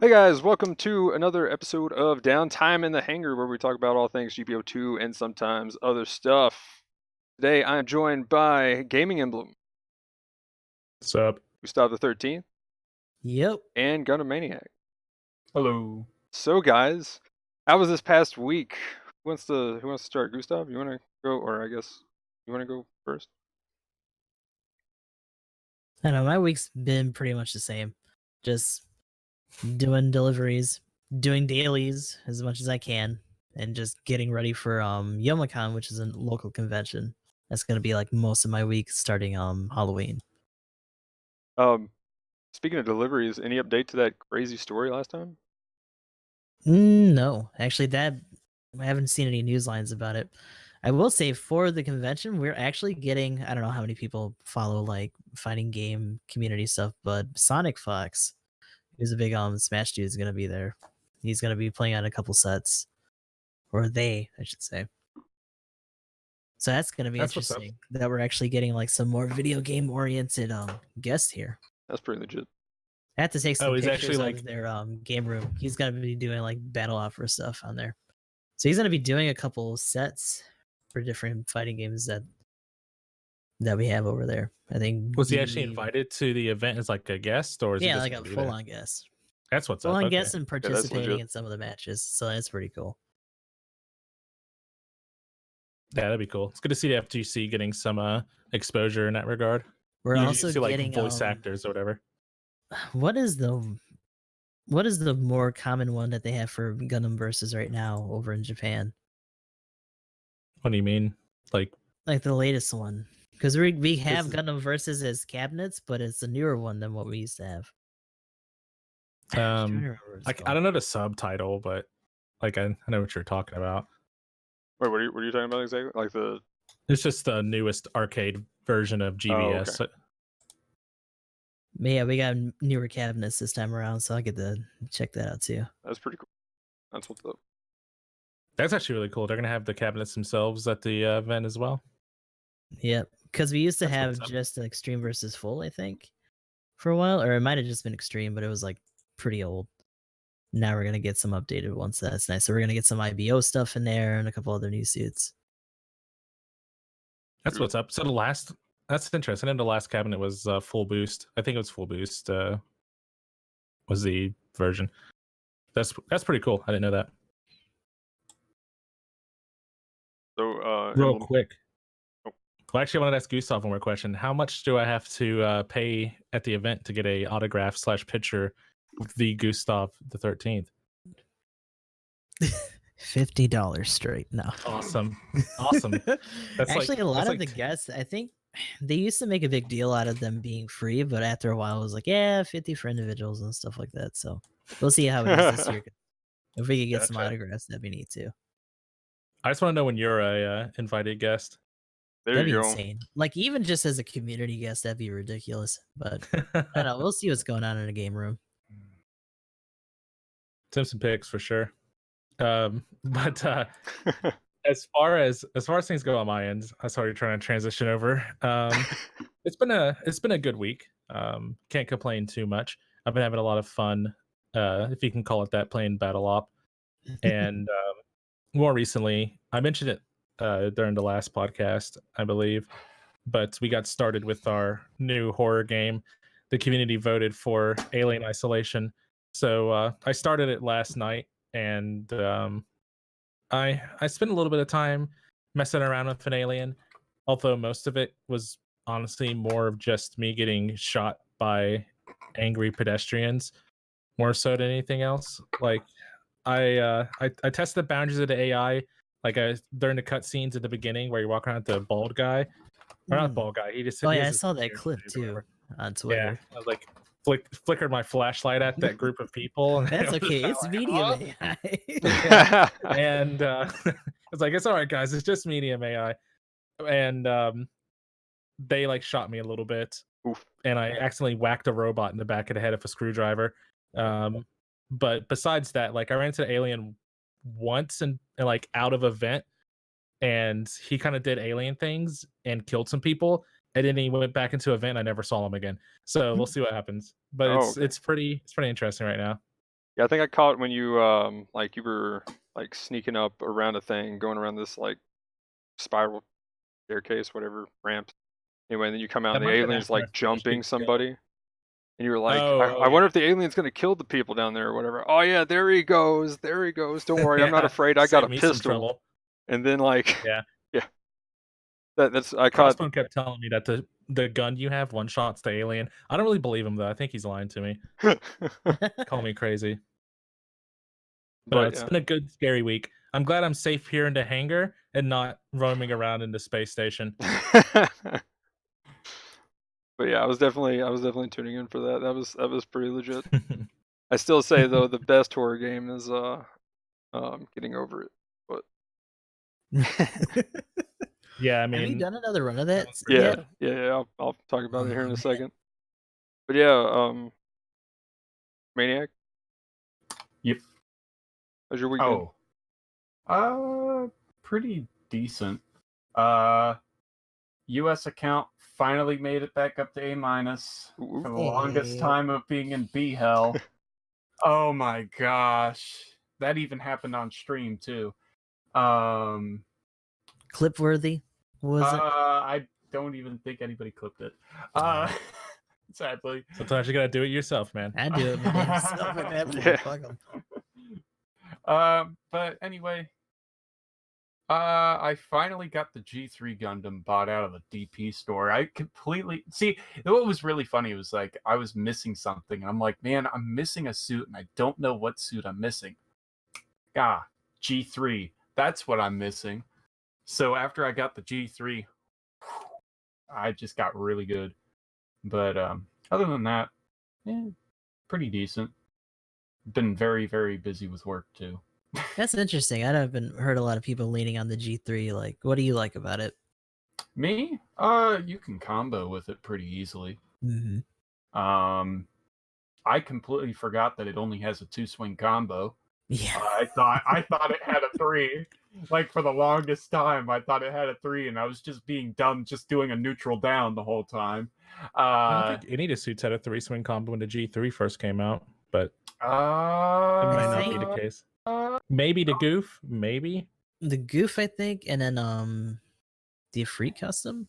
Hey guys, welcome to another episode of Downtime in the Hangar, where we talk about all things GBO2 and sometimes other stuff. Today I am joined by GamingEmblem, What's up? Gustav the 13th, Yep. and GndmManiac. Hello. So guys, how was this past week? Who wants to start? Gustav, you want to go, or I guess you want to go first? I know my week's been pretty much the same. Just doing deliveries, doing dailies as much as I can, and just getting ready for YomaCon, which is a local convention. That's gonna be like most of my week starting Halloween. Um, Speaking of deliveries, any update to that crazy story last time? No, actually that I haven't seen any news lines about it. I will say for the convention, we're actually getting, I don't know how many people follow like fighting game community stuff, but Sonic Fox, who's a big Smash dude, is gonna be there. He's gonna be playing on a couple sets, or they, I should say. So that's gonna be That's what's up. interesting that we're actually getting like some more video game oriented guests here. That's pretty legit. I have to take some Oh, he's pictures actually, of like- their game room. He's gonna be doing like battle offer stuff on there. So he's gonna be doing a couple sets for different fighting games that we have over there. I think Was he actually DB invited to the event as like a guest, or is he Yeah, just like gonna a be full there? on guest. That's what's Full up. on Okay. guest and legit. participating in some of the matches. So that's pretty cool. Yeah, that'd be cool. It's good to see the FGC getting some exposure in that regard. We're You also see like getting voice actors or whatever. what is the more common one that they have for Gundam versus right now over in Japan? What do you mean? Like, Like the latest one. Because we have Is- Gundam versus as cabinets, but it's a newer one than what we used to have. I'm trying to remember what it's I called. don't know the subtitle, but like I know what you're talking about. Wait, what are you talking about exactly? Like the It's just the newest arcade version of GBS. okay. But yeah, we got newer cabinets this time around, so I get to check that out too. That's pretty cool. That's what's up. That's actually really cool. They're gonna have the cabinets themselves at the event as well. Yep, because we used to That's have what's up. just Extreme versus Full, I think, for a while, or it might have just been Extreme, but it was like pretty old. Now we're gonna get some updated ones. That's nice. So we're gonna get some IBO stuff in there and a couple other new suits. That's what's up. So that's interesting. And the last cabinet was full boost. I think it was full boost. Was the version. That's pretty cool. I didn't know that. So, Real Emblem, quick. Oh. Well, actually, I wanted to ask Gustav one more question. How much do I have to pay at the event to get a autograph / picture with the Gustav the 13th? $50 straight. No. Awesome. Awesome. That's Actually, a lot that's of the guests, I think they used to make a big deal out of them being free, but after a while, it was like, yeah, 50 for individuals and stuff like that. So we'll see how it is this year. If we could get some Gotcha. autographs, that'd be neat too. I just want to know when you're a invited guest. there That'd you be go. insane. Like even just as a community guest, that'd be ridiculous. But I don't know. We'll see what's going on in the game room. Send some pics for sure. But as far as things go on my end, I saw you're trying to transition over. It's been a good week. Can't complain too much. I've been having a lot of fun, if you can call it that, playing Battle Op. And more recently, I mentioned it during the last podcast, I believe, but we got started with our new horror game. The community voted for Alien Isolation, so I started it last night, and I spent a little bit of time messing around with an alien, although most of it was honestly more of just me getting shot by angry pedestrians, more so than anything else. Like I tested the boundaries of the AI, like during the cutscenes at the beginning where you walk around with the bald guy, or not bald guy. He just Oh he yeah, has I his saw that beard clip or too whatever. on Yeah, Twitter. I was like flickered my flashlight at that group of people, and That's it was okay. kinda It's like, medium "Huh?" AI. And it's like, it's all right, guys. It's just medium AI, and they like shot me a little bit, Oof. and I accidentally whacked a robot in the back of the head with a screwdriver. But besides that, like I ran into the alien once and like out of a vent, and he kind of did alien things and killed some people, and then he went back into a vent. I never saw him again. So we'll see what happens. But Oh, okay. it's pretty interesting right now. Yeah, I think I caught when you like you were like sneaking up around a thing, going around this like spiral staircase, whatever ramp. Anyway, and then you come out That and the might have been alien's after I like finished jumping being killed. somebody, and you were like, Oh, I wonder yeah. if the alien's gonna kill the people down there or whatever. Oh yeah, there he goes, there he goes. Don't worry, I'm not Yeah, afraid. I got a save me some pistol. trouble. And then like, Yeah. yeah, that's I caught. Crossbone kept telling me that the gun you have one shots the alien. I don't really believe him though. I think he's lying to me. Call me crazy. But But it's yeah. been a good scary week. I'm glad I'm safe here in the hangar and not roaming around in the space station. But yeah, I was definitely tuning in for that. That was pretty legit. I still say though the best horror game is Getting Over It. But Yeah, I Have you mean, done another run of that that one's pretty yeah, yet? yeah, I'll talk about it here in Oh, a man. second. But yeah, Maniac, Yep. how's your week been? Pretty decent. US account finally made it back up to A- Ooh. for the longest Hey. time of being in B hell. Oh my gosh. That even happened on stream too. Clip worthy, was it? I don't even think anybody clipped it. Sadly. sometimes you gotta do it yourself, man. I do it my damn self at that point. Yeah. Fuck 'em. But anyway, I finally got the G3 Gundam bought out of the DP store. I completely see what was really funny was like I was missing something, and I'm like, man, I'm missing a suit, and I don't know what suit I'm missing. G3. That's what I'm missing. So after I got the G3, I just got really good. But other than that, pretty decent. Been very, very busy with work too. That's interesting. I haven't heard a lot of people leaning on the G3. Like, what do you like about it? Me? You can combo with it pretty easily. Mm-hmm. I completely forgot that it only has a 2-swing combo. Yeah. I thought it had a 3. Like for the longest time, I thought it had a 3, and I was just being dumb, just doing a neutral down the whole time. I don't think any of the suits had a 3-swing combo when the G3 first came out, but it might not be the case. Maybe the Goof, maybe. The Goof, I think, and then the Free Custom,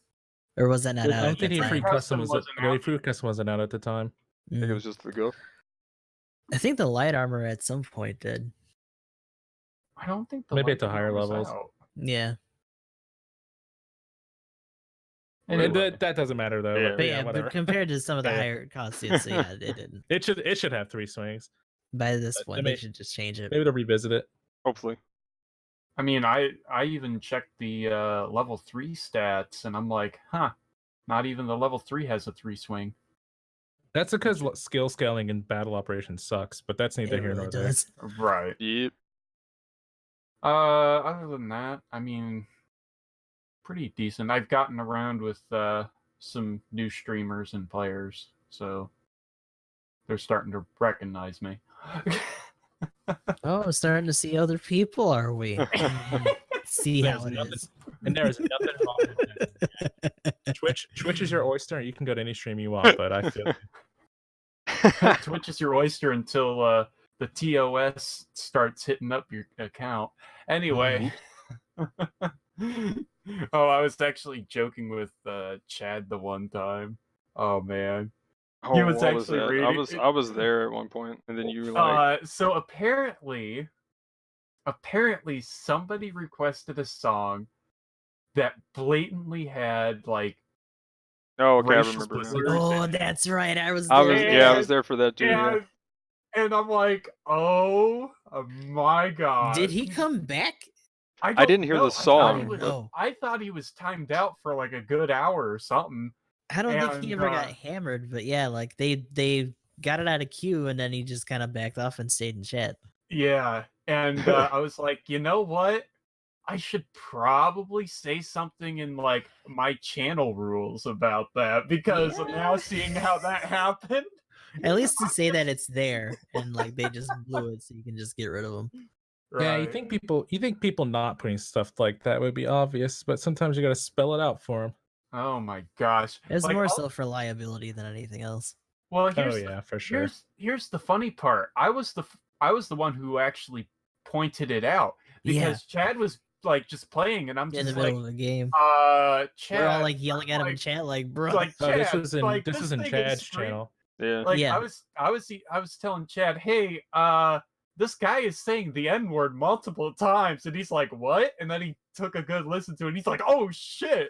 or was that not I out don't at think the the Free time? Custom was wasn't the out Free Custom wasn't out at the time. I think it was just the go. I think the light armor at some point did. I don't think the Maybe light at the higher armor was levels. out. Yeah. Anyway. That doesn't matter though. Yeah. But But yeah, yeah, whatever. but compared to some of the Yeah. higher cost suits, so yeah, it didn't. It should have 3 swings. By this But point, they should just change it. Maybe they'll revisit it. Hopefully. I mean, I even checked the level 3 stats, and I'm like, not even the level 3 has a 3-swing. That's because skill scaling in battle operations sucks, but that's neither It here really nor there. does. Right. Yep. Other than that, I mean, pretty decent. I've gotten around with some new streamers and players, so they're starting to recognize me. Oh, starting to see other people, are we? See There's how it nothing- is. And there is nothing wrong with that. Twitch is your oyster. You can go to any stream you want, but I feel Twitch is your oyster until the TOS starts hitting up your account. Anyway. Oh, I was actually joking with Chad the one time. Oh man. Oh, He was what was actually that? reading- I was there at one point, and then you were like, So apparently somebody requested a song that blatantly had like "Oh, okay, I racial remember now." slurs Oh, in it. that's right. I was. I was there. yeah, I was there for that too. Yeah. And I'm like, oh my god. Did he come back? I don't didn't hear know. the song, but- I thought he was timed out for like a good hour or something. I don't think he And, ever got hammered, but yeah, like they got it out of queue, and then he just kind of backed off and stayed in chat. Yeah, and I was like, you know what? I should probably say something in like my channel rules about that because I'm now seeing how that happened. At least to say that it's there, and like they just blew it, so you can just get rid of them. Yeah, you Right. think people not putting stuff like that would be obvious, but sometimes you got to spell it out for them. Oh my gosh. It's Like, more I'll- so for liability than anything else. Well, Oh yeah, for sure. here's the funny part. I was I was the one who actually pointed it out because Chad was like just playing, and I'm in just the middle of the game. Chad, We're all like yelling at him in chat, like, bro. like Oh, Chad, this was in like, this was in thing is Chad's stream- channel. Yeah. Like Yeah. I was telling Chad, hey, this guy is saying the N-word multiple times, and he's like, what? And then he took a good listen to it, and he's like, oh shit.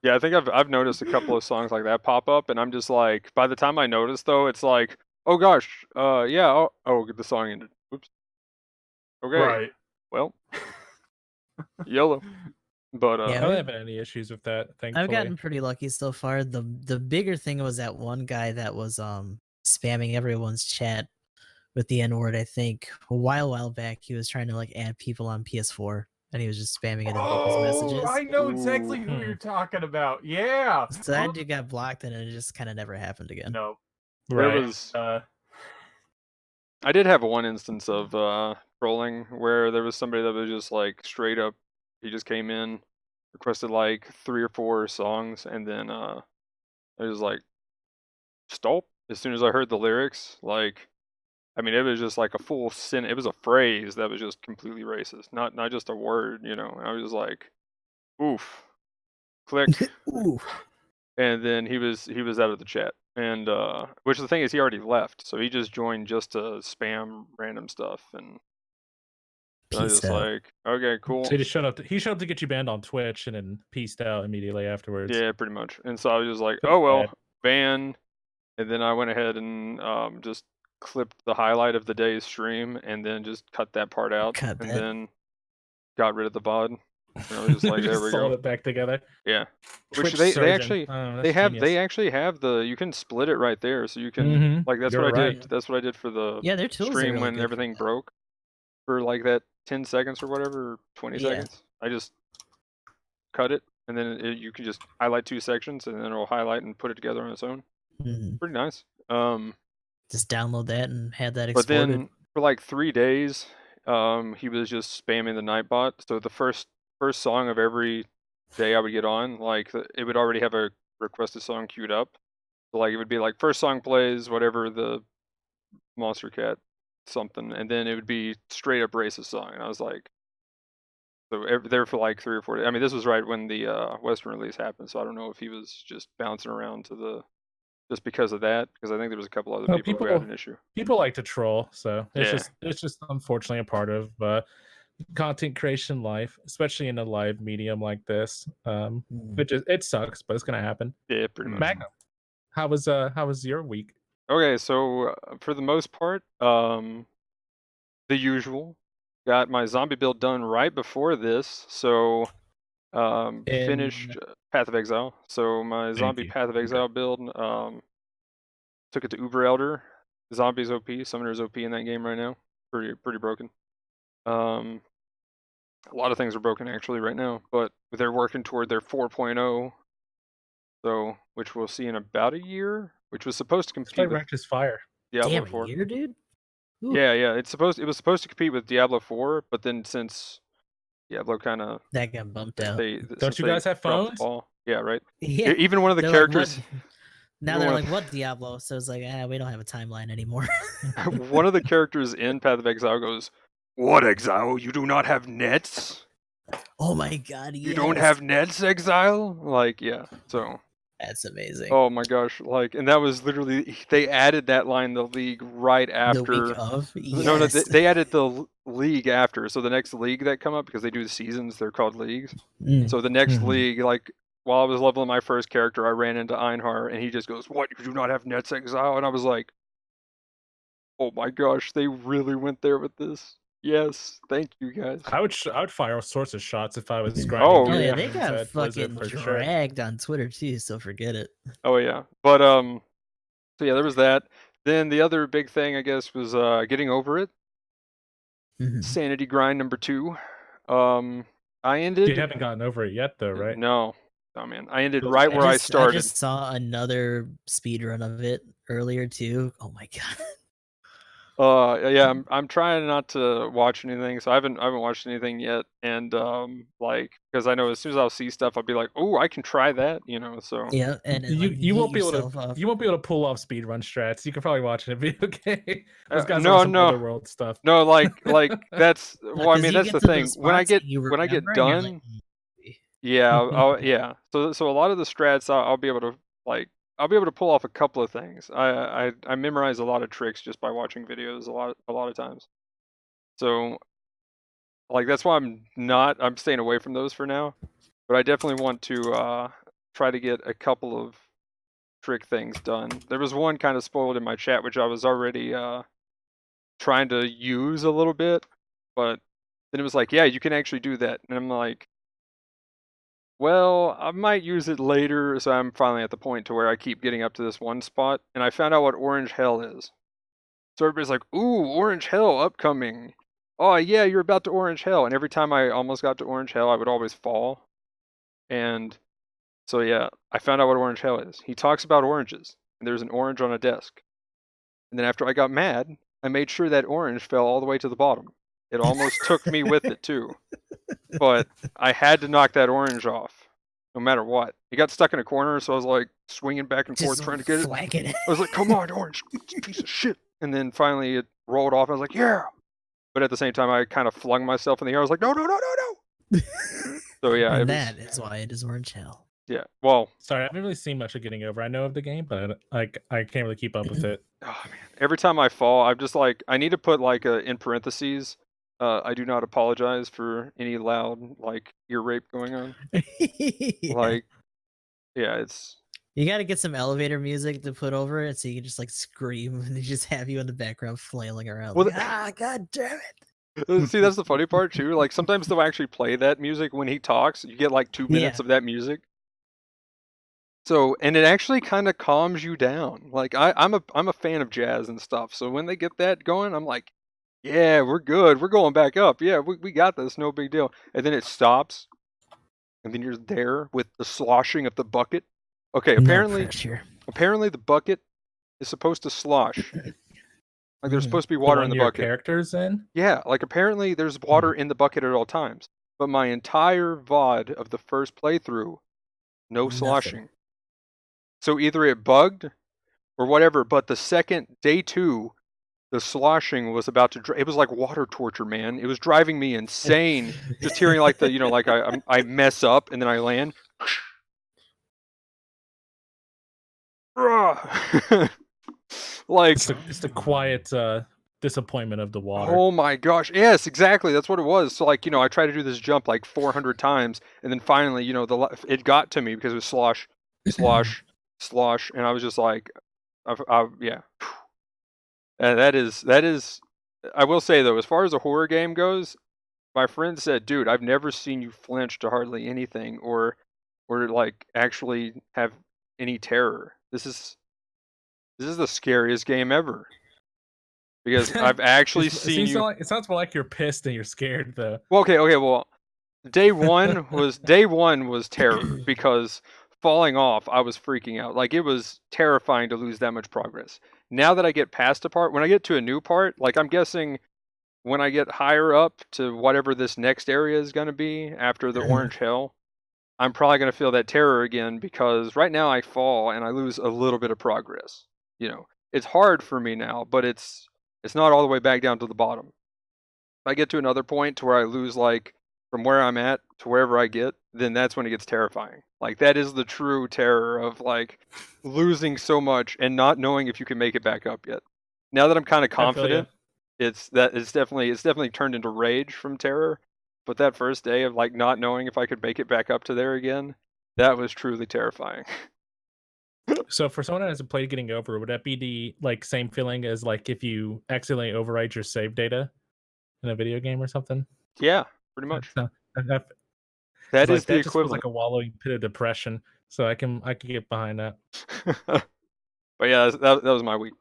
Yeah, I think I've noticed a couple of songs like that pop up, and I'm just like, by the time I notice though, it's like, oh gosh, yeah, oh, the song ended. Oops. Okay. Right. Well, YOLO. But Yeah, I don't have any issues with that, thankfully. I've gotten pretty lucky so far. The bigger thing was that one guy that was spamming everyone's chat with the N-word. I think a while back he was trying to like add people on PS4, and he was just spamming it in people's messages. I know exactly who Ooh. you're talking about. Yeah. So that dude got blocked, and it just kind of never happened again. No. there Right. was, I did have one instance of trolling where there was somebody that was just like straight up, he just came in, requested like 3 or 4 songs, and then I was like, stop. As soon as I heard the lyrics, like, I mean, it was just like a full sin. It was a phrase that was just completely racist, not just a word, you know. And I was just like, oof, click, Ooh. and then he was out of the chat. And which the thing is, he already left, so he just joined just to spam random stuff. And I was Peace just out. like, okay, cool. So he just showed up. He showed up to get you banned on Twitch, and then peaced out immediately afterwards. Yeah, pretty much. And so I was just like, Feels oh well, bad. ban. And then I went ahead and just clipped the highlight of the day's stream, and then just cut that part out, Cut and that. then got rid of the VOD. And I was just like, there Just we sold go. it back together. Yeah. Which Twitch they surgeon. actually Oh, they that's have genius. actually have the, you can split it right there, so you can Mhm, like, that's you're what I right. did. That's what I did for the Yeah, their tools are stream really when good for everything that. broke for like that 10 seconds or whatever, or 20 Yeah. seconds. I just cut it, and then you can just highlight 2 sections, and then it'll highlight and put it together on its own. Mhm. Pretty nice. Just download that and have that But exported. then for like 3 days, he was just spamming the Nightbot. So the first song of every day I would get on, like it would already have a requested song queued up. So like it would be like first song plays whatever the Monster Cat something, and then it would be straight up racist song. And I was like, so there for like 3 or 4 days. I mean, this was right when the Western release happened, so I don't know if he was just bouncing around to the, just because of that, because I think there was a couple other No, people who had an issue. People like to troll, so Yeah. it's just unfortunately a part of content creation life, especially in a live medium like this. It sucks, but it's gonna happen. Yeah, pretty much. Magnum, how was your week? Okay, so for the most part, the usual. Got my zombie build done right before this, so finished Path of Exile. So my zombie you. Path of Exile build, took it to Uber Elder. Zombies OP, Summoner's OP in that game right now. Pretty broken. A lot of things are broken actually right now, but they're working toward their 4.0. So, which we'll see in about a year, which was supposed to compete with Ranked as fire. Diablo Damn, 4. a year, dude. Ooh. Yeah, it was supposed to compete with Diablo 4, but then since Diablo kind of That got bumped out. Don't you guys have phones? Yeah, right. Yeah. Even one of the They're characters. Like, now they're like, what Diablo? So it's like, we don't have a timeline anymore. One of the characters in Path of Exile goes, "What, Exile? You do not have nets? Oh my god, You don't have nets, Exile?" Like, yeah. So that's amazing. oh my gosh, like, and that was literally, they added that line in the league right after. The week of? Yes. No, they added the league after. So the next league that come up, because they do the seasons, they're called leagues. So the next league, like, while I was leveling my first character, I ran into Einhar, and he just goes, "What? You do not have nets, Exile?" And I was like, oh my gosh, they really went there with this. Yes, thank you guys. I would fire all sorts of shots if I was grinding. Oh, Oh yeah, yeah. they got at Blizzard fucking for sure. dragged on Twitter too, so forget it. Oh yeah, but so yeah, there was that. Then the other big thing, I guess, was getting over it. Sanity grind number 2. I ended. You haven't gotten over it yet, though, right? No, oh man, I ended right where I started. I just saw another speedrun of it earlier too. Oh my god. Yeah, I'm trying not to watch anything, so I haven't watched anything yet, and like because I know as soon as I'll see stuff, I'll be like, oh, I can try that, you know. So Yeah, and You like, you yeet won't be able yourself to off. you won't be able to pull off speedrun strats. You can probably watch it in a video game. Those guys are no, on some no, otherworld stuff. no, like that's well, I 'Cause mean you that's get the to thing. those spots and you When I get remember, and you're like, done, yeah, yeah. So a lot of the strats I'll be able to like I'll be able to pull off a couple of things. I memorize a lot of tricks just by watching videos a lot of times. So like that's why I'm staying away from those for now. But I definitely want to try to get a couple of trick things done. There was one kind of spoiled in my chat which I was already trying to use a little bit, but then it was like, yeah, you can actually do that. And I'm like, well, I might use it later, so I'm finally at the point to where I keep getting up to this one spot, and I found out what orange hell is. So everybody's like, ooh, orange hell upcoming. Oh yeah, you're about to orange hell. And every time I almost got to orange hell, I would always fall. And so yeah, I found out what orange hell is. He talks about oranges, and there's an orange on a desk. And then after I got mad, I made sure that orange fell all the way to the bottom. It almost took me with it too. But I had to knock that orange off, no matter what. It got stuck in a corner, so I was like swinging back and forth just trying to get it. whacking it. I was like, come on, orange, piece of shit. And then finally it rolled off. I was like, yeah. But at the same time, I kind of flung myself in the air. I was like, no, no, no, no, no. So yeah, And that is why it is orange hell. yeah. Well, Sorry, I haven't really seen much of Getting Over. I know of the game, but I can't really keep up with it. oh man, every time I fall, I'm just like, I need to put like in parentheses, I do not apologize for any loud like ear rape going on. Yeah. Like, yeah, it's You got to get some elevator music to put over it so you can just like scream and they just have you in the background flailing around. Well, Like, god damn it. see, that's the funny part too. Like sometimes they'll actually play that music when he talks. You get like 2 minutes Yeah. of that music. So, and it actually kind of calms you down. Like I'm a fan of jazz and stuff. So when they get that going, I'm like, yeah, we're good. We're going back up. Yeah, we got this. No big deal. And then it stops, and then you're there with the sloshing of the bucket. Okay, No apparently pressure. the bucket is supposed to slosh. Like there's Mhm. supposed to be The water one in the your bucket. character's in? Yeah, like apparently there's water in the bucket at all times. But my entire VOD of the first playthrough, no Nothing. sloshing. So either it bugged or whatever, but the second day 2, the sloshing was about to it was like water torture, man. It was driving me insane just hearing like the, you know, like I mess up and then I land. Like It's the quiet disappointment of the water. oh my gosh. Yes, exactly. That's what it was. So like, you know, I tried to do this jump like 400 times and then finally, you know, it got to me because it was slosh, slosh, slosh, and I was just like yeah. And that is I will say though, as far as a horror game goes, my friend said, "Dude, I've never seen you flinch to hardly anything or like actually have any terror. This is the scariest game ever." Because I've actually seen you It sounds more like you're pissed and you're scared though. Well, okay, well, day 1 was terror because falling off, I was freaking out. Like it was terrifying to lose that much progress. Now that I get past a part, when I get to a new part, like I'm guessing when I get higher up to whatever this next area is going to be after the orange hell, I'm probably going to feel that terror again because right now I fall and I lose a little bit of progress. You know, it's hard for me now, but it's not all the way back down to the bottom. If I get to another point to where I lose like from where I'm at to wherever I get, then that's when it gets terrifying. Like that is the true terror of like losing so much and not knowing if you can make it back up yet. Now that I'm kind of I feel ya. confident, it's definitely turned into rage from terror. But that first day of like not knowing if I could make it back up to there again, that was truly terrifying. So for someone that hasn't played Getting Over, would that be the like same feeling as like if you accidentally overwrite your save data in a video game or something? Yeah, pretty much. So, That that is the just feels like equivalent. a wallowing pit of depression. So I can get behind that. But yeah, that was my week.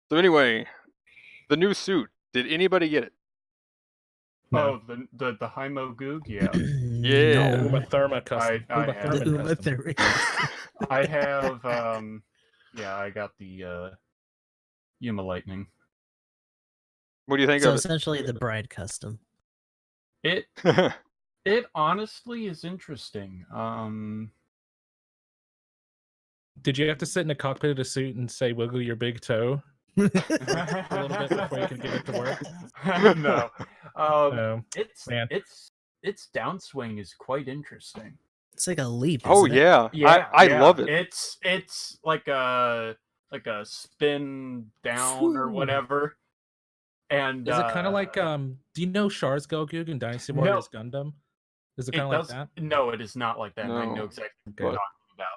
So anyway, the new suit. Did anybody get it? No. Oh, the Hymo Goog, yeah. Yeah. No. Uma Thurma custom. I Uma have- The Thurman Uma custom. Thurman. I have yeah, I got the Yuma Lightning. What do you think So of essentially, the bride custom. It it? it honestly is interesting. Did you have to sit in a cockpit of a suit and say "wiggle your big toe" a little bit before you could get it to work? No. Oh, It's man. its downswing is quite interesting. It's like a leap. Oh Isn't it? yeah, Yeah, I yeah. love it. It's like a spin down or Phew. whatever. And Is it kind of like do you know Char's Gelgoog in Dynasty No. Warriors Gundam? Is it kind of like does that? no, it is not like that. And I know No, exactly what Okay. you're talking about.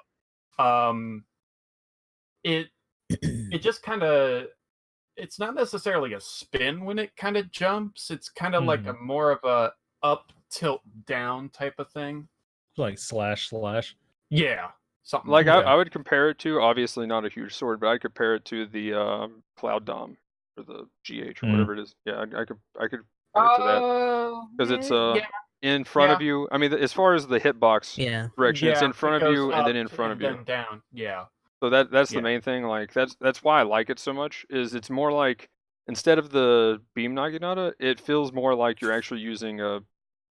It just kind of, it's not necessarily a spin when it kind of jumps. It's kind of like a more of a up tilt down type of thing. Like slash. Yeah, something like that. I would compare it to, obviously not a huge sword, but I'd compare it to the Cloud Dom or the GH or whatever it is. Yeah, I could compare it to that because it's yeah, in front yeah. of you. I mean, as far as the hitbox Yeah. direction, it's Yeah, in front it of goes you and then up in front and of you. then down. Yeah. So that's the Yeah. main thing. Like that's why I like it so much. Is it's more like instead of the beam naginata, it feels more like you're actually using a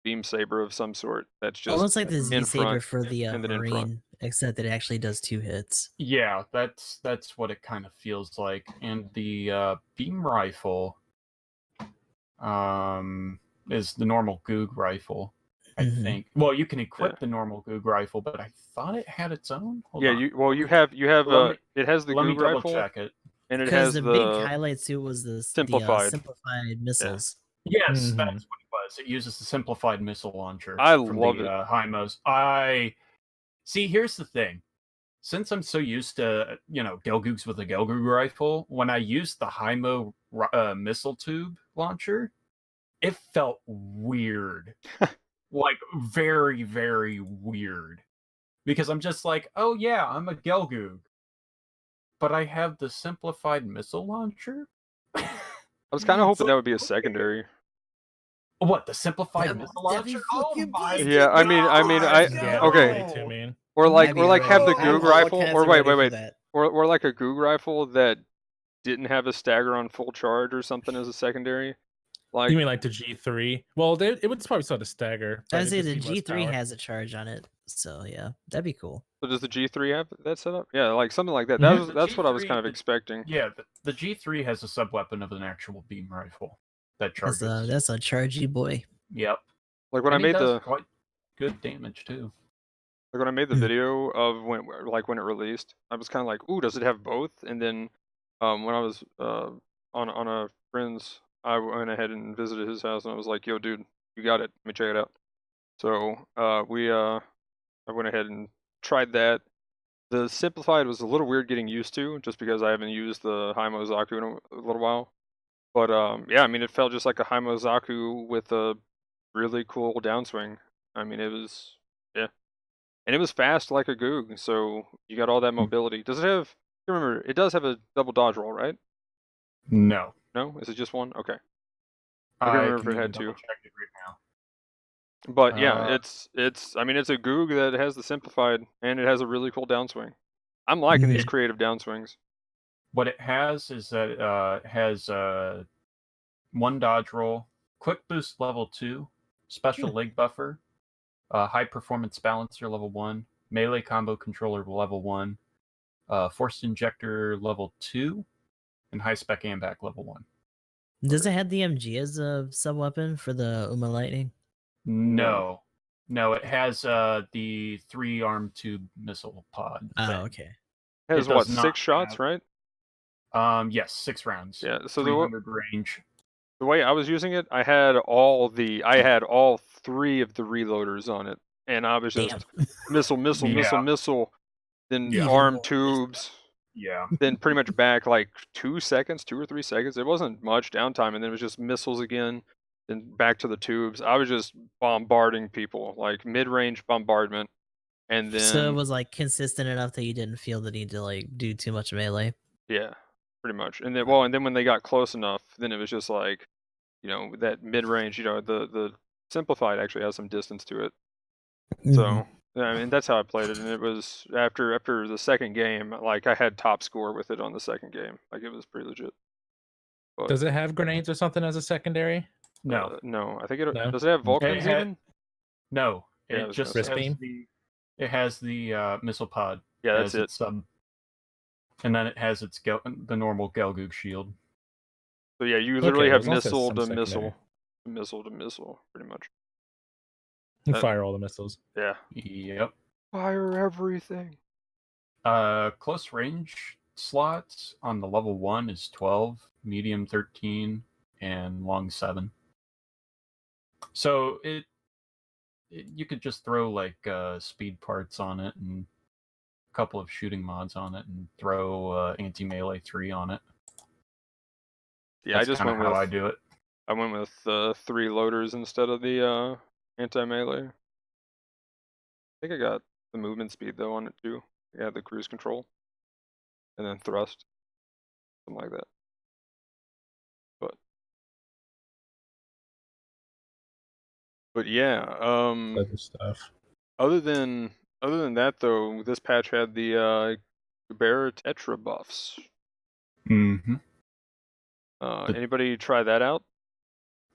beam saber of some sort. That's just Almost like the Z in Saber front for the and then in front. Marine, except that it actually does 2 hits. Yeah, that's what it kind of feels like. And the beam rifle is the normal Goog rifle, I Mhm. think. Well, you can equip the normal Goog rifle, but I thought it had its own. Hold Yeah, on. you have Let me- it has the Let me Goog double rifle check it. and it Because has the big highlight too was the simplified. simplified missiles. Yes, Mhm. that's what it was. It uses the simplified missile launcher I from love the it. HIMOs. I see. Here's the thing. Since I'm so used to, Gelgoogs with a Gelgoog rifle, when I used the HIMO missile tube launcher, it felt weird. Like, very, very weird. Because I'm just like, oh yeah, I'm a Gelgoog. But I have the simplified missile launcher? I was kind of hoping like, that would be a secondary. What, the simplified That'd missile be launcher? Oh fucking my busted. Yeah, I mean, Let's Yeah, go. way too mean. Or like That'd be have the great. Goog I'm all rifle, kinds or of ready for wait, that. or like a Goog rifle that didn't have a stagger on full charge or something as a secondary. Like, You mean like the G3? Well, it would probably still have a stagger. but I'd it'd say just the be less G3 power. has a charge on it, so yeah, that'd be cool. so does the G3 have that set up? Yeah, like something like that. Mhm. That's what I was G3 kind of expecting. Yeah, the G3 has a sub-weapon of an actual beam rifle that charges. That's a chargy boy. Yep. Like when And I made it does the quite good damage too. Like when I made the Hmm. video of when it released, I was kind of like, "Ooh, does it have both?" And then when I was on a friend's, I went ahead and visited his house, and I was like, "Yo, dude, you got it. Let me check it out." So I went ahead and tried that. The simplified was a little weird getting used to, just because I haven't used the Haimo Zaku in a little while. But yeah, I mean, it felt just like a Haimo Zaku with a really cool downswing. I mean, it was and it was fast like a Goog, so you got all that mobility. Does it have? I remember, it does have a double dodge roll, right? No. No, is it just one? Okay, I I couldn't remember can if it even had double two. check it right now. But yeah, Uh, it's. I mean, it's a Goog that has the simplified, and it has a really cool downswing. I'm liking these creative downswings. What it has is that it has one dodge roll, quick boost level 2, special leg buffer, high performance balancer level 1, melee combo controller level 1, forced injector level 2, and high spec AMBAC level 1. Does it have the MG as a sub weapon for the Uma Lightning? No, it has the 3-arm tube missile pod. Oh, thing. okay. It has It what, does not 6 shots, have- right? Yes, 6 rounds. Yeah. So 300 range. the way I was using it, I had all 3 of the reloaders on it, and I was just missile, then Yeah. arm tubes. Yeah. Then pretty much back like 2 or 3 seconds. It wasn't much downtime, and then it was just missiles again, then back to the tubes. I was just bombarding people, like mid-range bombardment, and then So it was like consistent enough that you didn't feel the need to like do too much melee. yeah, pretty much. And then when they got close enough, then it was just like, that mid-range. The simplified actually has some distance to it, so I mean, that's how I played it, and it was after the second game, like I had top score with it on the second game. Like it was pretty legit. But, Does it have grenades or something as a secondary? No, no, I think it No? does. It have Vulcans had- even? no. Yeah, I It was just gonna say. has Beam? it has the missile pod. Yeah, that's as it. its, and then it has its the normal Gelgoog shield. So yeah, you literally Okay, have as long as it's missile some to secondary. missile to missile, pretty much. You fire all the missiles. Yeah. Yep. Fire everything. Close range slots on the level 1 is 12, medium 13, and long 7. So you could just throw like speed parts on it and a couple of shooting mods on it and throw anti-melee 3 on it. Yeah, That's I just kinda went how with I do it. I went with 3 loaders instead of the anti-melee. I think I got the movement speed though on it too. Yeah, the cruise control. And then thrust. Something like that. But yeah, Other stuff. other than that though, this patch had the Bear Tetra buffs. Mm-hmm. Anybody try that out?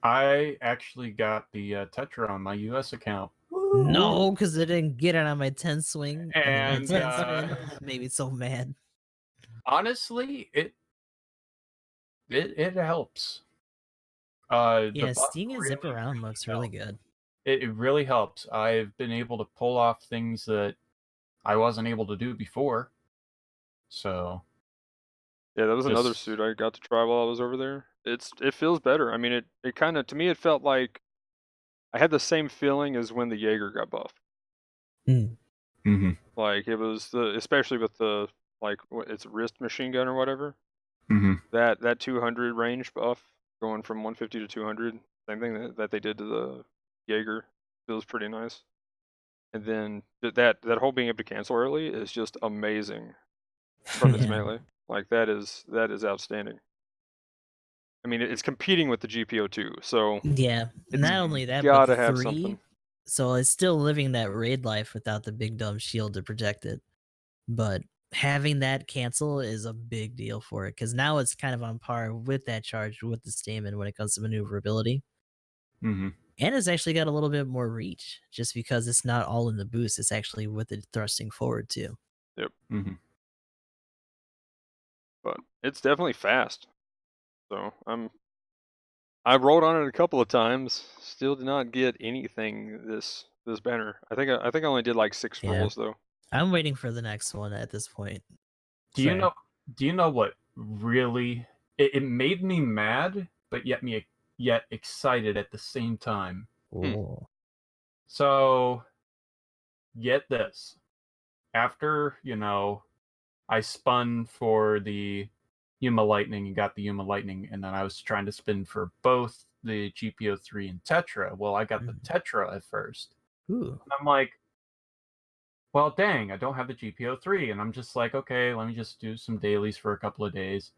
I actually got the Tetra on my US account. No, because I didn't get it on my 10 swing. And, my 10 spin made me so mad. Honestly, it helps. Yeah, seeing it zip around looks really good. It really helps. I've been able to pull off things that I wasn't able to do before. So Yeah, that was another suit I got to try while I was over there. It feels better. I mean, it kind of, to me, it felt like I had the same feeling as when the Jaeger got buffed. Mm-hmm. Like it was especially with the it's wrist machine gun or whatever. Mm-hmm. That 200 range buff going from 150 to 200, same thing that they did to the Jaeger, feels pretty nice. And then that whole being able to cancel early is just amazing from its melee. Like that is outstanding. I mean, it's competing with the GBO2, so yeah. Not only that, gotta but the have 3, something. so it's still living that raid life without the big dumb shield to protect it. But having that cancel is a big deal for it because now it's kind of on par with that charge with the Stamen when it comes to maneuverability. Mm-hmm. And it's actually got a little bit more reach just because it's not all in the boost. It's actually with it thrusting forward too. Yep. Mm-hmm. But it's definitely fast. So I rolled on it a couple of times. Still did not get anything this banner. I think I only did like 6 rolls though. I'm waiting for the next one at this point. Do you know what really it made me mad, but yet excited at the same time? Oh. So get this. After, I spun for the Yuma Lightning and got the Yuma Lightning, and then I was trying to spin for both the GBO3 and Tetra. Well, I got the Tetra at first. Ooh. And I'm like, well, dang, I don't have the GBO3. And I'm just like, okay, let me just do some dailies for a couple of days.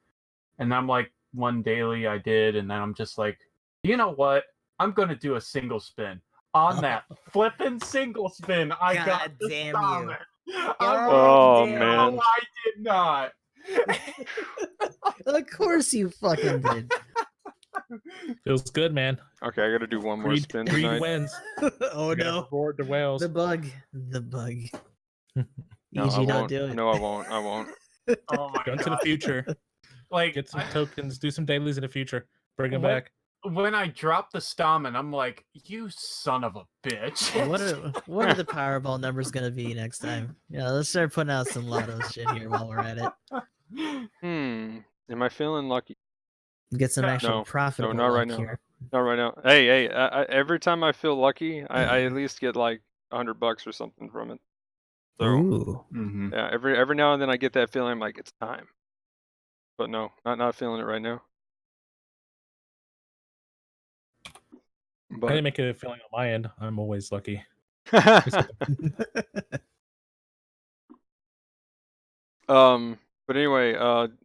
And I'm like, one daily I did, and then I'm just like, you know what? I'm going to do a single spin. On that flippin' single spin, I got the damn Summon. Oh man! No, I did not. Of course you fucking did. Feels good, man. Okay, I gotta do one more spin Greed tonight. wins. Oh no! Reward the whales. The bug. No, EG, I don't won't. do it. No, I won't. I won't. Oh my Go into the God. future. Like, Get some tokens. Do some dailies in the future. Bring them What? back. when I dropped the Stamen, I'm like, you son of a bitch. What are the Powerball numbers gonna be next time? Yeah, let's start putting out some lotto shit here while we're at it. Am I feeling lucky? Get some actual No, profitable not luck right now. here. Not right now. Hey, every time I feel lucky, I at least get like $100 or something from it. So Ooh. yeah, every now and then I get that feeling. I'm like, it's time. But no, not feeling it right now. I But didn't make a feeling on my end. I'm always lucky. But anyway,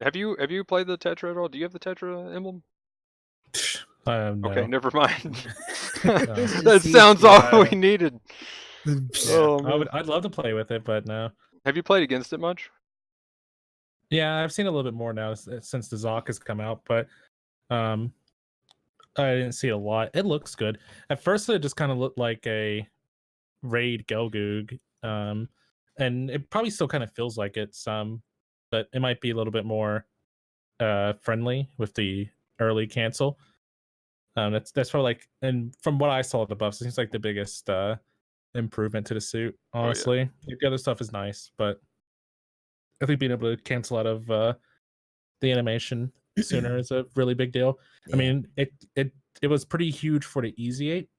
have you played the Tetra at all? Do you have the Tetra emblem? No. Okay, never mind. Just That see sounds if you- all we needed. Oh, I man. would. I'd love to play with it, but no. Have you played against it much? Yeah, I've seen a little bit more now since the Zoc has come out, but um, I didn't see a lot. It looks good. At first, it just kind of looked like a raid Gelgoog, and it probably still kind of feels like it some, but it might be a little bit more friendly with the early cancel. That's probably like, and from what I saw of the buffs, it seems like the biggest improvement to the suit. Oh, yeah. Honestly, the other stuff is nice, but I think being able to cancel out of the animation sooner is a really big deal. Yeah. I mean, it was pretty huge for the Easy 8.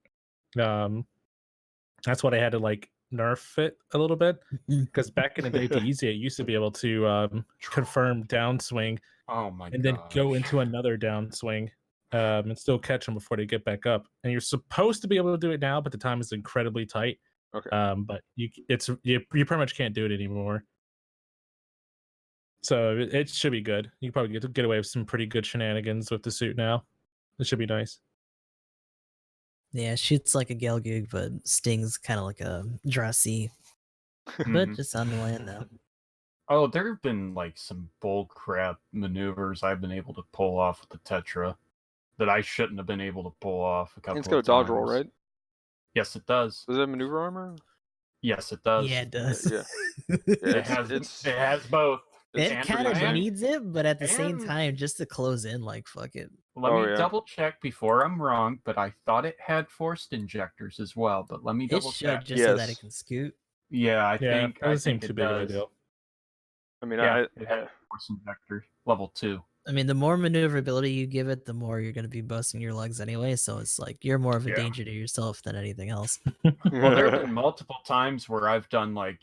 That's what I had to like nerf it a little bit, because back in the day, the Easy 8 used to be able to confirm downswing Oh my and then go into another downswing and still catch them before they get back up. And you're supposed to be able to do it now, but the time is incredibly tight. Okay. But you pretty much can't do it anymore. So it should be good. You probably get away with some pretty good shenanigans with the suit now. It should be nice. Yeah, shoots like a Gelgoog, but stings kind of like a Dressy, but just annoying though. Oh, there have been like some bull crap maneuvers I've been able to pull off with the Tetra that I shouldn't have been able to pull off a couple It's got a of dodge times. roll, right? Yes, it does. Does it have maneuver armor? Yes, it does. Yeah, it does. Yeah. It has both. It It's kind pretty of insane. needs it, but at the same and- time, just to close in, like fuck it. Let Oh, me yeah. double check before I'm wrong, but I thought it had forced injectors as well. But let me It double should check. just so that Yes. it can scoot. Yeah, I Yeah, think doesn't seem it too big of a does. deal. I mean, Yeah, it had force injector level 2. I mean, the more maneuverability you give it, the more you're going to be busting your legs anyway. So it's like you're more of a Yeah. danger to yourself than anything else. Well, there have been multiple times where I've done like,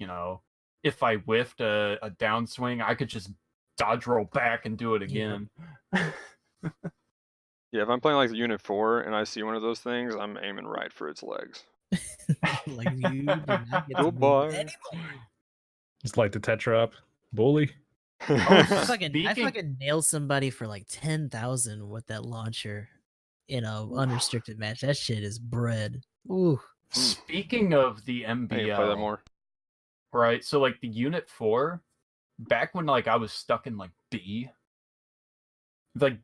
if I whiffed a downswing, I could just dodge roll back and do it again. Yeah, if I'm playing like the Unit 4 and I see one of those things, I'm aiming right for its legs. Like you do not get to move Goodbye. anymore. Just light the Tetra up. Bully. I fucking Speaking- nailed somebody for like 10,000 with that launcher in a unrestricted match. That shit is bread. Ooh. Speaking of the I need to play that MBL, more. right? So like the Unit 4, back when like I was stuck in like B, like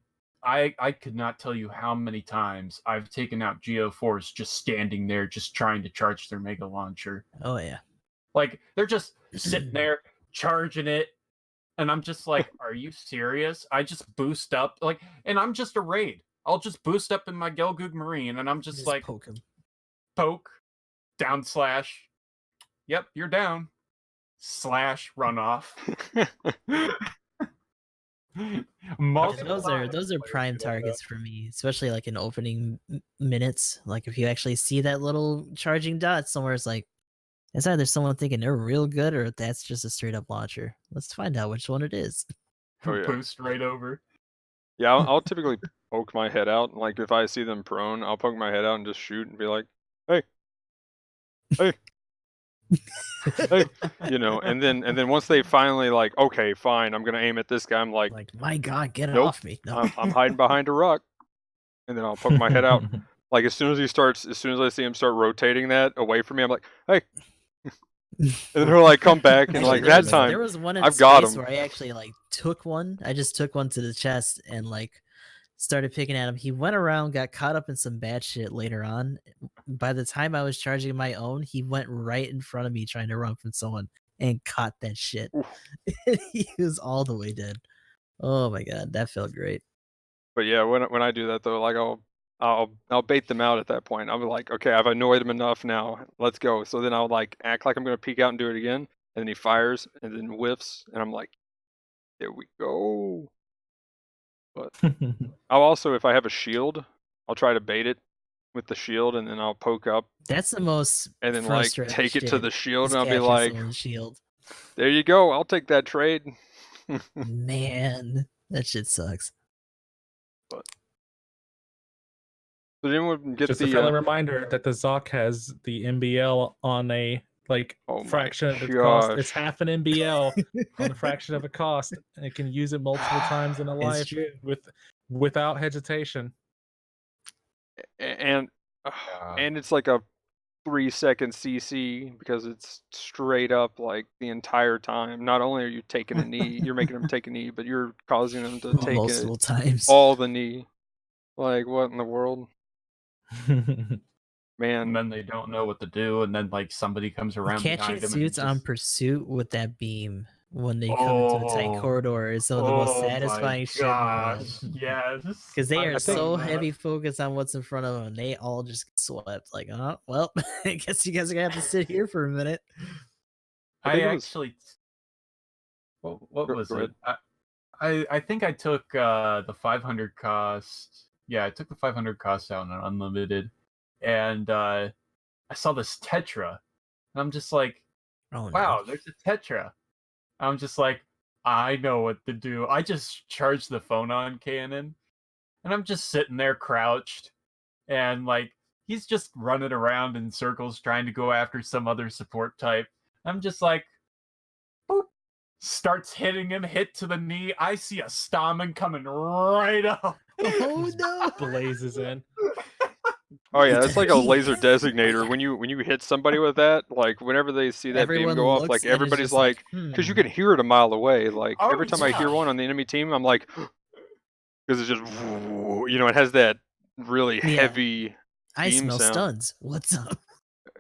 I could not tell you how many times I've taken out GO4s just standing there, just trying to charge their mega launcher. Oh yeah. Like they're just sitting there charging it, and I'm just like, "Are you serious?" I just boost up, like, and I'm just a raid. I'll just boost up in my Gelgoog Marine, and I'm just like, poke him. poke, down slash. Yep, you're down. Slash, run off. Multiple Those are times prime targets for me, especially like in opening minutes. Like if you actually see that little charging dot somewhere, it's like it's either someone thinking they're real good or that's just a straight up launcher. Let's find out which one it is. Oh, yeah. Boost right over. Yeah, I'll typically poke my head out. Like if I see them prone, I'll poke my head out and just shoot and be like, "Hey, hey, hey," And then once they finally like, okay, fine, I'm gonna aim at this guy. I'm like, Like my God, get it Nope, off me! No. I'm hiding behind a rock, and then I'll poke my head out. Like as soon as I see him start rotating that away from me, I'm like, "Hey," and then he'll like come back and Actually, like that time. there was one in I've got space him. where I actually like took one. I just took one to the chest and like started picking at him. He went around, got caught up in some bad shit later on. By the time I was charging my own, he went right in front of me trying to run from someone and caught that shit. He was all the way dead. Oh my God, that felt great. But yeah, when I do that though, like I'll bait them out at that point. I'll be like, okay, I've annoyed him enough now. Let's go. So then I'll like act like I'm gonna peek out and do it again, and then he fires and then whiffs, and I'm like, there we go. But I'll also, if I have a shield, I'll try to bait it with the shield, and then I'll poke up That's the most and then like frustrating take it to shit, the shield, is and I'll be catching like, someone's shield. there you go. I'll take that trade. Man, that shit sucks. Did anyone get Just the a friendly reminder that the Zoc has the MBL on a Oh my fraction of the cost. It's gosh. half an MBL on a fraction of a cost. And it can use it multiple times in a It's life true. without hesitation. and it's like a 3-second CC because it's straight up like the entire time. Not only are you taking a knee, you're making them take a knee, but you're causing them to take multiple times. all the knee. Like, what in the world? And Man, then they don't know what to do, and then like somebody comes around Catching behind them suits and on just, pursuit with that beam when they come into a tight oh, corridor is some of the most oh my satisfying shit in the world. gosh, yes. Because they I are love so that. heavy focused on what's in front of them, and they all just get swept. Like, oh, well, I guess you guys are gonna have to sit here for a minute. I I think it was- actually, what Go- was go it? I think I took the 500 cost. Yeah, I took the 500 cost out on unlimited, and I saw this Tetra, and I'm just like, Oh no! wow, there's a Tetra. I'm just like, I know what to do. I just charged the phone on cannon, and I'm just sitting there crouched, and like he's just running around in circles trying to go after some other support type. I'm just like, boop, starts hitting him, hit to the knee. I see a Stamen coming right up. Oh no! Blazes in. Oh yeah, that's like a laser designator. When you hit somebody with that, like whenever they see that Everyone beam go off, looks like and is everybody's just like, because you can hear it a mile away. Like Oh, every time I hear yeah. one on the enemy team, I'm like, because it's just, it has that really Yeah. heavy I beam smell sound. stuns. What's up?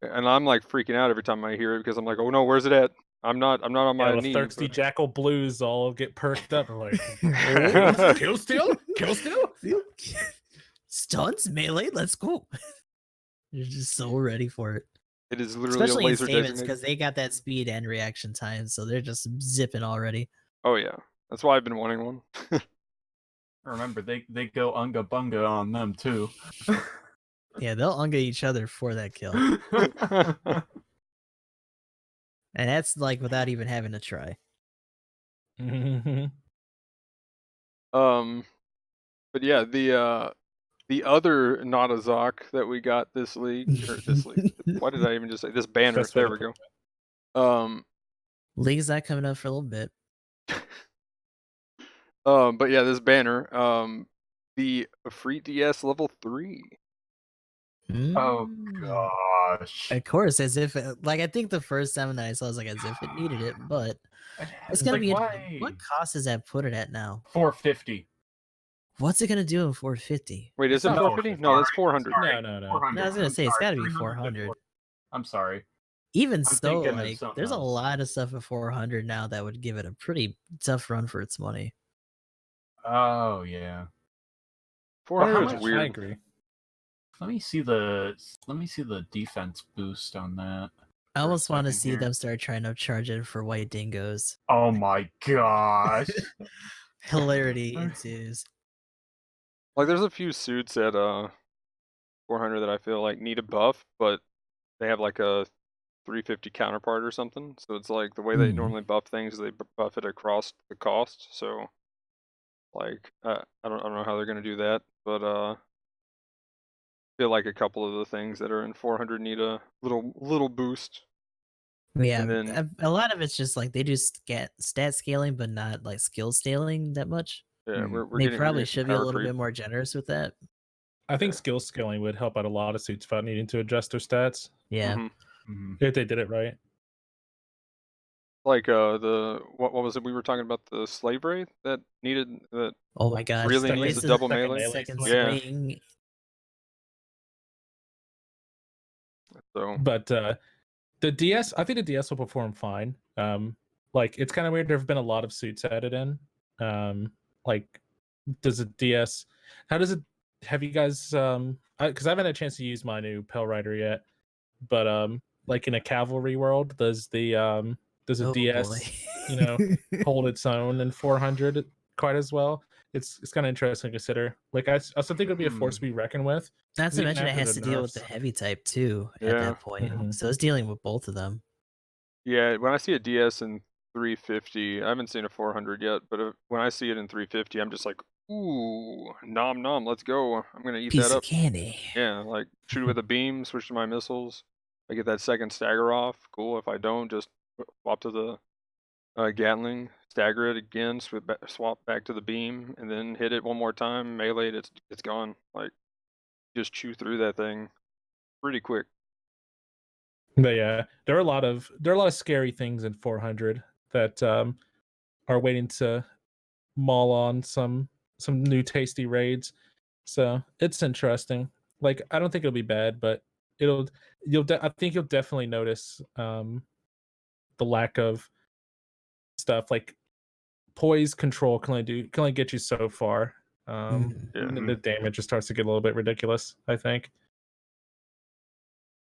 And I'm like freaking out every time I hear it because I'm like, oh no, where's it at? I'm not on Yeah, my the knee. thirsty but- jackal blues all get perked up. Like, Oh, kill steal? Kill steal? Stuns melee. Let's go. You're just so ready for it. It is literally Especially a in laser Stamens designator. because they got that speed and reaction time, so they're just zipping already. Oh yeah, that's why I've been wanting one. Remember, they go unga bunga on them too. Yeah, they'll unga each other for that kill. And that's like without even having to try. But yeah, the other not a Zoc that we got this league or this league. Why did I even just say this banner? Best way There to we put go. League's not coming up for a little bit. But yeah, this banner. The free DS level 3. Oh Mm. gosh. Of course, as if like I think the first time that I saw it was like as if it needed it, but it's gonna like, be why? what cost does that put it at now? 450. What's it gonna do in 450? Wait, is it No, 450? No, that's 400. No, no, no. 400. No, I was gonna I'm say it's sorry, gotta be 300. 400. I'm sorry. Even I'm so, thinking of like something there's a else. lot of stuff at 400 now that would give it a pretty tough run for its money. Oh yeah. 400 How is much? weird. I agree. Let me see the defense boost on that. I for a almost want to second see here. them start trying to charge it for white dingoes. Oh my gosh. Hilarity ensues. Like there's a few suits at 400 that I feel like need a buff, but they have like a 350 counterpart or something. So it's like the way they Hmm. normally buff things, they buff it across the cost. So like I don't know how they're gonna do that, but I feel like a couple of the things that are in 400 need a little boost. Yeah, And then a lot of it's just like they do stat scaling, but not like skill scaling that much. yeah, Hmm. we're They getting probably some should be a power little creep. bit more generous with that. I think skill scaling would help out a lot of suits without needing to adjust their stats Yeah. Mhm. Mhm. if they did it right. Like the what was it we were talking about, the slave wraith that Oh my gosh. really the needs waste a of double second melee. second Yeah. swing. So But the DS, I think the DS will perform fine. Like it's kind of weird. There have been a lot of suits added in. Like, does a DS? How does it? Have you guys? Because I haven't had a chance to use my new Pell Rider yet. But like in a cavalry world, does a Oh DS, boy. hold its own in 400 quite as well? It's kind of interesting to consider. Like I also think it would be a force to be reckoned with. Not to Even mention it after has the to deal with the nerfs. heavy type too at Yeah. that point. Mhm. So it's dealing with both of them. yeah, when I see a DS in 350, I haven't seen a 400 yet, but when I see it in 350, I'm just like, ooh, nom nom, let's go. I'm gonna eat Piece that of up. candy. Yeah, like shoot it with a beam, switch to my missiles. I get that second stagger off. Cool. If I don't, just swap to the Gatling, stagger it again, swap back to the beam, and then hit it one more time. Melee it, it's gone. Like just chew through that thing pretty quick. But yeah, there are a lot of scary things in 400 that are waiting to maul on some new tasty raids. So it's interesting. Like I don't think it'll be bad, but I think you'll definitely notice the lack of stuff. Like poise control can only get you so far. Mhm. Yeah. And the damage just starts to get a little bit ridiculous, I think.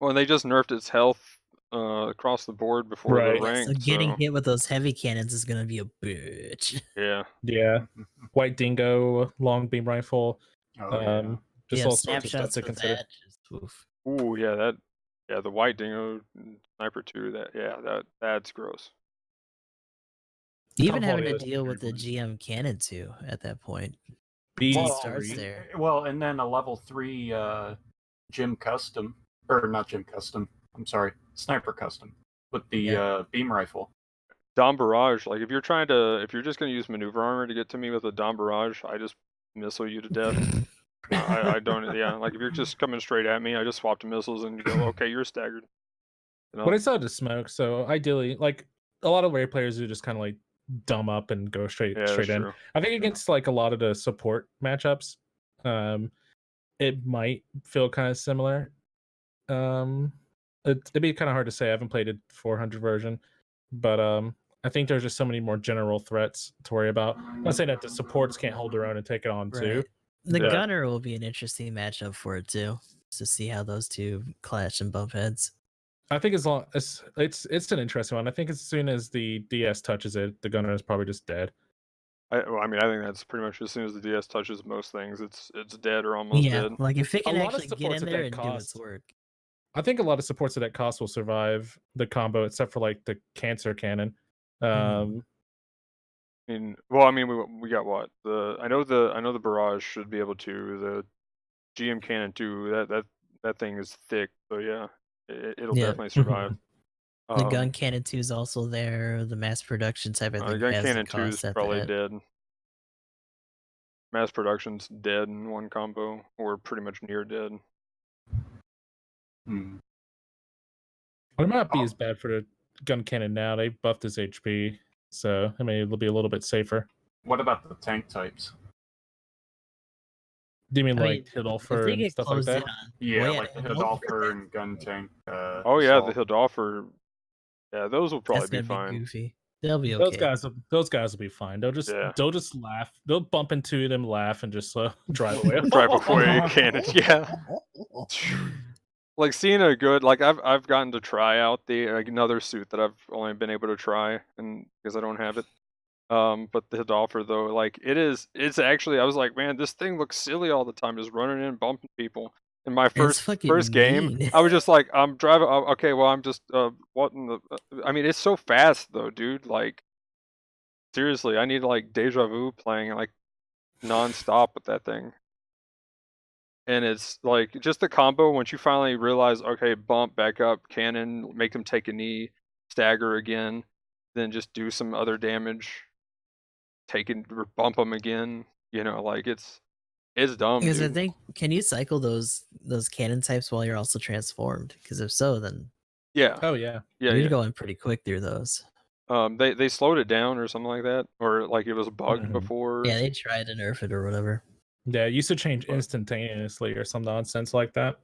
Well, they just nerfed its health across the board before the Right. Yeah, rank. so getting hit with those heavy cannons is gonna be a bitch. Yeah. Yeah. White Dingo, long beam rifle, Oh yeah. just Yeah, all sorts of stuff snapshots to for consider. that. Just, oof. Ooh, yeah, the White Dingo Sniper 2, that's gross. Even Top having all to the deal with the ones. GM cannon too at that point. B3. starts there. Well, and then a level 3 Gym Custom, or not Gym Custom. I'm sorry, Sniper Custom with the beam rifle. Dom Barrage, like if you're just gonna use maneuver armor to get to me with a Dom Barrage, I just missile you to death. I don't, yeah. Like if you're just coming straight at me, I just swap to missiles and go, okay, you're staggered. You know? But I still had to smoke, so ideally, like a lot of rare players who just kind of like dumb up and go straight Yeah, that's in. true. I think against like a lot of the support matchups, it might feel kind of similar. It'd be kind of hard to say. I haven't played a 400 version, but I think there's just so many more general threats to worry about. I'm not saying that the supports can't hold their own and take it on too. Right. The Yeah. gunner will be an interesting matchup for it too, to see how those two clash and bump heads. I think as long as it's an interesting one. I think as soon as the DS touches it, the gunner is probably just dead. I think that's pretty much as soon as the DS touches most things, it's dead or almost Yeah, dead. like if it can lot of actually get supports in at there that and do its cost. work. I think a lot of supports at that cost will survive the combo, except for like the cancer cannon. We got what? I know the Barrage should be able to. The GM Cannon too. That thing is thick. So yeah, it'll Yeah. definitely survive. The gun cannon 2 is also there. The mass production type, I The think, Gun has the Cannon 2 is cost at probably that. dead. Mass production's dead in one combo, or pretty much near dead. Hmm. But it might not be as bad for the gun cannon now. They buffed his HP, so I mean it'll be a little bit safer. What about the tank types? Do you mean I like mean, if Hildolfer they and get stuff like closed in that? on, Yeah, well, like the Hildolfer, Hildolfer and gun tank. Oh yeah, the assault. Hildolfer. Yeah, those will probably that's gonna be be fine. goofy. They'll be Those okay. guys will be fine. They'll Yeah. just laugh. They'll bump into them, laugh, and just drive away. Drive away, cannon. Yeah. Like seeing a good, like I've gotten to try out the another suit that I've only been able to try, and because I don't have it. But the Hildolfer though, like it's actually, I was like, man, this thing looks silly all the time, just running in, bumping people. In my It's first fucking game, mean. I was just like, I'm driving. Okay, well, I'm just what in the? I mean, it's so fast though, dude. Like seriously, I need like deja vu playing like nonstop with that thing. And it's like just the combo once you finally realize, okay, bump, back up, cannon, make them take a knee, stagger again, then just do some other damage, bump them again. You know, like it's dumb, Because I dude. think, can you cycle those cannon types while you're also transformed? Because if so, then Yeah, Oh yeah. you're going pretty quick through those. They slowed it down or something like that, or like it was bugged Mhm. before. Yeah, they tried to nerf it or whatever. Yeah, it used to change But- instantaneously or some nonsense like that.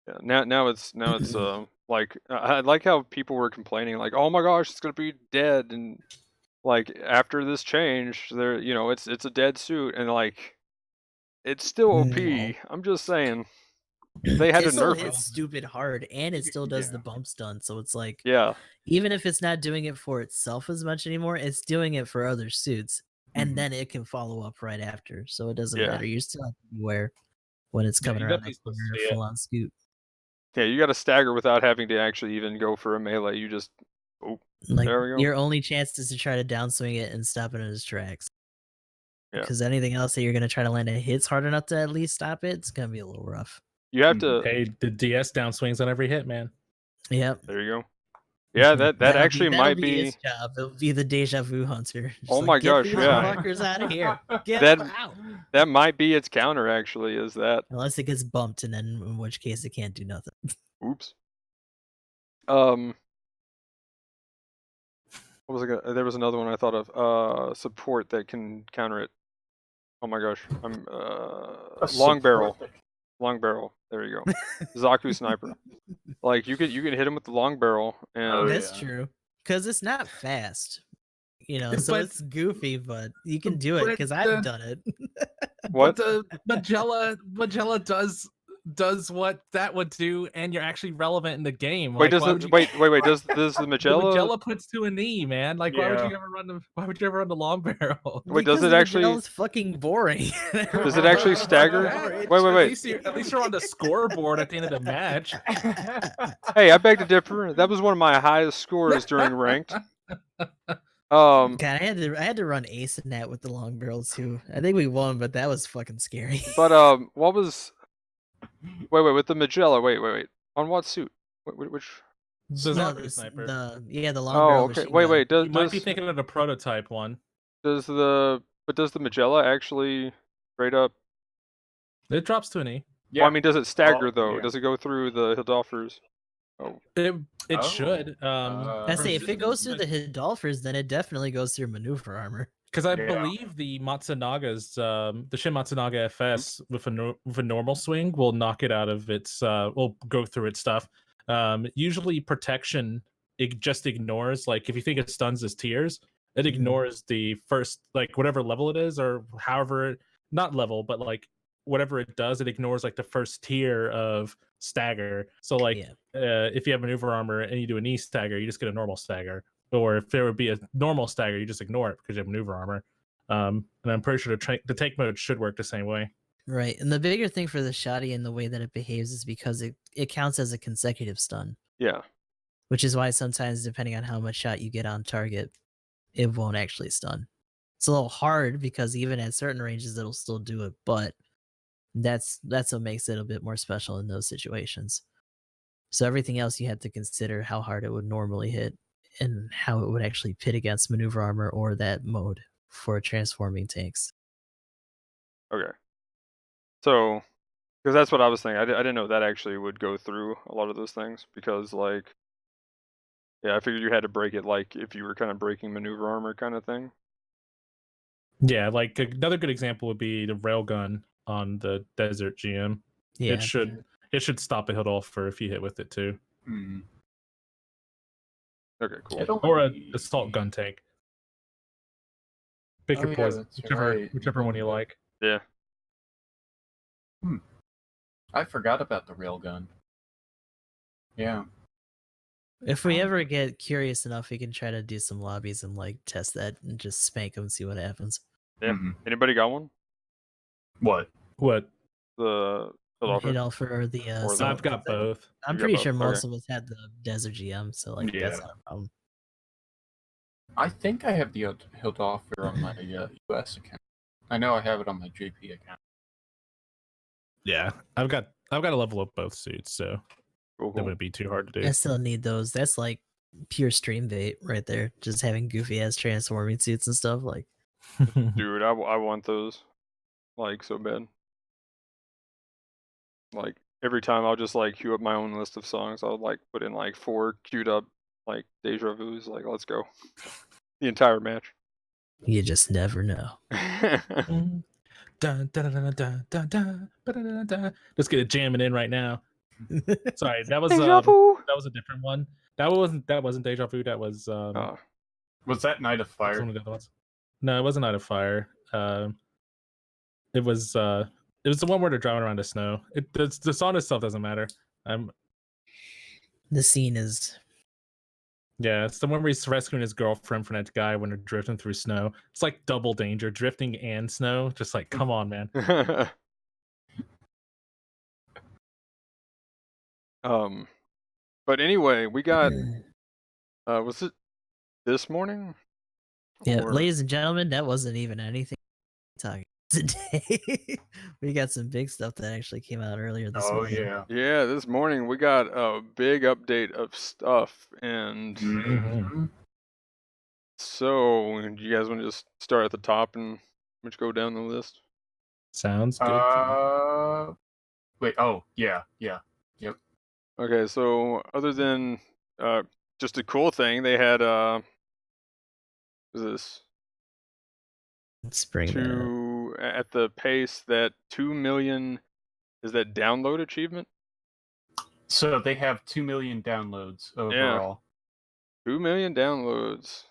Yeah, now it's like I like how people were complaining, like, oh my gosh, it's gonna be dead, and like after this change, there, you know, it's a dead suit, and like it's still OP. No. I'm just saying they had It to still nerf hits it. stupid hard, and it still does Yeah. the bump stun. So it's like, Yeah, even if it's not doing it for itself as much anymore, it's doing it for other suits, and Mhm. then it can follow up right after. So it doesn't Yeah. matter. You still have to beware when it's Yeah, coming you around definitely that still corner see it. full on scoot. yeah, you got to stagger without having to actually even go for a melee. You just, oh, Like there we go. your only chance is to try to downswing it and stop it in its tracks. Yeah. Because anything else that you're gonna try to land a hits hard enough to at least stop it, it's gonna be a little rough. You have to. Hey, the DS downswings on every hit, man. Yep. There you go. Yeah, that actually might be be. his job. It'll be the deja vu hunter. Just Oh like, my get gosh, these yeah. fuckers out of here. Get That- them out. That might be its counter. Actually, is that? Unless it gets bumped, and then in which case it can't do nothing. Oops. What was it? There was another one I thought of. Support that can counter it. Oh my gosh, I'm long barrel. Long barrel. There you go. Zaku sniper. Like you could hit him with the long barrel, and Oh, That's yeah. true. Because it's not fast. You know, so But- it's goofy, but you can do it but because the- I've done it. what? But the Magella does what that would do, and you're actually relevant in the game. Wait, Like, does why would you- wait? Does the the Magella? Magella puts to a knee, man. Like, why would Yeah. you ever run the? Why would you ever run the long barrel? Wait, does Because it actually- It's fucking boring. Does it actually stagger? Wait. At least you're on the scoreboard at the end of the match. Hey, I beg to differ. That was one of my highest scores during ranked. God, I had to run Ace in that with the long barrel too. I think we won, but that was fucking scary. But what was? Wait, with the Magella. Wait. On what suit? Which? The No, Zaku sniper. the long Oh, barrel. okay. machine Wait. gun. You might be thinking of the prototype one. Does the Magella actually straight up? It drops to a knee. Well, I mean, does it stagger Oh, though? yeah. Does it go through the Hildolfers? Oh, It Oh. should. I say if it goes through the Hidolfers, then it definitely goes through maneuver armor. Because I Yeah. believe the Matsunaga's, the Shin Matsunaga FS with a normal swing will knock it out of its, will go through its stuff. Usually protection, it just ignores, like if you think it stuns as tiers, it ignores the first, like whatever level it is, or however, not level, but like whatever it does, it ignores like the first tier of stagger. So like, Yeah. if you have maneuver armor and you do a knee stagger, you just get a normal stagger. Or if there would be a normal stagger, you just ignore it because you have maneuver armor. And I'm pretty sure the tank mode should work the same way. Right. And the bigger thing for the shoddy and the way that it behaves is because it counts as a consecutive stun, yeah. which is why sometimes, depending on how much shot you get on target, it won't actually stun. It's a little hard because even at certain ranges, it'll still do it, but that's what makes it a bit more special in those situations. So everything else you have to consider how hard it would normally hit and how it would actually pit against maneuver armor or that mode for transforming tanks. Okay. So, because that's what I was thinking. I didn't know that actually would go through a lot of those things because, like, yeah, I figured you had to break it like if you were kind of breaking maneuver armor kind of thing. Yeah, like another good example would be the railgun on the Desert GM. Yeah. It should stop a Hildolfer if you hit with it too, Okay, cool. It'll or an be- assault gun tank. Pick Oh, your yeah, poison, that's whichever right. one you like. Yeah. I forgot about the railgun. Yeah. If we ever get curious enough, we can try to do some lobbies and like test that and just spank them and see what happens. Yeah. Mhm. Anybody got one? What? What? The Hit all for the. Or so- I've got both. I'm You got pretty both, sure most okay. of us had the Desert GM, so like Yeah. that's not a problem. I think I have the Hildolfer on my US account. I know I have it on my JP account. Yeah, I've got to level up both suits, so cool. that wouldn't be too hard to I do. still need those. That's like pure stream bait right there. Just having goofy ass transforming suits and stuff. Like, Dude, I want those like so bad. Like every time I'll just like queue up my own list of songs. I'll like put in like 4 queued up like deja vu's. Like let's go, the entire match. you just never know. Dun, dun, dun, dun, dun, dun, dun, dun, dun. Let's get it jamming in right now. Sorry, that was Deja vu. that was a different one. That wasn't Deja Vu. That was Was that Night of one Fire? of the other ones. No, it wasn't Night of Fire. It was the one where they're driving around the snow. The song itself doesn't matter. The scene is Yeah, it's the one where he's rescuing his girlfriend from that guy when they're drifting through snow. It's like double danger, drifting and snow. Just like, come on, man. But anyway, we got was it this morning? yeah, Or- ladies and gentlemen, that wasn't even anything talking today. We got some big stuff that actually came out earlier this Oh morning. yeah. Yeah, this morning we got a big update of stuff, and Mhm. so do you guys want to just start at the top and let's go down the list? Sounds good. Wait. Oh yeah. Okay, so other than just a cool thing. They had what is this Let's bring that up. at the pace that 2 million is that download achievement? So they have 2 million downloads overall. 2 million downloads.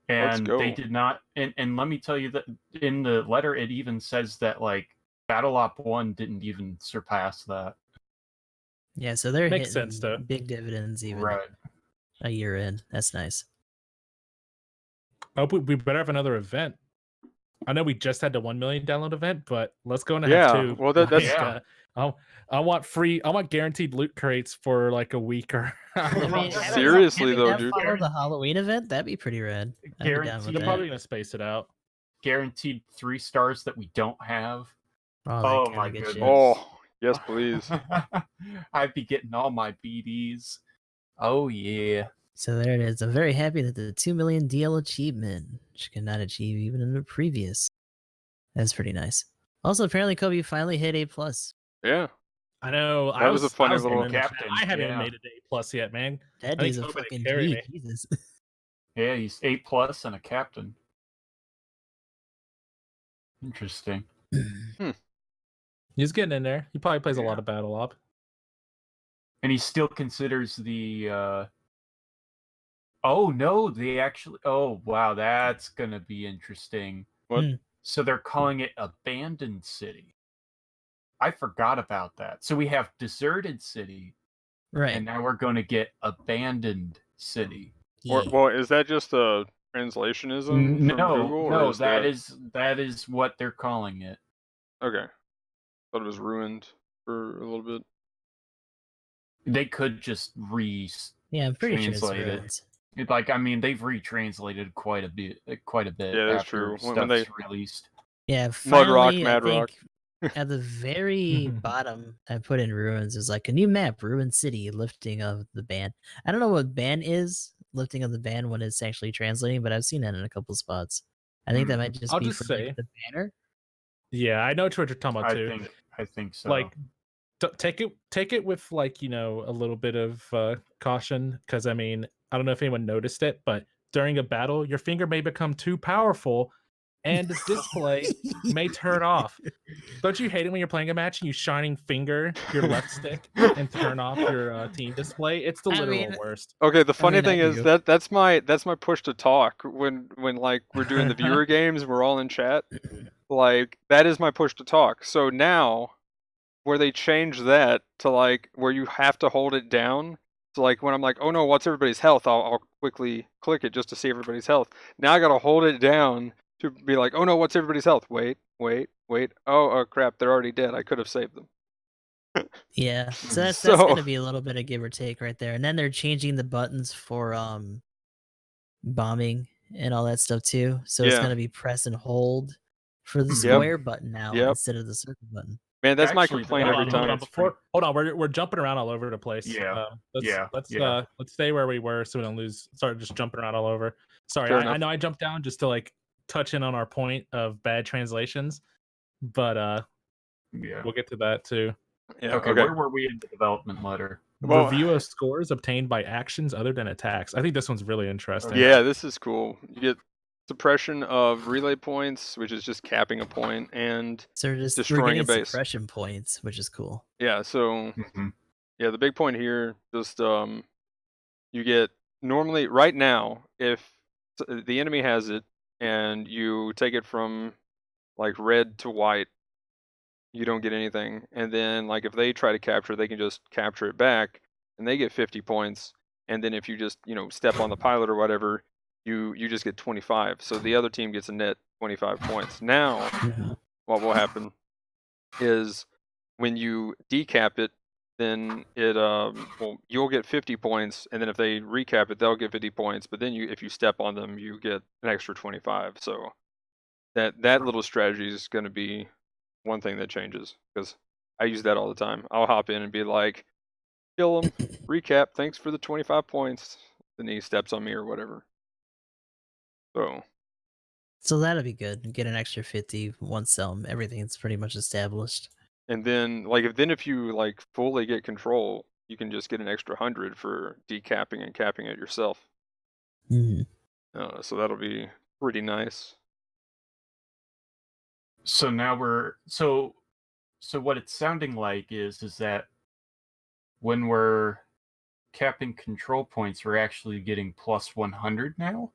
Let's And go. they did not, and let me tell you that in the letter it even says that like Battle Op 1 didn't even surpass that. Yeah, so they're Makes hitting sense, though. big dividends even Right. a year in. That's nice. Oh, we better have another event. I know we just had the 1 million download event, but let's go and have Yeah, two. well, that's- Yeah. I want guaranteed loot crates for like a week or. I mean, Seriously, having though, that dude. follow the Halloween event, that'd be pretty rad. I'd be down with Guaranteed- They're that. probably gonna space it out. Guaranteed 3 stars that we don't have. All that Oh kinda my good goodness. shit. Oh, yes, please. I'd be getting all my BDs. Oh yeah. So there it is. I'm very happy that the 2 million DL achievement, which could not achieve even in the previous. That's pretty nice. Also, apparently Kobe finally hit A+. Yeah. I know. That was a funny little- gonna mention that. Captain, I haven't even yeah. made it to A+ yet, man. That I think dude's a Kobe fucking can carry G. me. Jesus. Yeah, he's A+ and a captain. Interesting. He's getting in there. He probably plays a lot Yeah. of Battle Op. And he still considers the oh no, they actually oh wow, that's gonna be interesting. What? So they're calling it Abandoned City. I forgot about that. So we have Deserted City, Right. and now we're gonna get Abandoned City. Or, Yeah. well, is that just a translationism from Google? Or No, is that is what they're calling it. Okay. Thought it was ruined for a little bit. They could just Yeah, I'm pretty sure it's translate it. ruins. Like I mean, they've retranslated quite a bit Yeah, that's after true. When they- stuff's released. Yeah, Mud Rock, finally, Mad I Rock. think at the very bottom, I put in ruins. It's like a new map, Ruin City, lifting of the ban. I don't know what ban is, lifting of the ban when it's actually translating, but I've seen that in a couple spots. I think that might just I'll be just for say- like, the banner. Yeah, I know what you're talking about too. I think so. Like, take it with like a little bit of caution, because I mean, I don't know if anyone noticed it, but during a battle, your finger may become too powerful, and the display may turn off. Don't you hate it when you're playing a match and you shining finger your left stick and turn off your team display? It's the I literal mean- worst. Okay, the funny mean, I thing is do. that's my push to talk when like we're doing the viewer games, we're all in chat. Like that is my push to talk. So now where they change that to like where you have to hold it down. So like when I'm like, oh no, what's everybody's health? I'll quickly click it just to see everybody's health. Now I gotta hold it down to be like, oh no, what's everybody's health? Wait. Oh crap, they're already dead. I could have saved them. Yeah, so that's So- gonna be a little bit of give or take right there. And then they're changing the buttons for bombing and all that stuff too. So it's Yeah. gonna be press and hold for the Yep. square button now Yep. instead of the circle button. Man, that's my Actually, complaint hold every on, time. Hold on, we're jumping around all over the place. Yeah, Let's yeah. let's stay where we were so we don't start just jumping around all over. Sorry, Fair I enough. know I jumped down just to like touch in on our point of bad translations, but Yeah. we'll get to that too. Yeah, Okay, where were we in the development letter? Well- Review of scores obtained by actions other than attacks. I think this one's really interesting. Yeah, this is cool. You get suppression of relay points, which is just capping a point, and So we're Destroying a getting base. suppression points, which is cool. yeah, so Mhm. yeah, the big point here, just you get normally right now if the enemy has it and you take it from like red to white, you don't get anything. And then like if they try to capture, they can just capture it back and they get 50 points. And then if you just, step on the pilot or whatever, you just get 25. So the other team gets a net 25 points. Now, what will happen is when you decap it, then it you'll get 50 points, and then if they recap it, they'll get 50 points. But then if you step on them, you get an extra 25. So that little strategy is going to be one thing that changes, because I use that all the time. I'll hop in and be like, kill him, recap, thanks for the 25 points. Then he steps on me or whatever. So that'll be good. Get an extra 50 once everything's pretty much established. And then if you like fully get control, you can just get an extra 100 for decapping and capping it yourself. Mhm. So that'll be pretty nice. So now so what it's sounding like is that when we're capping control points, we're actually getting plus 100 now.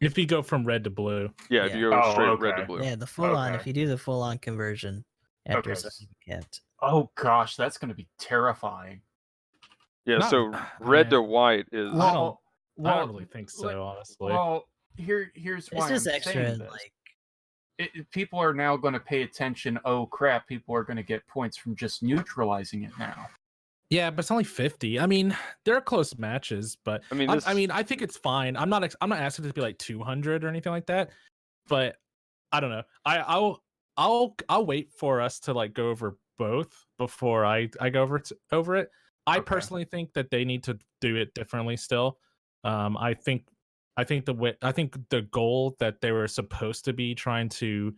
If you go from red to blue. Yeah, if Yeah. you go Oh, straight red to okay. blue. Yeah, the full on. If Okay. you do the full on conversion after Okay. it's already kept. Oh gosh, that's going to be terrifying. Yeah, Not- so red to man, white is. I don't really think so, like, honestly. Well, here's why It's just I'm extra, saying this. like People are now going to pay attention. Oh crap! People are going to get points from just neutralizing it now. Yeah, but it's only 50. I mean, there are close matches, but I mean, I think it's fine. I'm not asking it to be like 200 or anything like that, but I don't know. I'll wait for us to like go over both before I go over it. I Okay. personally think that they need to do it differently still. I think the goal that they were supposed to be trying to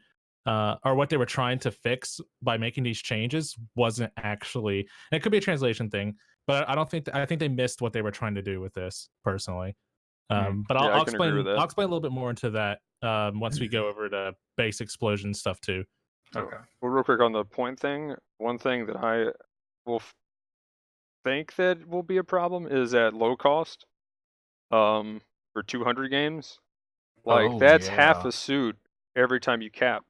or what they were trying to fix by making these changes wasn't actually, and it could be a translation thing, but I don't think I think they missed what they were trying to do with this personally. But Yeah, I I'll can agree with that. I'll explain a little bit more into that once we go over the base explosion stuff too. Okay. Well, real quick on the point thing, one thing that I will think that will be a problem is at low cost. For 200 games, like Oh, that's half yeah. a suit every time you cap.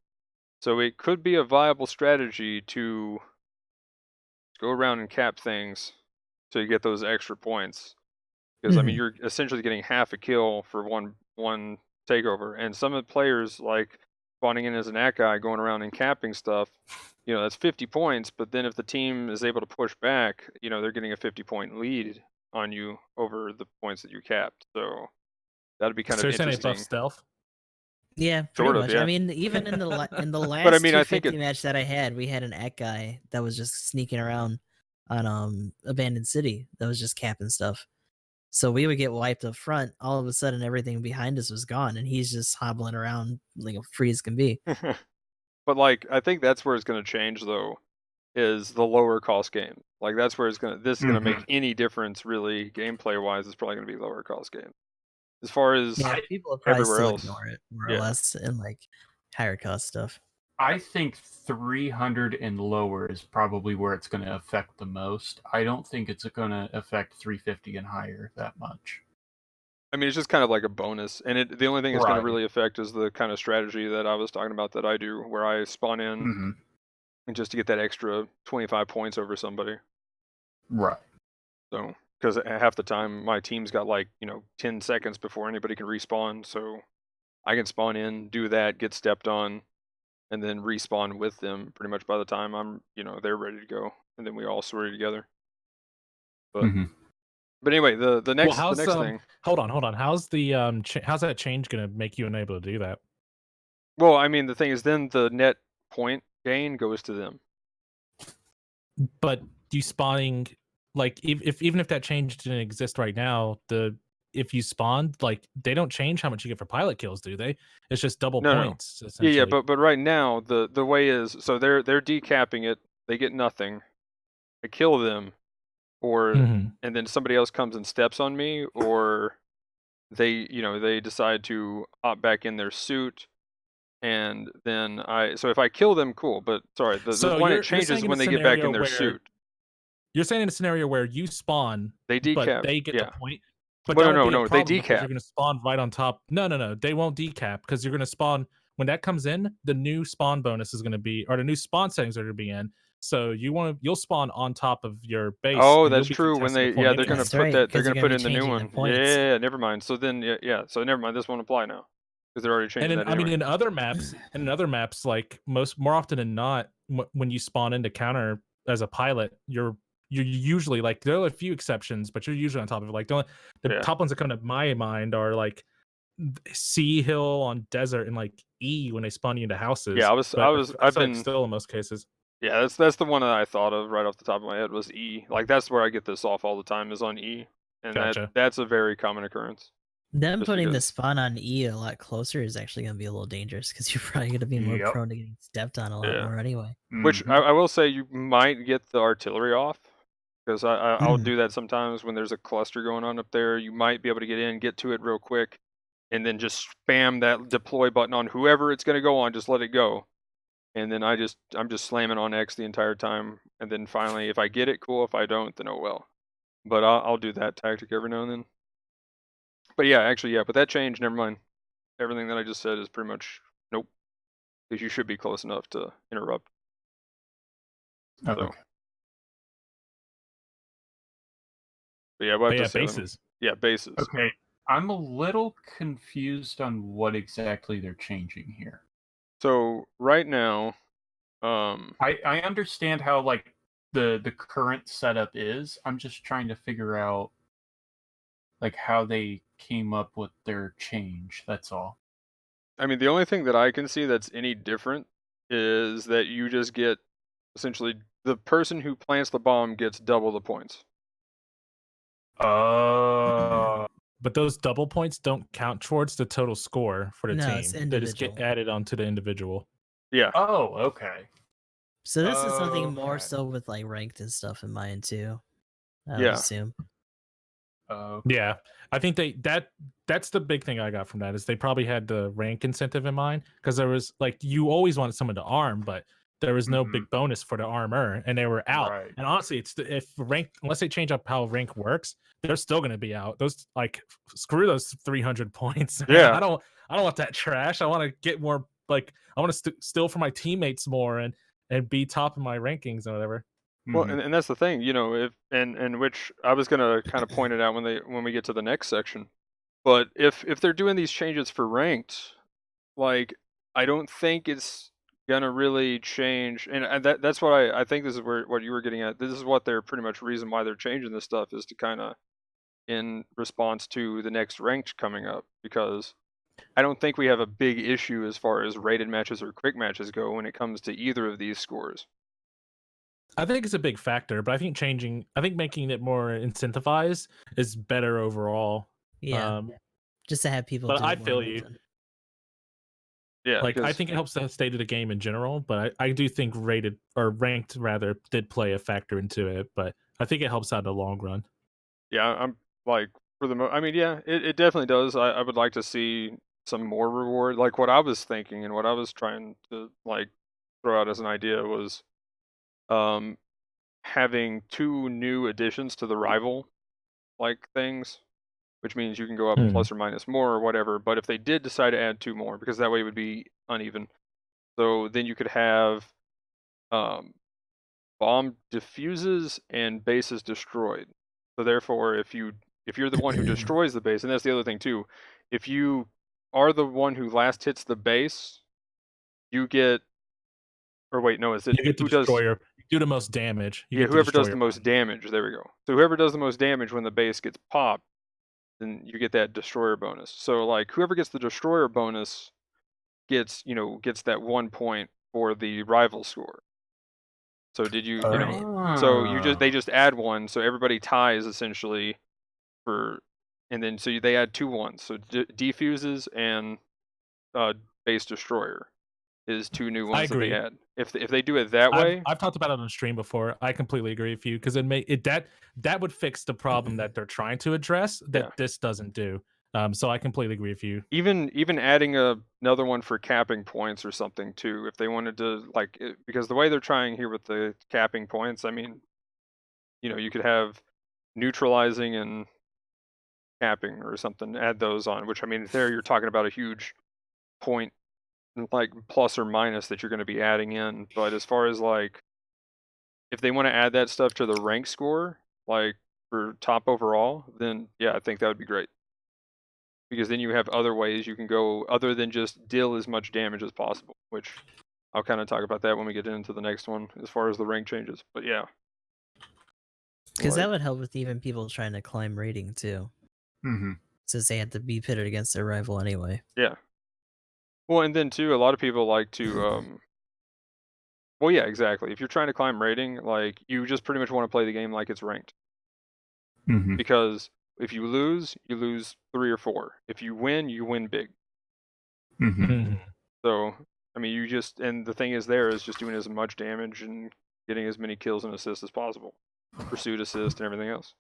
So it could be a viable strategy to go around and cap things so you get those extra points. Because I mean, Mhm. you're essentially getting half a kill for one takeover, and some of the players like spawning in as an at guy going around and capping stuff. That's 50 points. But then if the team is able to push back, they're getting a 50-point lead on you over the points that you capped. So that'd be kind So of you're saying it buffs interesting. stealth? Yeah, pretty Sort of, much. yeah. I mean, even in in the last But I mean, I think 250 match that I had, we had an at guy that was just sneaking around on abandoned city that was just capping stuff. So we would get wiped up front. All of a sudden, everything behind us was gone, and he's just hobbling around like free as can be. But like, I think that's where it's going to change though, is the lower cost game. Like that's where this is going to make any difference really gameplay wise. It's probably going to be lower cost game. As far as Yeah, people will probably everywhere still else, ignore it more or yeah. less in like higher cost stuff. I think 300 and lower is probably where it's going to affect the most. I don't think it's going to affect 350 and higher that much. I mean, it's just kind of like a bonus, and the only thing it's going to Right. really affect is the kind of strategy that I was talking about that I do, where I spawn in Mm-hmm. and just to get that extra 25 points over somebody. Right. So, because half the time my team's got like 10 seconds before anybody can respawn, so I can spawn in, do that, get stepped on, and then respawn with them pretty much by the time I'm they're ready to go, and then we all sorry together. But Mm-hmm. but anyway, the next Well, how's thing. hold on. How's the how's that change gonna make you unable to do that? Well, I mean, the thing is, then the net point gain goes to them. But you spawning, like if even if that change didn't exist right now, if you spawned, like they don't change how much you get for pilot kills, do they? It's just double No. points essentially. Yeah, but right now the way is, so they're decapping it, they get nothing. I kill them, or Mhm. and then somebody else comes and steps on me, or they decide to hop back in their suit, and then so if I kill them, cool. But sorry, the So one it you're changes saying in when a they get back scenario in their where suit. you're saying in a scenario where you spawn, They but decap. they get the Yeah. point. But Well, that will be a no, they problem because decap. you're going to spawn right on top. No, they won't decap because you're going to spawn when that comes in. The new spawn bonus is going to be, or the new spawn settings are going to be in. So you'll spawn on top of your base. Oh, and you'll that's be true. When contesting they the point they're gonna anyway. That's put right, that, they're 'cause they're gonna gonna put be in the new changing the one. points. Yeah, never mind. So then yeah. So never mind. This won't apply now because they're already changing And that I mean, anyway. in other maps, like more often than not, when you spawn into counter as a pilot, you're usually, like, there are a few exceptions, but you're usually on top of it. Like the Yeah. top ones that come to my mind are like Sea Hill on desert and like E when they spawn you into houses. Yeah, I've like been still in most cases. Yeah, that's the one that I thought of right off the top of my head was E. Like that's where I get this off all the time is on E, and Gotcha. that's a very common occurrence. Them Just putting the because- spawn on E a lot closer is actually going to be a little dangerous because you're probably going to be more Yep. prone to getting stepped on a lot Yeah. more anyway. Which Mhm. I will say you might get the artillery off, because I'll do that sometimes when there's a cluster going on up there. You might be able to get in, get to it real quick, and then just spam that deploy button on whoever it's going to go on. Just let it go, and then I'm just slamming on X the entire time. And then finally, if I get it, cool. If I don't, then oh well. But I'll do that tactic every now and then. But yeah, actually, yeah. But that change, never mind. Everything that I just said is pretty much nope. Because you should be close enough to interrupt. Oh, So. okay. But yeah, we'll have But to yeah, see them. bases. Yeah, bases. Okay, I'm a little confused on what exactly they're changing here. So right now, I understand how like the current setup is. I'm just trying to figure out like how they came up with their change. That's all. I mean, the only thing that I can see that's any different is that you just get essentially the person who plants the bomb gets double the points. Oh. But those double points don't count towards the total score for the No, team. it's They just get individual. added onto the individual. Yeah. Oh, okay. So this is something more Okay. so with like ranked and stuff in mind too. I would Yeah. assume. Yeah, I think that's the big thing I got from that is they probably had the rank incentive in mind because there was like you always wanted someone to arm, but there was no big bonus for the armor, and they were out. Right. And honestly, if rank unless they change up how rank works, they're still going to be out. Those like screw those 300 points. Man. Yeah. I don't want that trash. I want to get more. Like I want to steal from my teammates more and be top of my rankings or whatever. Well, and that's the thing, you know, if and which I was gonna kind of point it out when we get to the next section. But if they're doing these changes for ranked, like I don't think it's gonna really change. And that's what I think this is what you were getting at. This is what they're pretty much reason why they're changing this stuff is to kind of in response to the next ranked coming up because I don't think we have a big issue as far as rated matches or quick matches go when it comes to either of these scores. I think it's a big factor, but I think making it more incentivized is better overall. Yeah. Just to have people But do I it more feel you. often. Yeah, Like I because think it helps the state of the game in general, but I do think rated or ranked rather did play a factor into it. But I think it helps out in the long run. yeah, I'm like for the I mean, yeah, it definitely does. I would like to see some more reward. Like what I was thinking and what I was trying to like throw out as an idea was um having 2 new additions to the rival like things, which means you can go up plus or minus more or whatever. But if they did decide to add 2 more, because that way it would be uneven. So then you could have um bomb diffuses and bases destroyed. So therefore, if you're the one who destroys the base, and that's the other thing too, if you are the one who last hits the base, you get. Or wait, no, is it You get the who does? destroyer. You do the most damage. You Yeah, get the whoever does the destroyer. most damage. There we go. So whoever does the most damage when the base gets popped, then you get that destroyer bonus. So like whoever gets the destroyer bonus gets gets that 1 point for the rival score. So did you so they just add 1, so everybody ties essentially for, and then so they add 2 ones. So defuses and base destroyer is 2 new ones that they agree. add. If they do it that way, I've talked about it on stream before. I completely agree with you because that would fix the problem that they're trying to address that yeah. this doesn't do. So I completely agree with you. Even adding another one for capping points or something too, if they wanted to like because the way they're trying here with the capping points, I mean, you could have neutralizing and capping or something, add those on, which I mean there you're talking about a huge point like plus or minus that you're going to be adding in. But as far as like if they want to add that stuff to the rank score, like for top overall, then yeah, I think that would be great. Because then you have other ways you can go other than just deal as much damage as possible, which I'll kind of talk about that when we get into the next one as far as the rank changes. But yeah. Because that would help with even people trying to climb rating too. Since they had to be pitted against their rival anyway. Yeah. Well, and then too, a lot of people like to well, yeah, exactly. If you're trying to climb rating, like you just pretty much want to play the game like it's ranked. Because if you lose 3 or 4. If you win big. So, I mean, and the thing is just doing as much damage and getting as many kills and assists as possible. pursuit assist and everything else.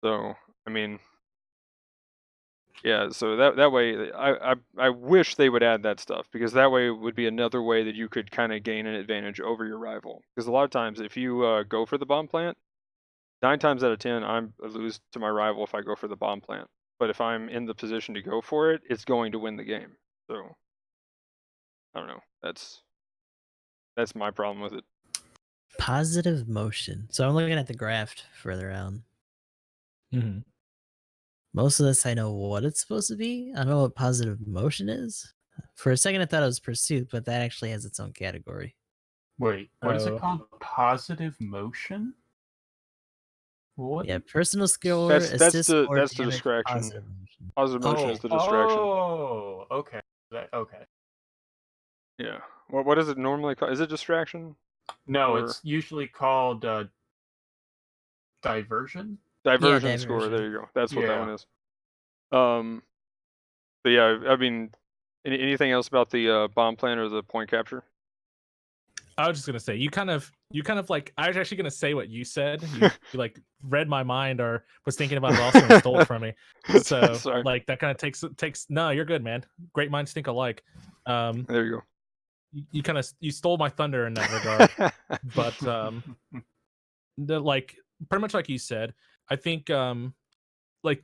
So I mean, yeah. So that way, I wish they would add that stuff, because that way it would be another way that you could kind of gain an advantage over your rival. Because a lot of times, if you go for the bomb plant, 9 times out of 10, I lose to my rival if I go for the bomb plant. But if I'm in the position to go for it, it's going to win the game. So I don't know. That's my problem with it. Positive motion. So I'm looking at the graph further down. Mm-hmm. Most of this I know what it's supposed to be. I don't know what positive motion is. For a second I thought it was pursuit, but that actually has its own category. Wait, what is Oh. it called? Positive motion? What? Yeah, personal score, That's assist the score, that's the damage, distraction. positive motion. Positive motion is the distraction. Oh, okay. Okay. Yeah. What is it normally called? Is it distraction? No, Or- it's usually called diversion. Diversion score. diversion. There you go. That's what that Yeah. one is. But yeah, I mean, anything else about the bomb plant or the point capture? I was just gonna say you kind of like I was actually gonna say what you said. You like read my mind or was thinking about it also and stole it from me. So Sorry. like that kind of takes. No, you're good, man. Great minds think alike. There you You kind of you stole my thunder in that regard. go. But like pretty much like you said, I think like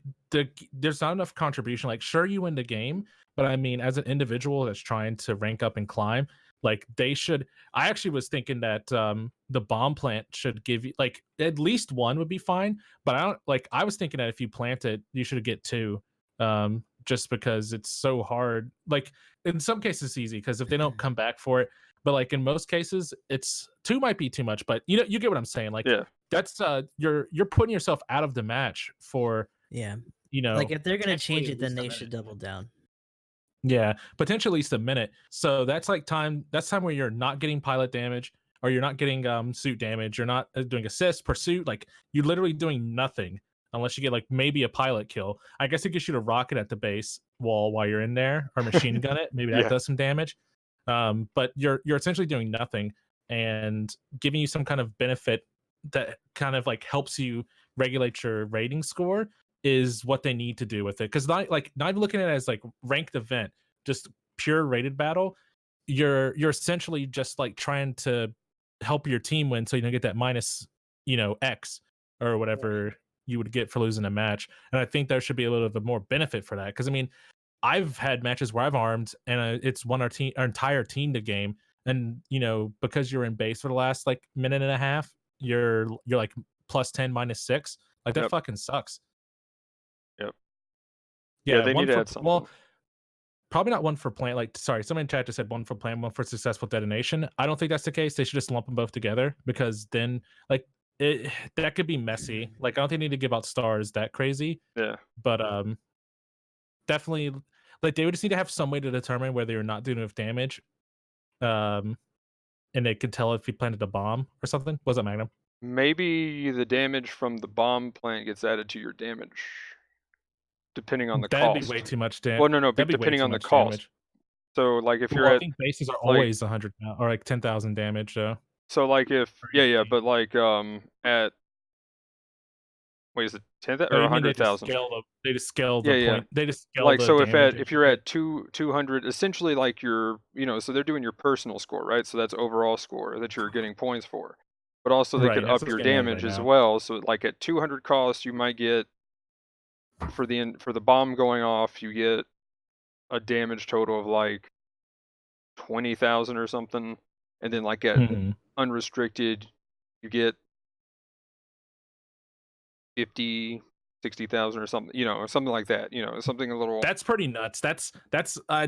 there's not enough contribution. Like sure you win the game, but I mean as an individual that's trying to rank up and climb, like they should. I actually was thinking that the bomb plant should give you like at least one would be fine, but I don't like. I was thinking that if you plant it, you should get two, just because it's so hard. Like in some cases it's easy because if they don't come back for it, but like in most cases it's two might be too much. But you know you get what I'm saying. Like Yeah. that's you're putting yourself out of the match for Yeah. you know Like if they're gonna potentially change at it, then least a they minute. should double down. Yeah, potentially at least a minute. So that's like time. That's time where you're not getting pilot damage, or you're not getting suit damage. You're not doing assist, pursuit. Like you're literally doing nothing unless you get like maybe a pilot kill. I guess you could shoot a rocket at the base wall while you're in there, or machine gun it. Maybe that Yeah. does some damage. But you're essentially doing nothing and giving you some kind of benefit that kind of like helps you regulate your rating score is what they need to do with it. Because not even looking at it as like ranked event, just pure rated battle, you're essentially just like trying to help your team win so you don't get that minus, X or whatever you would get for losing a match. And I think there should be a little bit more benefit for that. Because I mean, I've had matches where I've armed and it's won our entire team to game. And because you're in base for the last like minute and a half, you're like plus 10 minus 6. Like that Yep. fucking sucks. Yep. Yeah, they one need to for add something. well, probably not one for plant. Like, sorry, someone in chat just said one for plant, one for successful detonation. I don't think that's the case. They should just lump them both together because then, like, that could be messy. Like, I don't think they need to give out stars that crazy. Yeah. But definitely, like, they would just need to have some way to determine whether you're not doing enough damage. And they could tell if you planted a bomb or something. Was that Magnum? Maybe the damage from the bomb plant gets added to your damage, depending on the That'd cost. be way too much damage. Well, no, That'd be way depending too on the much cost. damage. So, like, if you're Well, I at, think bases are like- always 100 or like 10,000 damage, though. so like if Or yeah, 80. but like at wait, is it 10,000 Oh, or you mean 100,000? They just scale the Yeah, point. They just scale Like the so, if damage. you're at 200, essentially like you're so they're doing your personal score, right? So that's overall score that you're getting points for. But also they Right, could that's up what's your getting added damage right as now. well. So like at 200 cost, you might get for the bomb going off, you get a damage total of like 20,000 or something, and then like at Mhm. unrestricted, you get 50, 60,000 or something, something like that. Something a little. That's pretty nuts. That's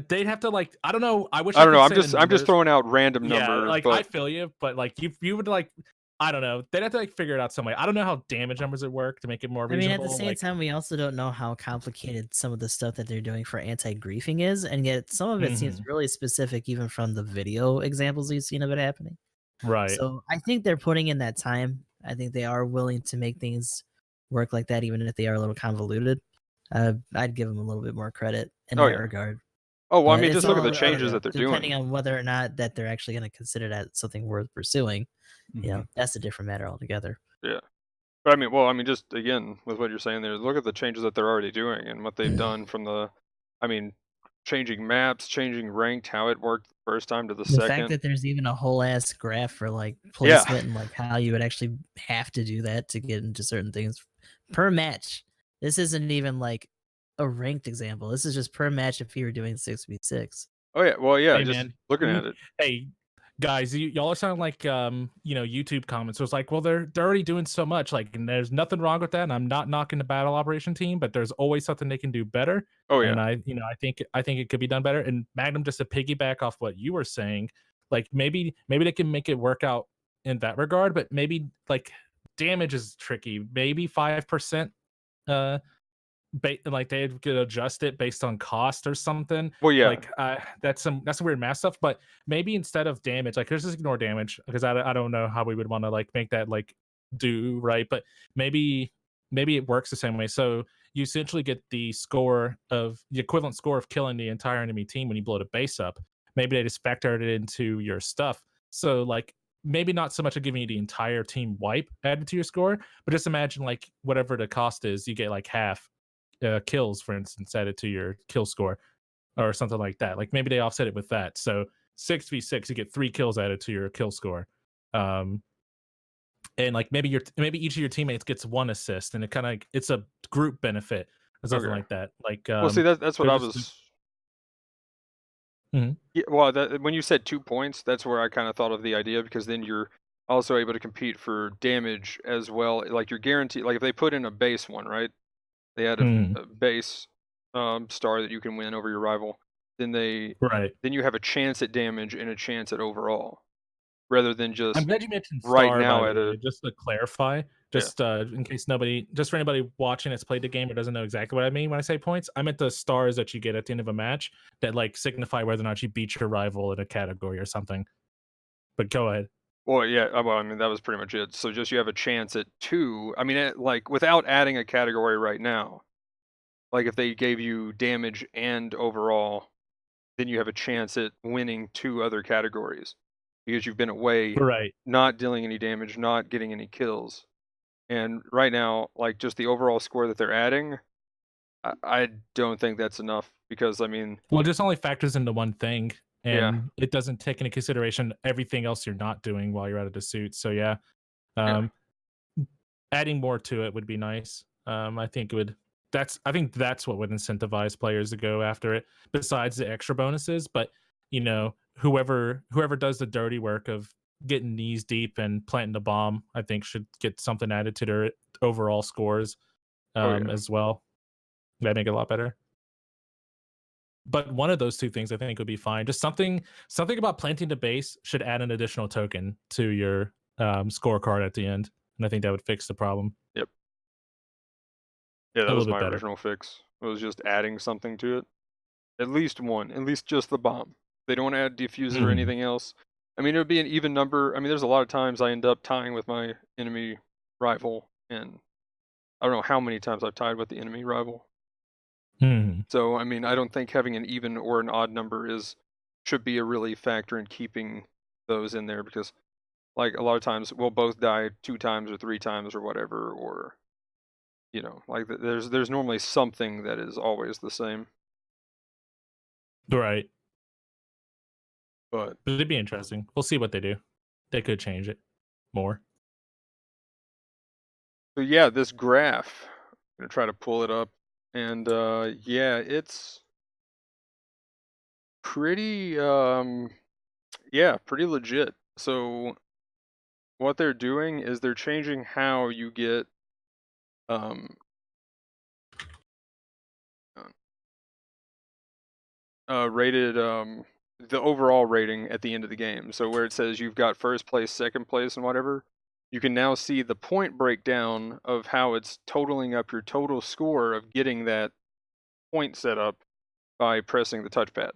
they'd have to like I don't know. I wish I don't know. could I'm say the just numbers. throwing out random Yeah, numbers. like but I feel you, but like you would like I don't know. They'd have to like figure it out some way. I don't know how damage numbers would work to make it more I mean, reasonable. at the same like, time, we also don't know how complicated some of the stuff that they're doing for anti-griefing is, and yet some of it seems really specific, even from the video examples we've seen of it happening. right. So I think they're putting in that time. I think they are willing to make things work like that, even if they are a little convoluted. I'd give them a little bit more credit in Oh, that yeah. regard. well, I But mean, it's just look at the all, changes that they're depending doing. on whether or not that they're actually going to consider that something worth pursuing. Mhm. That's a different matter altogether. Yeah. But I mean, just again with what you're saying there, look at the changes that they're already doing and what they've done from the, I mean, changing maps, changing ranked, how it worked the first time to the The fact second. that there's even a whole ass graph for like Yeah. placement and like how you would actually have to do that to get into certain things per match. This isn't even like a ranked example. This is just per match if you were doing 6v6. Oh yeah. Well, yeah. Hey, Just man. looking at it. Hey, guys, y'all are sounding like YouTube comments. So it's like, well, they're already doing so much. Like, and there's nothing wrong with that. And I'm not knocking the battle operation team, but there's always something they can do better. Oh And yeah. I think it could be done better. And Magnum, just to piggyback off what you were saying, like maybe they can make it work out in that regard, but maybe like damage is tricky. Maybe 5%. Like they could adjust it based on cost or something. Well, yeah. Like that's some weird math stuff. But maybe instead of damage, like let's just ignore damage because I don't know how we would want to like make that like do right. But maybe it works the same way. So you essentially get the equivalent score of killing the entire enemy team when you blow the base up. Maybe they just factored it into your stuff. So like maybe not so much of giving you the entire team wipe added to your score, but just imagine like whatever the cost is, you get like half kills, for instance, added to your kill score or something like that. Like maybe they offset it with that. So 6v6, you get 3 kills added to your kill score. And like maybe each of your teammates gets 1 assist, and it's a group benefit or something Okay. like that. Like Well, see, that's what I was. Mhm. Yeah. Well, when you said 2 points, that's where I kind of thought of the idea because then you're also able to compete for damage as well. Like you're guaranteed. Like if they put in a base one, right? They had Mhm. a base star that you can win over your rival. Then Right. you have a chance at damage and a chance at overall, rather than I'm just glad you mentioned right star, by now the at a way, just to clarify, yeah. in case just for anybody watching that's played the game or doesn't know exactly what I mean when I say points, I meant the stars that you get at the end of a match that like signify whether or not you beat your rival in a category or something. But go ahead. Well, yeah. Well, I mean that was pretty much it. So just you have a chance at 2. I mean, like without adding a category right now. Like if they gave you damage and overall, then you have a chance at winning 2 other categories because you've been away, Right. not dealing any damage, not getting any kills. And right now, like just the overall score that they're adding, I don't think that's enough because I mean, Well, it just only factors into one thing, yeah, and it doesn't take into consideration everything else you're not doing while you're out of the suit. So yeah, yeah, um, adding more to it would be nice. I think it would. I think that's what would incentivize players to go after it. Besides the extra bonuses, but whoever does the dirty work of getting knees deep and planting the bomb, I think should get something added to their overall scores oh yeah, as well. That'd make it a lot better. But one of those two things I think would be fine. Just something about planting the base should add an additional token to your scorecard at the end, and I think that would fix the problem yep, yeah. a That little was bit my better. original fix. It was just adding something to it. At least one, at least just the bomb. They don't add diffuser or Mhm. anything else. I mean, it would be an even number. I mean, there's a lot of times I end up tying with my enemy rival, and I don't know how many times I've tied with the enemy rival. Mhm. So, I mean, I don't think having an even or an odd number should be a really factor in keeping those in there because, like, a lot of times we'll both die 2 times or 3 times or whatever, or like there's normally something that is always the same. Right. But But it'd be interesting. We'll see what they do. They could change it more. yeah, this graph, I'm gonna try to pull it up, and yeah, it's pretty yeah, pretty legit. So what they're doing is they're changing how you get um rated the overall rating at the end of the game. So where it says you've got first place, second place, and whatever, you can now see the point breakdown of how it's totaling up your total score of getting that point set up by pressing the touchpad.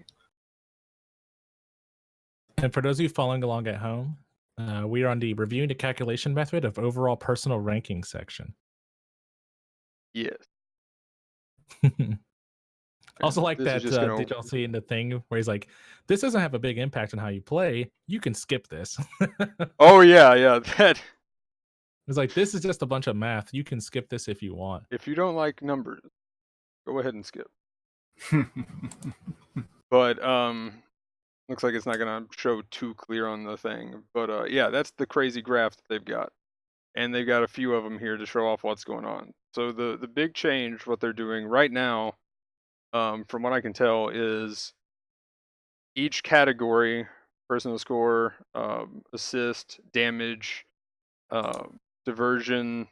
And for those of you following along at home, we are on the reviewing the calculation method of overall personal ranking section. Yes. Also, And like this is that, just gonna. did y'all see in the thing where he's like, "This doesn't have a big impact on how you play. You can skip this." Oh yeah, yeah. That It's like, this is just a bunch of math. You can skip this if you want. If you don't like numbers, go ahead and skip. But looks like it's not gonna show too clear on the thing. But yeah, that's the crazy graph that they've got, and they've got a few of them here to show off what's going on. So the big change, what they're doing right now, from what I can tell, is each category: personal score, assist, damage, diversion,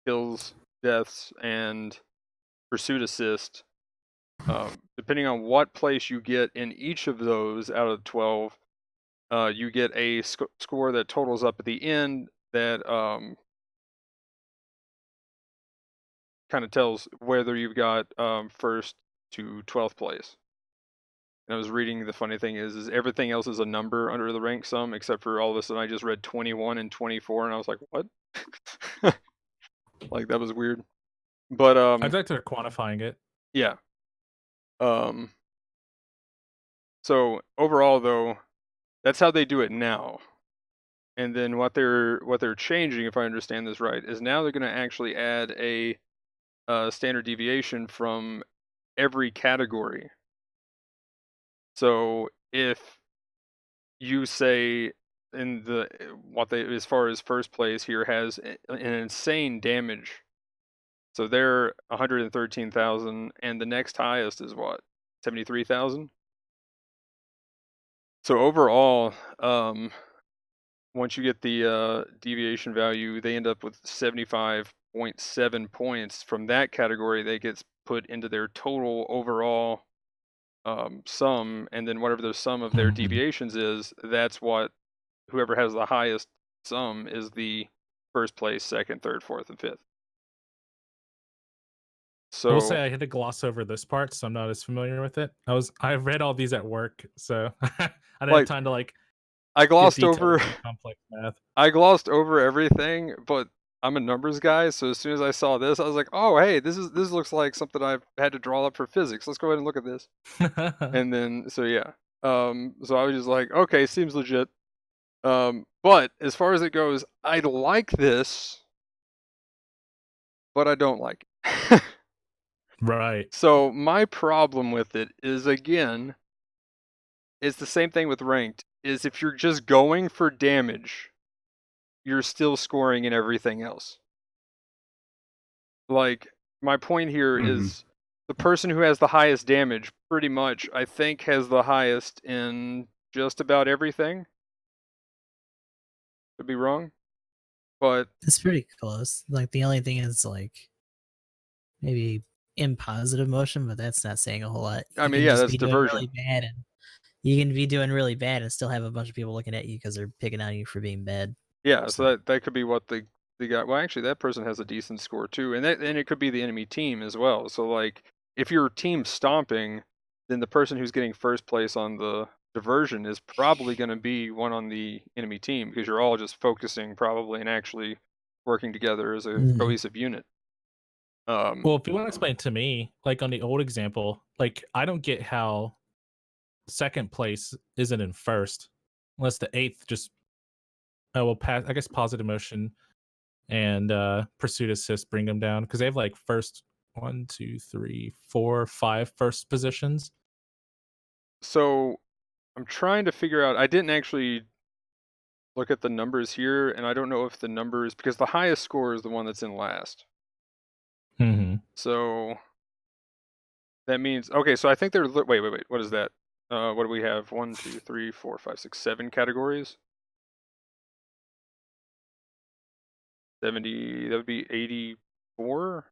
kills, deaths, and pursuit assist. Depending on what place you get in each of those out of 12, you get a score that totals up at the end that kind of tells whether you've got first to 12th place. And I was reading, the funny thing is everything else is a number under the rank sum, except for all of a sudden I just read 21 and 24, and I was like, what? Like, that was weird. But I'd like to quantifying it. yeah. So overall, though, that's how they do it now. And then what they're changing, if I understand this right, is now they're going to actually add a standard deviation from every category. So if you say in the as far as first place here has an insane damage, so they're 113,000, and the next highest is what, 73,000. So overall, once you get the deviation value, they end up with 75.7 points from that category. That gets put into their total overall sum, and then whatever the sum of their deviations is, that's what whoever has the highest sum is the first place, second, third, fourth, and fifth. So I will say I had to gloss over this part, so I'm not as familiar with it. I read all these at work, so I didn't have time to I get glossed detailed over into complex math. I glossed over everything, but I'm a numbers guy, so as soon as I saw this, I was like, "Oh, hey, this looks like something I've had to draw up for physics. Let's go ahead and look at this." And then, so yeah, so I was just like, "Okay, seems legit." But as far as it goes, I like this, but I don't like it. Right. So my problem with it is, again, it's the same thing with ranked. Is if you're just going for damage, you're still scoring in everything else. Like, my point here is the person who has the highest damage, pretty much, I think, has the highest in just about everything. Could be wrong, but It's pretty close. Like the only thing is like maybe in positive motion, but that's not saying a whole lot. I You mean, can yeah, just that's be doing diversion. really bad, and you can be doing really bad and still have a bunch of people looking at you because they're picking on you for being bad. Yeah, so that could be what the guy. Well, actually, that person has a decent score too, and it could be the enemy team as well. So like, if your team's stomping, then the person who's getting first place on the diversion is probably going to be one on the enemy team, because you're all just focusing probably and actually working together as a cohesive unit. Well, if you want to explain to me, like on the old example, like I don't get how second place isn't in first, unless the eighth just pass. I guess positive motion and pursuit assist bring them down, because they have like first 1, 2, 3, 4, 5 first positions. So I'm trying to figure out. I didn't actually look at the numbers here, and I don't know if the numbers, because the highest score is the one that's in last. So that means, okay, so I think they're, wait, what is that? What do we have? 1, 2, 3, 4, 5, 6, 7 categories. 70, that would be 84.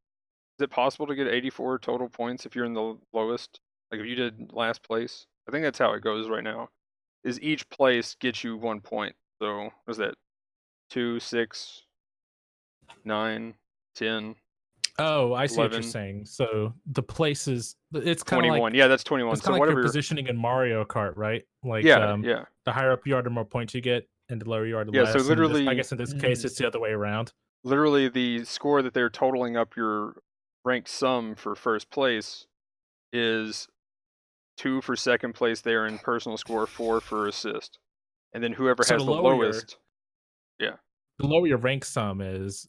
Is it possible to get 84 total points if you're in the lowest? Like if you did last place? I think that's how it goes right now. Is each place gets you 1 point. So what is that? 2, 6, 9, 10. Oh, I see what you're 11. saying. So the places, it's kind of 21. like, Yeah, that's 21. it's So kind of like whatever your positioning in Mario Kart, right? Like, yeah. the higher up you are, the more points you get, and the lower you are, the Yeah, less. so And in this, I literally, guess in this case, it's the other way around. literally the score that they're totaling up your ranked sum for first place is 2 for second place there in personal score, 4 for assist. And then whoever So has to the lower lowest. Yeah. the lower your rank sum is,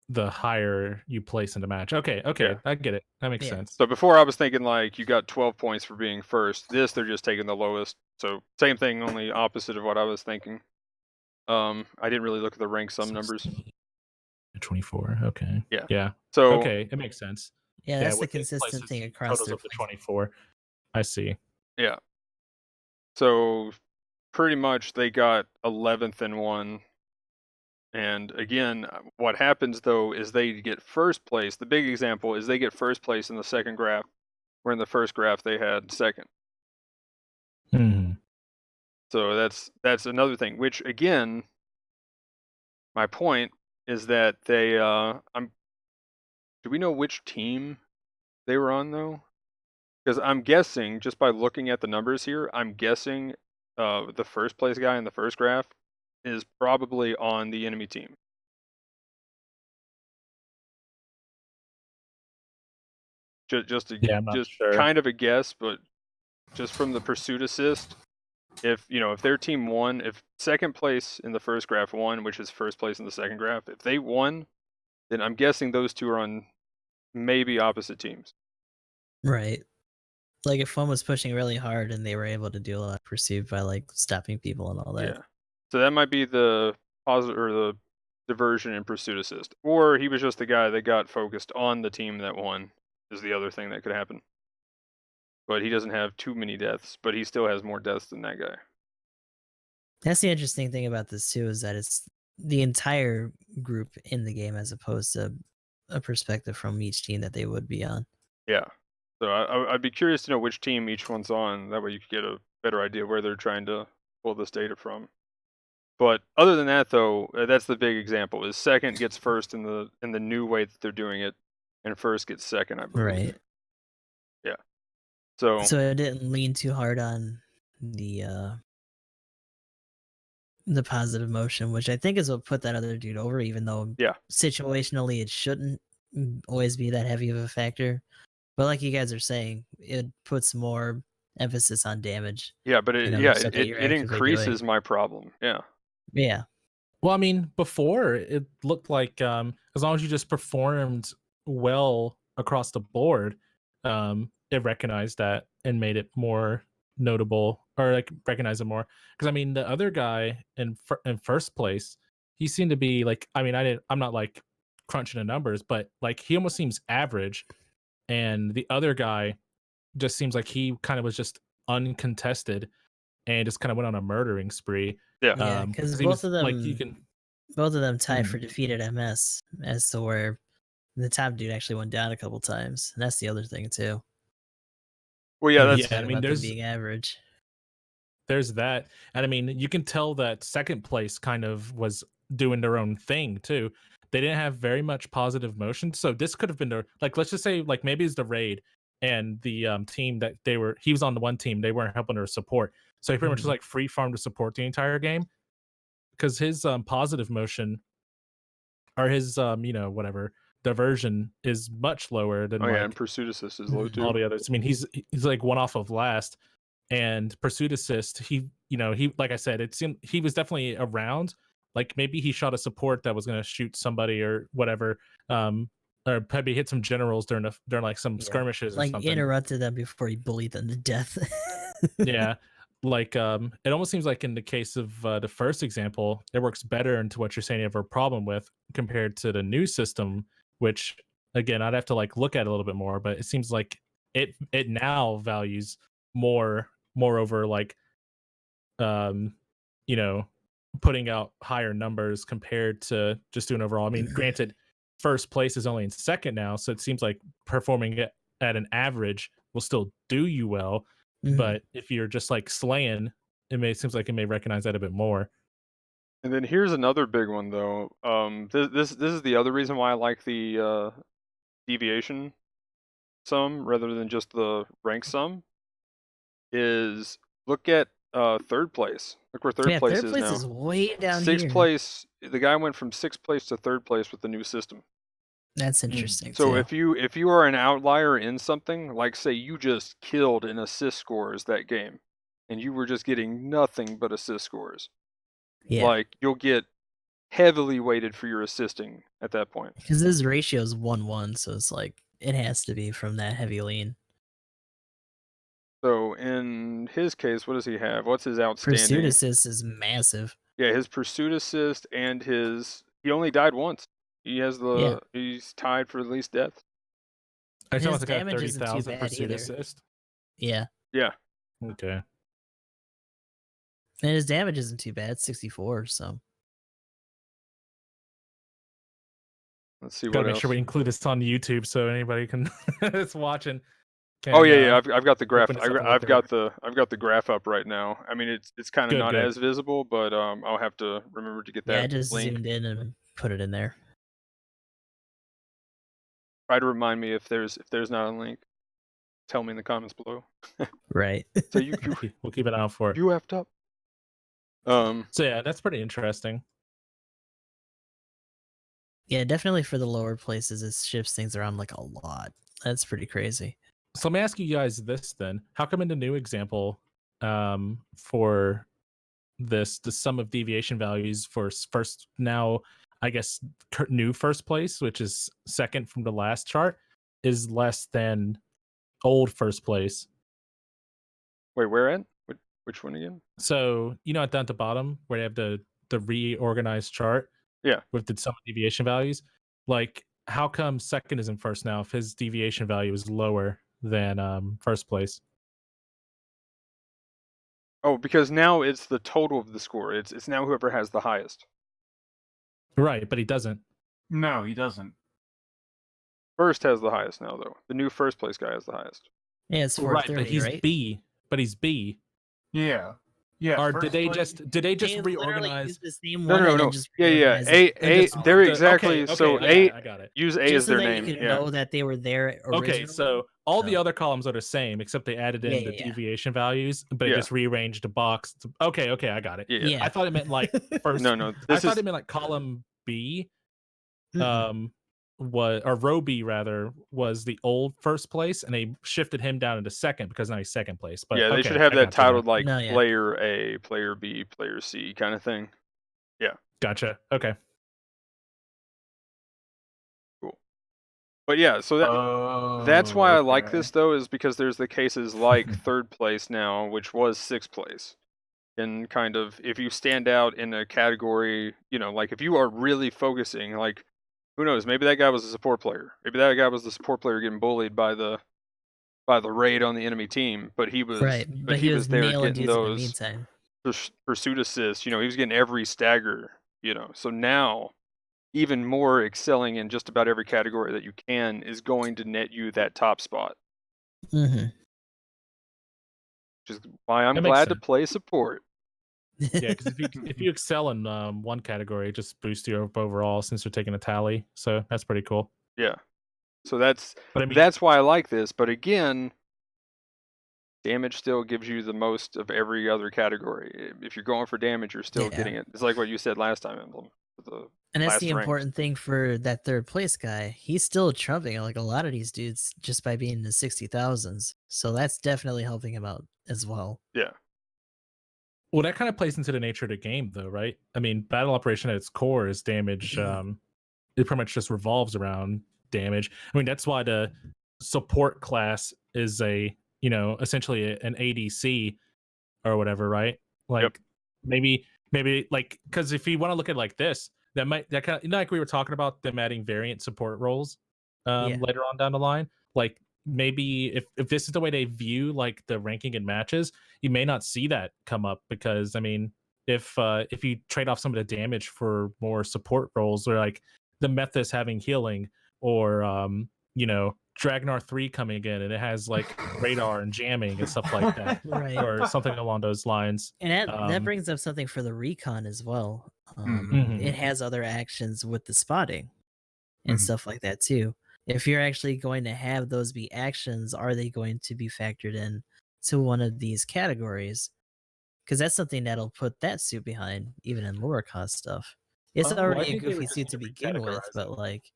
the higher you place in the match. Okay, Yeah. I get it. That makes Yeah. sense. So before I was thinking like you got 12 points for being first. This they're just taking the lowest. So same thing, only opposite of what I was thinking. I didn't really look at the rank sum numbers. 24. Okay. Yeah. Yeah. So Okay, it makes sense. Yeah, that's the with it consistent places thing across totals their up to places. 24. I see. yeah. So pretty much they got 11th in one. And again, what happens though is they get first place. The big example is they get first place in the second graph, where in the first graph they had second. Hmm. So that's another thing. Which again, my point is that they do we know which team they were on though? Because I'm guessing just by looking at the numbers here, I'm guessing the first place guy in the first graph is probably on the enemy team. Yeah, I'm not Just sure. kind of a guess, but just from the pursuit assist, if their team won, if second place in the first graph won, which is first place in the second graph, if they won, then I'm guessing those two are on maybe opposite teams. Right. Like if one was pushing really hard and they were able to do a lot of pursuit by like stopping people and all that. Yeah. So that might be the positive or the diversion in pursuit assist. Or he was just the guy that got focused on the team that won, is the other thing that could happen. But he doesn't have too many deaths, but he still has more deaths than that guy. That's the interesting thing about this too, is that it's the entire group in the game as opposed to a perspective from each team that they would be on. Yeah. So I'd be curious to know which team each one's on. That way you could get a better idea where they're trying to pull this data from. But other than that, though, that's the big example. Is second gets first in the new way that they're doing it, and first gets second, I believe. Right. Yeah. So it didn't lean too hard on the positive motion, which I think is what put that other dude over, even though yeah, situationally it shouldn't always be that heavy of a factor. But like you guys are saying, it puts more emphasis on damage. yeah, but stuff that you're it actively increases doing. my problem. Yeah. Yeah. Well, I mean, before it looked like as long as you just performed well across the board, it recognized that and made it more notable, or like recognize it more. Because I mean, the other guy in first place, he seemed to be like, I mean, I'm not like crunching the numbers, but like he almost seems average, and the other guy just seems like he kind of was just uncontested and just kind of went on a murdering spree. Yeah. Yeah, because he both was of them, like, you can. tie Mhm. for defeated MS, as to where the top dude actually went down a couple times. And that's the other thing too. Well, yeah, We were that's Yeah, I talking mean, about them there's being average. that, and I mean, you can tell that second place kind of was doing their own thing too. They didn't have very much positive motion, so this could have been their, like, let's just say like maybe it's the raid and the team that he was on the one team, they weren't helping her support, so he pretty much just like free farmed to support the entire game, because his positive motion, or his whatever diversion, is much lower than and like pursuit assist is low all too. the others. I mean, he's like one off of last, and pursuit assist. He like I said, it seemed he was definitely around. Like maybe he shot a support that was going to shoot somebody or whatever, or maybe hit some generals during like some skirmishes or Like something. interrupted them before he bullied them to death. Yeah, like it almost seems like in the case of the first example, it works better into what you're saying you have a problem with compared to the new system, which again I'd have to like look at a little bit more, but it seems like it now values more over like you know putting out higher numbers compared to just doing overall. I mean, granted, first place is only in second now, so it seems like performing it at an average will still do you well. But if you're just like slaying, seems like it may recognize that a bit more. And then here's another big one though. This is the other reason why I like the deviation sum rather than just the rank sum. Is look at third place. Look where third place third is place now. is way down Sixth here. place, the guy went from sixth place to third place with the new system. That's interesting So too. if you are an outlier in something, like say you just killed in assist scores that game, and you were just getting nothing but assist scores, Yeah. like you'll get heavily weighted for your assisting at that point. Because his ratio is 1-1, so it's like it has to be from that heavy lean. So in his case, what does he have? What's his Pursuit outstanding? assist is massive. Yeah, his pursuit assist and he only died once. He has he's tied for least deaths. I His saw it's like a damage isn't too 30,000 bad pursuit either. assist. Yeah. Yeah. Okay. And his damage isn't too bad, 64, so. Let's see Gotta what make else. sure we include this on YouTube so anybody can that's watching. Can, Oh yeah, I've got the graph. open this up and look I've got through I've got the graph up right now. I mean, it's kind of not Good. as visible, but I'll have to remember to get Yeah, I that just link. zoomed in and put it in there. Try to remind me if there's not a link. Tell me in the comments below. Right. So you We'll keep an eye out for it. you effed up. So yeah, that's pretty interesting. Yeah, definitely for the lower places, it shifts things around like a lot. That's pretty crazy. So let me ask you guys this then. How come in the new example for this, the sum of deviation values for first now, I guess, new first place, which is second from the last chart, is less than old first place? Wait, where at? Which one again? So, you know, down at the bottom where they have the reorganized chart Yeah. with the sum of deviation values, like how come second is in first now if his deviation value is lower than first place? Oh, because now it's the total of the score. It's now whoever has the highest. Right, but he doesn't. No, he doesn't. First has the highest now, though. The new first place guy has the highest. Yeah, it's Right, 430, but he's right? B. But he's B. Yeah. Yeah. Or first did they place- just They literally reorganize? use the same No, one no, and no. then just Yeah. reorganize A. it. And just They're put the- exactly. Okay, So I got it. use A just as so their that name. you can Yeah. know that they were there originally. Okay, so all the Oh. other columns are the same except they added in the Yeah. deviation values, but it Yeah. just rearranged the box. Okay, I got it. Yeah. Yeah. I thought it meant like first. No, no. I This thought is it meant like column B, Mm-mm. was or row B rather was the old first place, and they shifted him down into second because now he's second place. But yeah. They okay, should have I that got you now. titled like No, yeah. player A, player B, player C kind of thing. Gotcha. Okay. But yeah, so that's why I like okay. this though, is because there's the cases like third place now, which was sixth place. And kind of if you stand out in a category, you know, like if you are really focusing, like who knows, maybe that guy was a support player. Maybe that guy was the support player getting bullied by the raid on the enemy team, but he was Right. But he was there nailing getting dudes in the those meantime. pursuit assists, you know, he was getting every stagger, you know. So now even more excelling in just about every category that you can is going to net you that top spot. Mm-hmm. Which is why I'm That makes glad to sense. play support. Yeah, because if you excel in one category, it just boosts you up overall since you're taking a tally. So that's pretty cool. Yeah. So that's But I mean, that's why I like this. But again, damage still gives you the most of every other category. If you're going for damage, you're still Yeah. getting it. It's like what you said last time, Emblem. And that's last the rank. important thing for that third place guy. He's still trumping like a lot of these dudes just by being in the 60,000s. So that's definitely helping him out as well. Yeah. well, that kind of plays into the nature of the game, though, right? I mean, battle operation at its core is damage. It pretty much just revolves around damage. I mean, that's why the support class is essentially an ADC or whatever, right? Like maybe like, because if you want to look at it like this, that kind of, like we were talking about them adding variant support roles later on down the line. Like maybe if this is the way they view like the ranking in matches, you may not see that come up, because I mean, if you trade off some of the damage for more support roles, or like the Methus having healing, or Dragnar 3 coming again and it has like radar and jamming and stuff like that, Right. or something along those lines. And that brings up something for the recon as well. Mhm. It has other actions with the spotting and Mhm. stuff like that too. If you're actually going to have those be actions, are they going to be factored in to one of these categories? Because that's something that'll put that suit behind, even in lower cost stuff. It's I already a think they would goofy just suit to begin with, recategorize but it. like,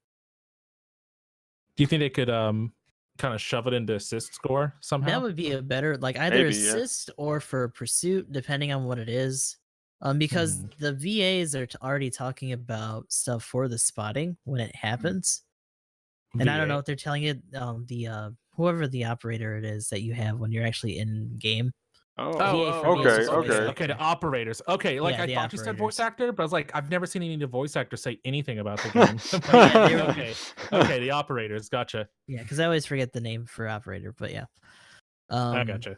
Do you think they could kind of shove it into assist score somehow? that would be a better, like, either Maybe, yeah. assist or for pursuit, depending on what it is. Because the VAs are already talking about stuff for the spotting when it happens. And I don't know VA. what they're telling it. Whoever the operator it is that you have when you're actually in game. Oh, VA for me is okay, just voice okay. Okay, the operators. Okay, like Yeah, I the thought you said voice operators. actor, but I was like, I've never seen any of the voice actors say anything about the game. Yeah, they were- okay, the operators. Gotcha. Yeah, because I always forget the name for operator, but yeah. I gotcha.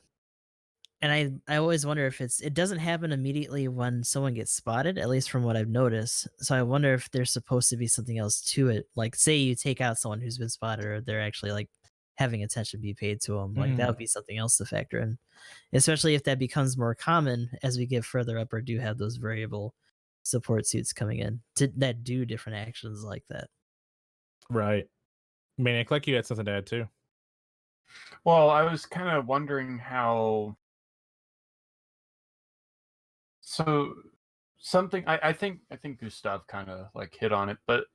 And I always wonder if it doesn't happen immediately when someone gets spotted, at least from what I've noticed. So I wonder if there's supposed to be something else to it. Like, say you take out someone who's been spotted, or they're actually like having attention be paid to them. Like that would be something else to factor in, especially if that becomes more common as we get further up or do have those variable support suits coming in that do different actions like that. Right. Maniac, like you had something to add too. Well, I was kind of wondering how. So something I think Gustav kind of like hit on it, but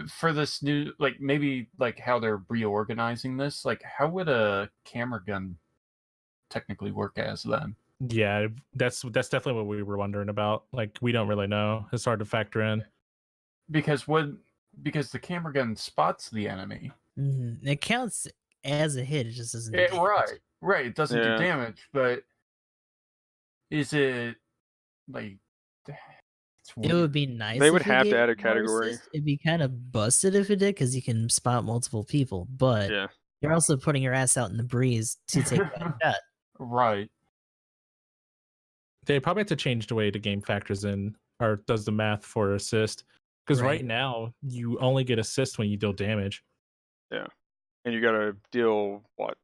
for this new, like, maybe like how they're reorganizing this, like how would a camera gun technically work as then? Yeah, that's definitely what we were wondering about. Like, we don't really know. It's hard to factor in. Because the camera gun spots the enemy. It counts as a hit. It just doesn't. Do damage. Right. It doesn't do Yeah. damage, but is it like? It's It would be nice. They would if it have to gave add a more category. assist. It'd be kind of busted if it did, because you can spot multiple people. But Yeah. you're also putting your ass out in the breeze to take that shot. Right. They probably have to change the way the game factors in or does the math for assist. Because right now, you only get assist when you deal damage. Yeah. And you gotta deal what?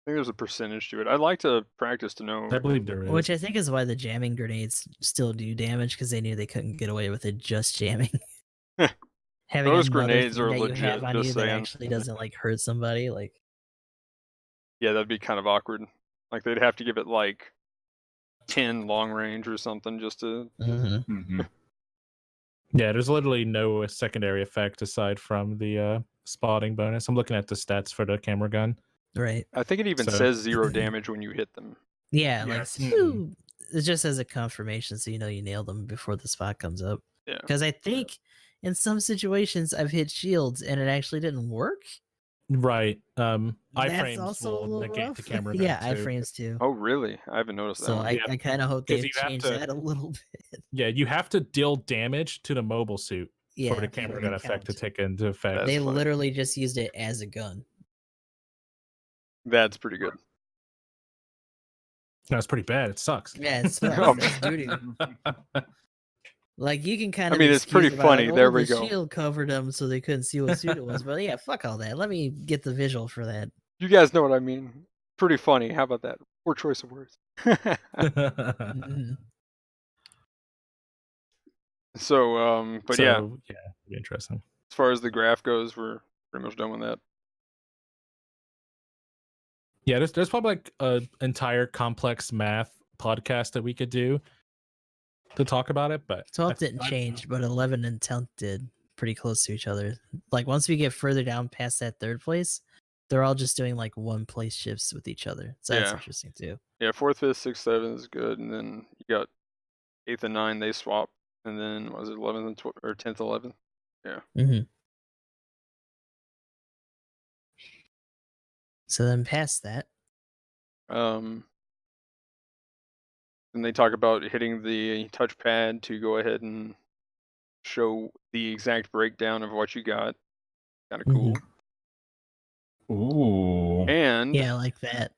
I think there's a percentage to it. I'd like to practice to know. I believe there is. Which I think is why the jamming grenades still do damage, because they knew they couldn't get away with it just jamming. Having Those another grenades thing are that you legit, have on just you that saying. actually doesn't like hurt somebody. Like, Yeah, that'd be kind of awkward. Like they'd have to give it like 10 long range or something just to. Mm-hmm. Yeah, there's literally no secondary effect aside from the spotting bonus. I'm looking at the stats for the camera gun. right. I think it even So- says 0 damage when you hit them. Yeah, Yes. like phew, it just as a confirmation, so you know you nailed them before the spot comes up. Yeah. Because I think in some situations I've hit shields and it actually didn't work. Right. That's Iframes also a will little negate rough. the camera gun Yeah, too. iframes too. Oh, really? I haven't noticed that So one. I kind of hope 'Cause they've you have changed to- that a little bit. Yeah, you have to deal damage to the mobile suit Yeah, for the camera gun it effect to counts. take into effect. That's They funny. literally just used it as a gun. That's pretty good. No, it's pretty bad. It sucks. Yeah, it's Oh. that's doo-doo. Like, you can kind I of. mean, it's pretty excuse about, funny. Like, There the we go. shield covered them, so they couldn't see what suit it was. But yeah, fuck all that. Let me get the visual for that. You guys know what I mean. Pretty funny. How about that? Poor choice of words. Mhm. So, but yeah, it'd be interesting. as far as the graph goes, we're pretty much done with that. Yeah, there's probably like an entire complex math podcast that we could do to talk about it, but 12 didn't change, but 11 and 10 did, pretty close to each other. Like, once we get further down past that third place, they're all just doing like one place shifts with each other. So that's Yeah. interesting too. Yeah, 4th, 5th, 6th, 7th is good, and then you got 8th and 9th, they swap, and then what was it 11th and 12th, or 10th, 11th? Mm-hmm. So then past that, And they talk about hitting the touchpad to go ahead and show the exact breakdown of what you got. Kind of cool. Ooh. And yeah, I like that.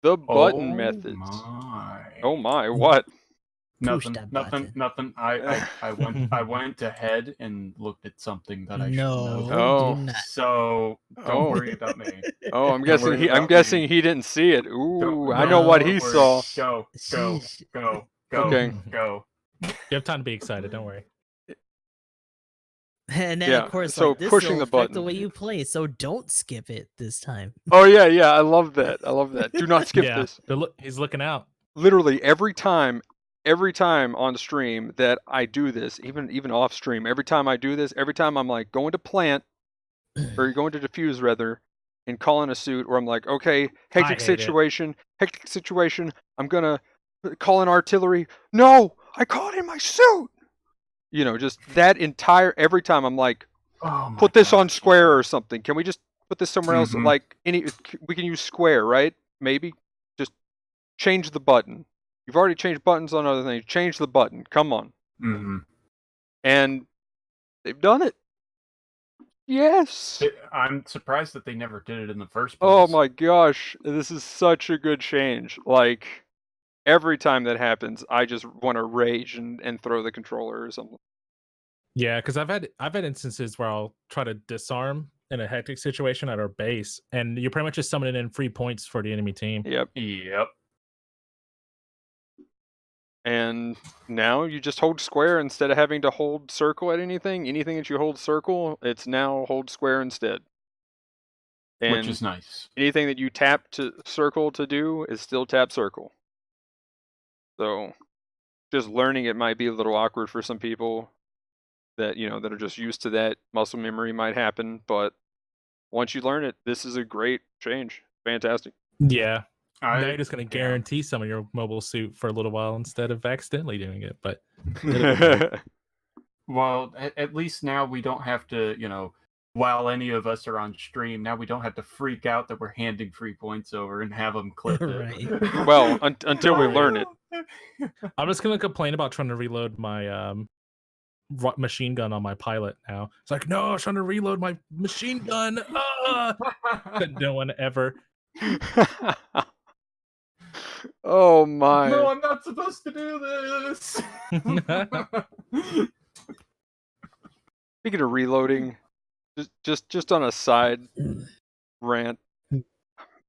the button methods. Oh my, what? Push Nothing. that Nothing. button. Nothing. I went ahead and looked at something that I should No, know. Oh. do not. So don't Oh. worry about me. Oh, I'm Don't guessing worry I'm about guessing me. he didn't see it. Ooh, Don't- I know what don't he worry. saw. Go. Sheesh. Go. Okay. Go. You have time to be excited. Don't worry. And then Yeah, of course, so like, this pushing will the affect the button. way you play, so don't skip it this time. Oh yeah, I love that. Do not skip yeah, this. he's looking out. Literally every time on stream that I do this, even off stream, every time I do this, every time I'm like going to plant or going to defuse rather, and calling a suit, or I'm like, okay, hate it. hectic situation. I'm gonna calling artillery. No, I call it in my suit. You know, just that entire every time I'm like, Oh my put this on gosh. square or something. Can we just put this somewhere else? Mhm. Like we can use square, right? Maybe just change the button. You've already changed buttons on other things. Change the button. Come on. Mhm. And they've done it. Yes. I'm surprised that they never did it in the first place. Oh my gosh, this is such a good change. Like every time that happens, I just want to rage and throw the controller or something. Yeah, because I've had instances where I'll try to disarm in a hectic situation at our base, and you're pretty much just summoning in free points for the enemy team. Yep. Yep. And now you just hold square instead of having to hold circle at anything. Anything that you hold circle, it's now hold square instead. And Which is nice. anything that you tap to circle to do is still tap circle. So just learning it might be a little awkward for some people that, you know, that are just used to that. Muscle memory might happen, but once you learn it, this is a great change. Fantastic. Yeah. Now I- you're just going to yeah. guarantee some of your mobile suit for a little while instead of accidentally doing it. But it'll be great. Well, at least now we don't have to, you know, while any of us are on stream, now we don't have to freak out that we're handing free points over and have them clip it. Well, until we learn it. I'm just going to complain about trying to reload my machine gun on my pilot now. It's like, no, I was trying to reload my machine gun. But no one ever. Oh my. No, I'm not supposed to do this. Speaking of reloading, just on a side rant,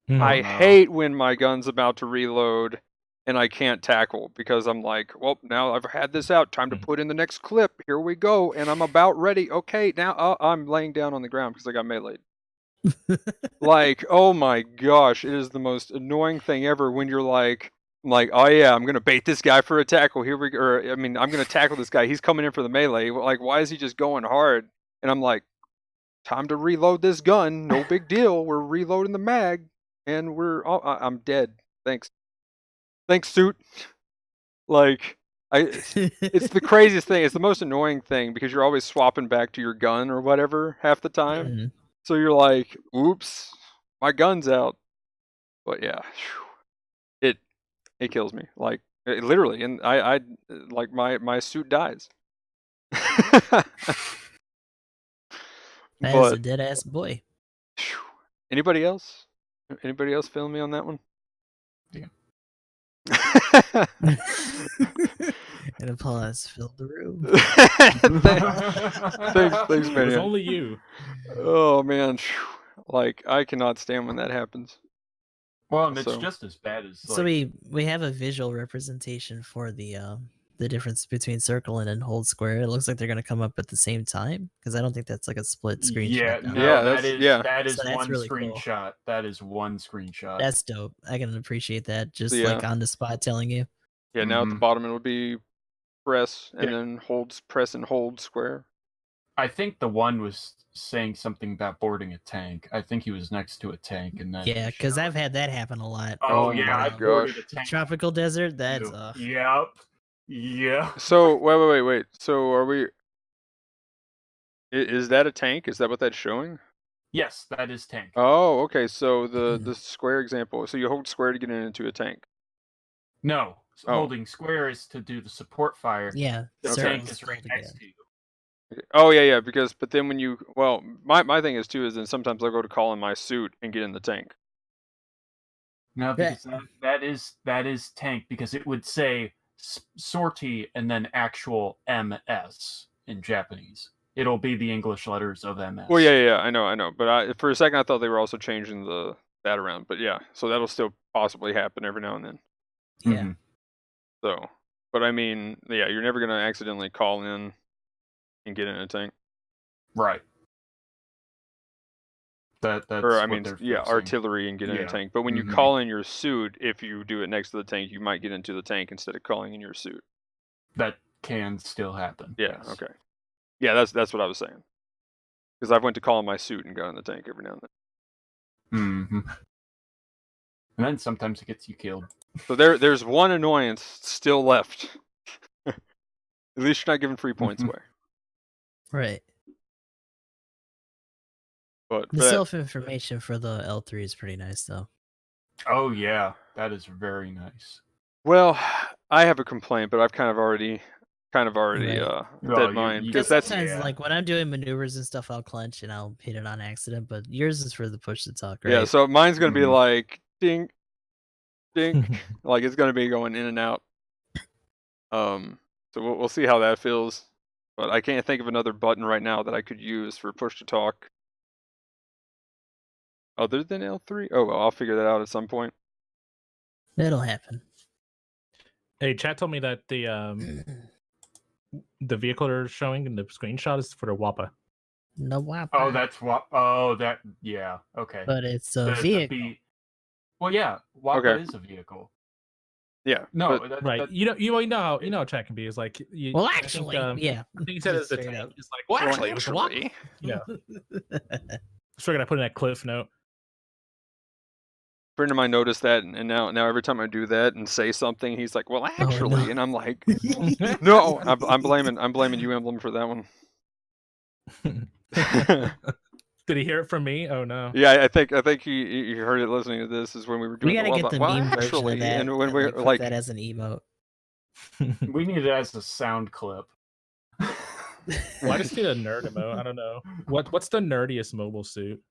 I no. hate when my gun's about to reload and I can't tackle because I'm like, well, now I've had this out. Time to put in the next clip. Here we go. And I'm about ready. Okay, now I'm laying down on the ground because I got meleeed. Like, oh my gosh, it is the most annoying thing ever when you're like, oh yeah, I'm gonna bait this guy for a tackle. Here we go. Or, I mean, I'm gonna tackle this guy. He's coming in for the melee. Like, why is he just going hard? And I'm like, time to reload this gun. No big deal. We're reloading the mag, and I'm dead. Thanks, suit. Like, it's the craziest thing. It's the most annoying thing because you're always swapping back to your gun or whatever half the time. Mm-hmm. So you're like, oops, my gun's out. But yeah, it kills me. Like literally, and I like my suit dies. That is But a dead ass boy. anybody else? Anybody else feeling me on that one? Yeah. And applause filled the room. Thanks, It was man. only you. Oh man, like I cannot stand when that happens. Well, and it's So- just as bad as So like, we have a visual representation for the difference between circle and hold square. It looks like they're gonna come up at the same time because I don't think that's like a split screenshot. yeah, down no, Yeah, there. that is So that's one really cool. screenshot. That is one screenshot. That's dope. I can appreciate that. Just Yeah. like on the spot telling you. Yeah, now at the Mhm. bottom it would be press and Yeah. then press and hold square. I think the one was saying something about boarding a tank. I think he was next to a tank, and then Yeah, because I've had that happen a lot. Oh, Oh yeah, my I boarded a gosh. tank. Tropical desert. That's too. Yep. Yeah. So wait. So are we? Is that a tank? Is that what that's showing? Yes, that is tank. Oh, okay. So the square example. So you hold square to get into a tank. No, Oh. holding square is to do the support fire. yeah. The Okay. tank circle's is right pulled next again. to you. Okay. Oh yeah. Because but then when you my thing is too is then sometimes I'll go to call in my suit and get in the tank. No, Yeah. because that is tank because it would say sortie and then actual MS in Japanese. It'll be the English letters of MS. Well, yeah. I know. But for a second I thought they were also changing that around. But yeah, so that'll still possibly happen every now and then. Yeah. Mhm. So, but I mean, yeah, you're never gonna accidentally call in and get in a tank. Right. That's Or I what mean, they're yeah, fixing. artillery and get in a Yeah. tank. But when you Mhm. call in your suit, if you do it next to the tank, you might get into the tank instead of calling in your suit. That can still happen. Yeah. yes. Okay. Yeah, that's what I was saying. Because I've went to call in my suit and got in the tank every now and then. Mm-hmm. And then sometimes it gets you killed. So there's one annoyance still left. At least you're not giving 3 points away. Right. But The for that, self-information for the L3 is pretty nice, though. Oh yeah, that is very nice. well, I have a complaint, but I've kind of already Right. said mine you because Because that's sometimes, yeah. like when I'm doing maneuvers and stuff, I'll clench and I'll hit it on accident. But yours is for the push to talk, right? yeah. So mine's gonna be Mhm. like dink, dink, like it's gonna be going in and out. So we'll see how that feels. But I can't think of another button right now that I could use for push to talk other than L3. Oh well, I'll figure that out at some point. It'll happen. Hey, chat told me that the vehicle they're showing in the screenshot is for the WAPA. No WAP. Oh, that's what. Oh, that. Yeah. Okay. But it's a The vehicle. Well, yeah. WAPA Okay. is a vehicle. Yeah. No, but Right. You know how chat can be. Is like Well, I think, actually, I yeah. think he said it's the Straight tank. up. It's like, well, actually, it was a WAPA. Yeah. So we're gonna put in that cliff note. a friend of mine noticed that, and now every time I do that and say something, he's like, "Well, actually," no. and I'm like, "No, I'm blaming you, Emblem, for that one." Did he hear it from me? Oh no. Yeah, I think he heard it listening to this. Is when we were doing. We gotta get the meme version of that. and when and, we're like, put like, that as an emote. we need it as a sound clip. Well, I just need a nerd emote. I don't know. What's the nerdiest mobile suit?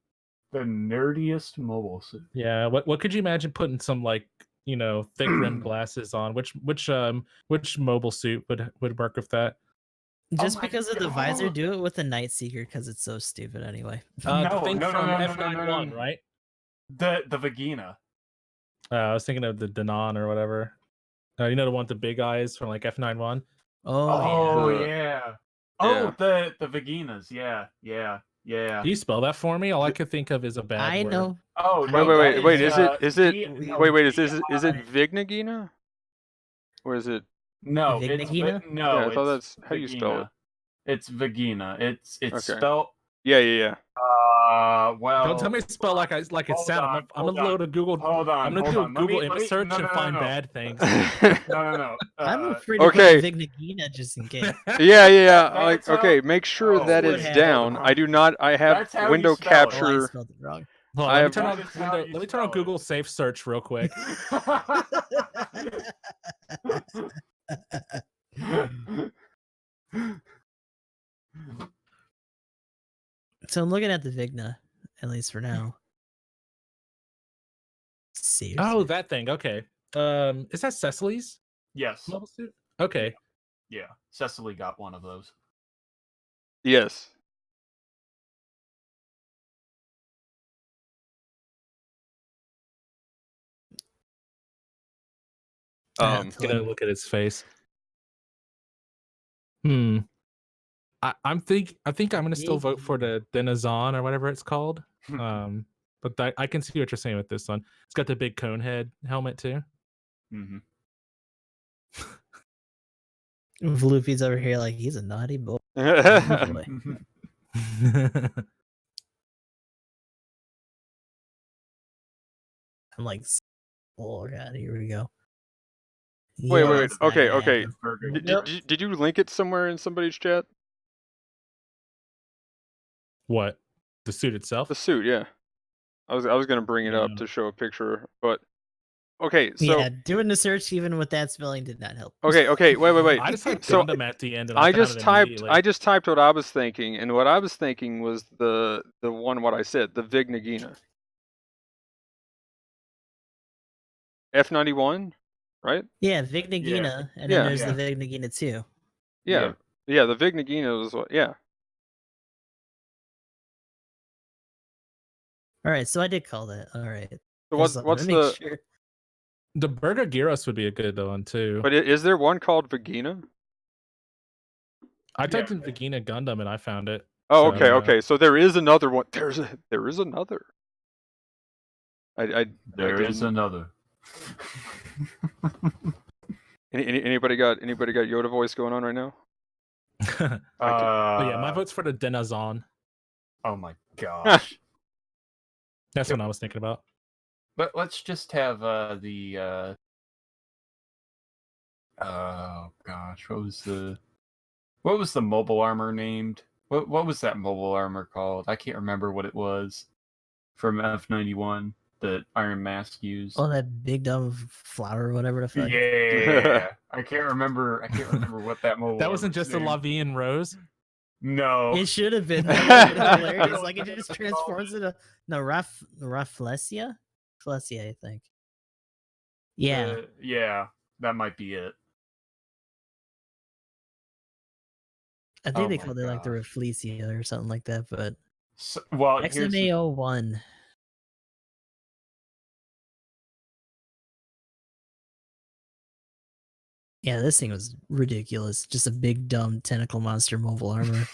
The nerdiest mobile suit. Yeah. What could you imagine putting some like thick rimmed glasses on? Which mobile suit would work with that? Just my because of the visor, God. do it with the Night Seeker because it's so stupid anyway. The No, thing no, from no, no, F91, no. right? The Vagina. I was thinking of the Danon or whatever. The one with the big eyes from like F91. Oh The- yeah. yeah. Oh, the Vaginas. Yeah. Can you spell that for me? All I could think of is a bad I word. know. Oh no. Wait. that Is it? no, Wait. Is it Vignagina? Or is it? No, Vigna? no. Yeah, I thought it's that's how you spell it. Vagina. It's Vagina. It's Okay. spelled. Yeah. Well. Don't tell me to spell like it hold sounds. on, I'm hold gonna load on. a Google. Hold on. I'm gonna hold do a on. Google let image me, search and find no. bad things. No. I'm afraid to okay. put Vignagina just in case. Yeah. That's Like, how- okay, make sure Oh, that would is have- down. hold I on. do not. I have That's how you window spell it. Oh, I capture. spelled it wrong. Hold on, I let me have- turn on That is how you let me turn on spell it. Google Safe Search real quick. So I'm looking at the Vigna, at least for now. Seriously? Oh, that thing. Okay. Is that Cecily's Yes. mobile suit? Okay. Yeah. Cecily got one of those. Yes. Gonna look at his face. I think I'm gonna still vote for the Denazon or whatever it's called. But I can see what you're saying with this one. It's got the big cone head helmet too. Mm-hmm. Luffy's over here like he's a naughty boy. Okay. I'm like, oh god, here we go. Wait. Yeah, it's not Okay. gonna Okay. happen. Did you link it somewhere in somebody's chat? What? The suit itself? The suit, yeah. I was gonna bring it up No. to show a picture, but okay. So Yeah, doing the search even with that spelling did not help. okay. Wait. I just typed So Gundam at the end, and I found just it typed immediately. what I was thinking, and what I was thinking was the one what I said, the Vignagina. F91, right? Yeah, Vignagina, and Yeah. then there's Yeah. the Vignagina too. Yeah. The Vignagina was what. Yeah. All right, so I did call that. All right. So Just what's wanted to make the? sure. The Burger Gyros would be a good one too. But is there one called Vagina? I typed in Vagina Gundam and I found it. Oh, So, okay. So there is another one. There is another. There is another. Anybody got Yoda voice going on right now? But yeah, my vote's for the Denazon. Oh my gosh. That's what I was thinking about. But let's just have the oh gosh, what was the mobile armor named? What was that mobile armor called? I can't remember what it was from F91 that Iron Mask used. Oh, that big dumb flower or whatever the fuck. Yeah, I can't remember what that mobile. That wasn't armor's just a named. Lavian Rose. No, It should have been. That would have been hilarious. I Like it don't just know. transforms into Rafflesia? Flesia, I think. Yeah. Yeah, that might be it. I think Oh they my called it like the gosh. Rafflesia or something like that, but So, well, here's the, XMAO1. Yeah, this thing was ridiculous. Just a big dumb tentacle monster mobile armor.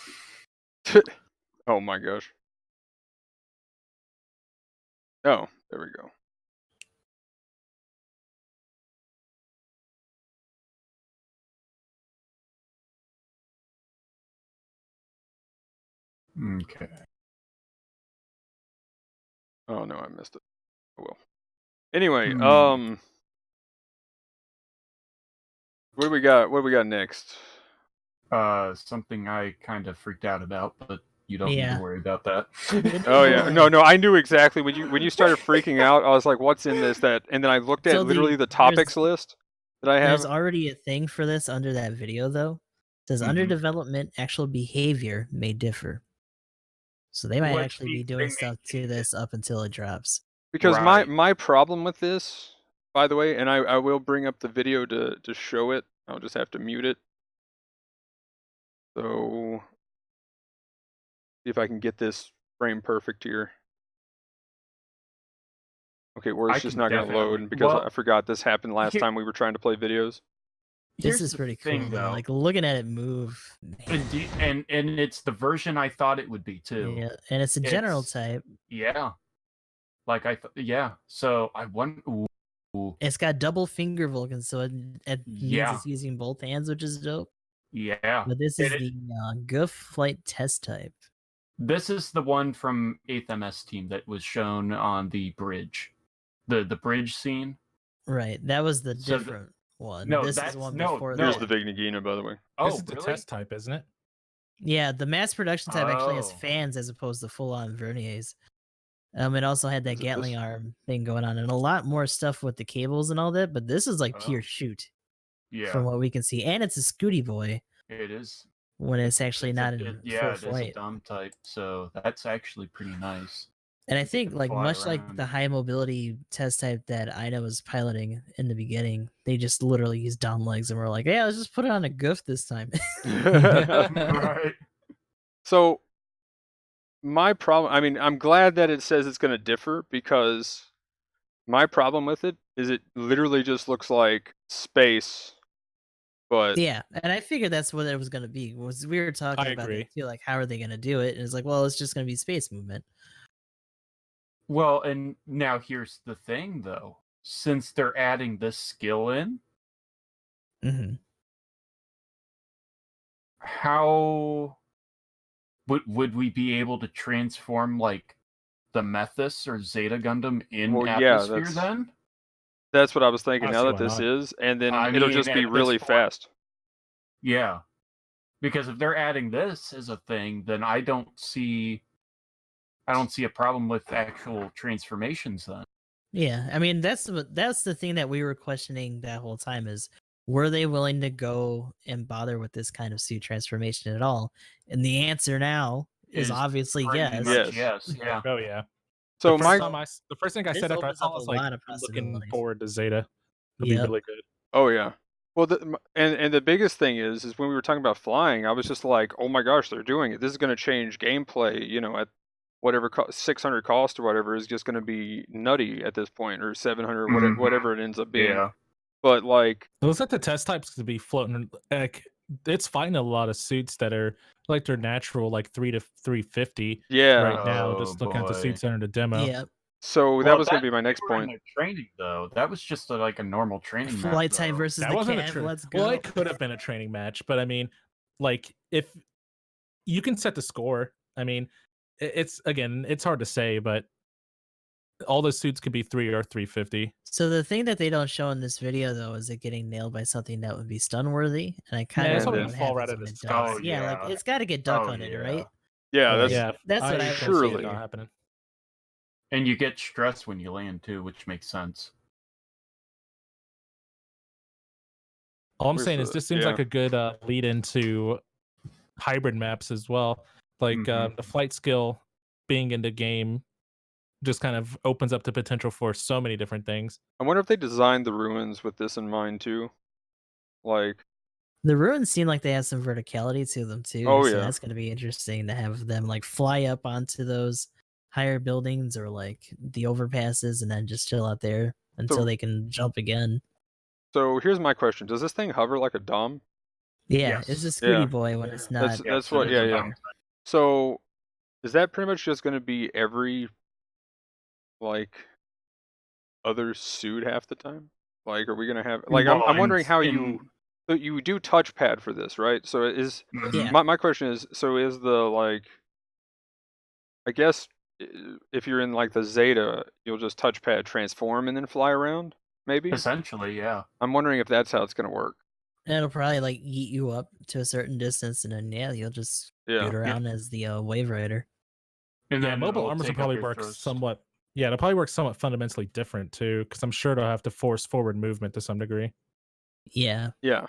Oh my gosh. Oh, there we go. okay. Oh no, I missed it. Oh well. Anyway, what do we got? What do we got next? Something I kind of freaked out about, but you don't need Yeah. to worry about that. Oh yeah, no, I knew exactly when you started freaking out. I was like, "What's in this?" And then I looked at So literally the there's topics list that I there's have. already a thing for this under that video though. It says under Mhm. development, actual behavior may differ. So they might Which actually be means doing they stuff may to this up until it drops. Because Right. my problem with this, by the way, and I will bring up the video to show it. I'll just have to mute it. So see if I can get this frame perfect here. Okay, or I it's just can not going to definitely- load because well, I forgot this happened last here- time we were trying to play videos. This Here's is the pretty thing, cool though. though. Like looking at it move. Man. And it's the version I thought it would be too. Yeah, and it's a general It's- type. Yeah. Like yeah. So I wonder. Ooh, It's got double finger Vulcan, so it means Yeah. it's using both hands, which is dope. yeah. But this is It- the Goof flight test type. This is the one from 8th MS team that was shown on the bridge, the bridge scene. Right, that was the So different one. no, This is that's- one no, before no. Here's that. the Big Nagina, by the way. Oh, This is the really? test type, isn't it? Yeah, the mass production type actually has Oh. fans as opposed to full-on verniers. It also had that Is it Gatling this? arm thing going on, and a lot more stuff with the cables and all that. But this is like Oh. pure shoot, Yeah, from what we can see, and it's a Scooty Boy it is. when it's actually It's not a, in it, full yeah, it is a flight. dumb type, so that's actually pretty nice. And I think, can like fly much like around. the high mobility test type that Ina was piloting in the beginning, they just literally used down legs and were like, "Yeah, let's just put it on a goof this time." Right. So my problem, I mean, I'm glad that it says it's going to differ because my problem with it is it literally just looks like space, but Yeah, and I figured that's what it was going to be. Was we were talking I about agree. it too, like how are they going to do it? And it's like, well, it's just going to be space movement. Well, and now here's the thing, though. Since they're adding this skill in, Hmm. how would we be able to transform like the Methus or Zeta Gundam in Well, yeah, atmosphere that's- then? that's what I was thinking. I Now see that why this not. is, and then I it'll mean, just be at this really point- fast. Yeah. Because if they're adding this as a thing, then I don't see a problem with actual transformations then. Yeah, I mean that's the thing that we were questioning that whole time is were they willing to go and bother with this kind of suit transformation at all? And the answer now is Is obviously Pretty yes. much Yes. yes. Yeah. Oh yeah. So the my first thing I This said after I opens saw up it was a like, lot of I'm looking possibilities. forward to Zeta. It'll Yep. be really good. Oh yeah. Well, and the biggest thing is when we were talking about flying, I was just like, oh my gosh, they're doing it. This is going to change gameplay. You know, at whatever 600 cost or whatever is just going to be nutty at this point, or 700, Mhm. whatever it ends up being. Yeah. But like, It looks like the test types to be floating. Like it's fighting a lot of suits that are like their natural, like 3 to 350 yeah. right now. Oh, Just looking at the boy. suits under the demo. Yeah, So that Well, was going to be my they next were in point. their training though. That was just like a normal training match, flight type though. versus That the wasn't a Cav. Let's go. well, it could have been a training match, but I mean, like if you can set the score, I mean, it's again, it's hard to say, but all the suits could be 3 or 350. So the thing that they don't show in this video though is it getting nailed by something that would be stun worthy, and I kind Yeah, of it's wonder probably what fall right happens out when of it the does. sky. Yeah, like Oh, it's got to get duck Oh, hunted, yeah. right? Yeah, Like, that's Yeah, that's what I foresee would surely. it not figure. happening. And you get stress when you land too, which makes sense. All I'm Where's saying is the- this seems yeah. like a good lead into hybrid maps as well. Like Mhm. the flight skill being in the game just kind of opens up the potential for so many different things. I wonder if they designed the ruins with this in mind too. Like, The ruins seem like they have some verticality to them too, oh so yeah. that's going to be interesting to have them like fly up onto those higher buildings or like the overpasses and then just chill out there until So- they can jump again. So here's my question: does this thing hover like a Dom? Yeah, Yes. it's a Scooty Yeah. boy when it's That's not. that's Yes, what. it Yeah, is a yeah. dumb. So is that pretty much just going to be every like other suit half the time? Like, are we going to have like? I'm Well, wondering how in- you do touchpad for this, right? So is Mhm. Yeah. my question is, so is the like, I guess if you're in like the Zeta, you'll just touchpad transform and then fly around, maybe? Essentially, yeah. I'm wondering if that's how it's going to work. And it'll probably like eat you up to a certain distance, and then yeah, you'll just Yeah. shoot around as the wave rider. And Yeah, then mobile it'll armors will take up probably your work thrust. somewhat. Yeah, it'll probably work somewhat fundamentally different too, because I'm sure it'll have to force forward movement to some degree. Yeah, Yeah.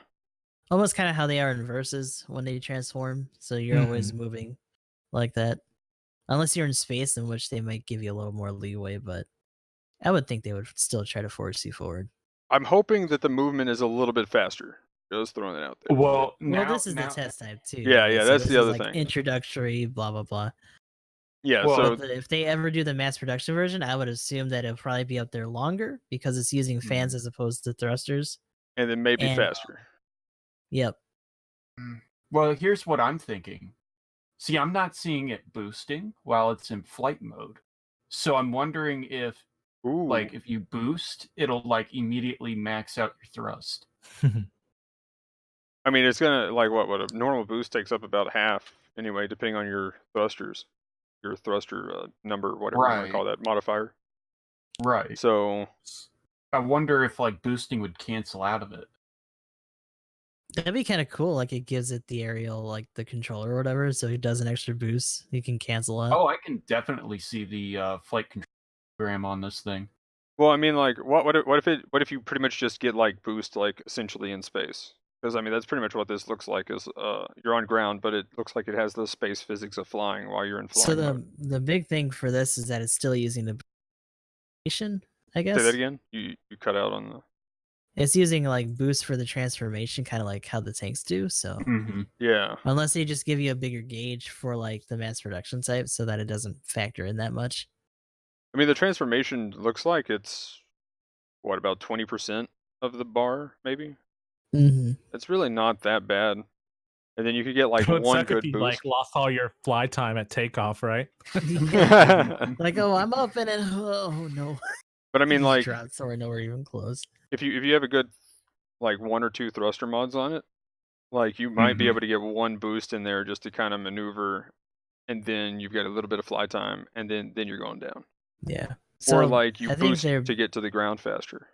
almost kind of how they are in verses when they transform. So you're always moving like that, unless you're in space, in which they might give you a little more leeway. But I would think they would still try to force you forward. I'm hoping that the movement is a little bit faster. Just throwing it out there. Well, Well, this is the test type too. Yeah, right? yeah, So that's this the is other like thing. introductory, blah blah blah. Yeah, Well, so If they ever do the mass production version, I would assume that it'll probably be up there longer because it's using fans as opposed to thrusters. and then maybe and- faster. Yep. Well, here's what I'm thinking. See, I'm not seeing it boosting while it's in flight mode. So I'm wondering if, Ooh. like, if you boost, it'll like immediately max out your thrust. I mean, it's gonna like what a normal boost takes up about half anyway, depending on your thrusters, your thruster number, whatever you want to Right. call that modifier. Right. So I wonder if like boosting would cancel out of it. That'd be kind of cool. Like it gives it the aerial, like the controller or whatever, so it does an extra boost. You can cancel out. Oh, I can definitely see the flight control program on this thing. well, I mean, like, what if you pretty much just get like boost like essentially in space? Because I mean, that's pretty much what this looks like. Is you're on ground, but it looks like it has the space physics of flying while you're in flying So mode. the big thing for this is that it's still using the I guess. Say that again. You cut out on the. It's using like boost for the transformation, kind of like how the tanks do. So Mm-hmm. Yeah. unless they just give you a bigger gauge for like the mass production type, so that it doesn't factor in that much. I mean, the transformation looks like it's what about 20% of the bar, maybe. Mm-hmm. It's really not that bad. And then you could get like It would one suck if good you boost. like lost all your fly time at takeoff, right? Like, oh, I'm up and then oh no. But I mean, Just like, dropped somewhere nowhere even close. if you have a good like 1 or 2 thruster mods on it, like you might be Mhm. able to get one boost in there just to kind of maneuver, and then you've got a little bit of fly time, and then you're going down. Yeah. Or like you I think boost they're to get to the ground faster.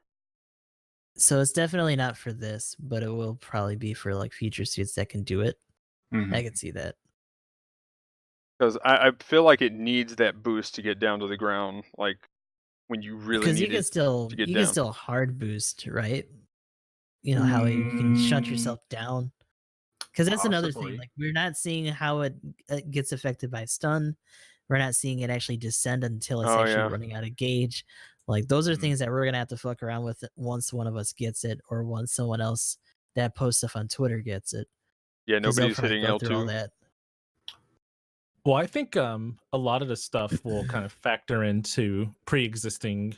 so it's definitely not for this, but it will probably be for like future suits that can do it. Mhm. I can see that. Because I feel like it needs that boost to get down to the ground, like when you really Because you need can it. still to get you can down. still hard boost, right? You know how you can shunt Mm. yourself down. Because that's another thing. Possibly. Like we're not seeing how it gets affected by stun. We're not seeing it actually descend until it's Oh, actually yeah. running out of gauge. Like those are Mhm. things that we're gonna have to fuck around with once one of us gets it, or once someone else that posts stuff on Twitter gets it. Yeah, 'Cause they'll nobody's probably hitting go through all L2. that. Well, I think a lot of the stuff will kind of factor into pre-existing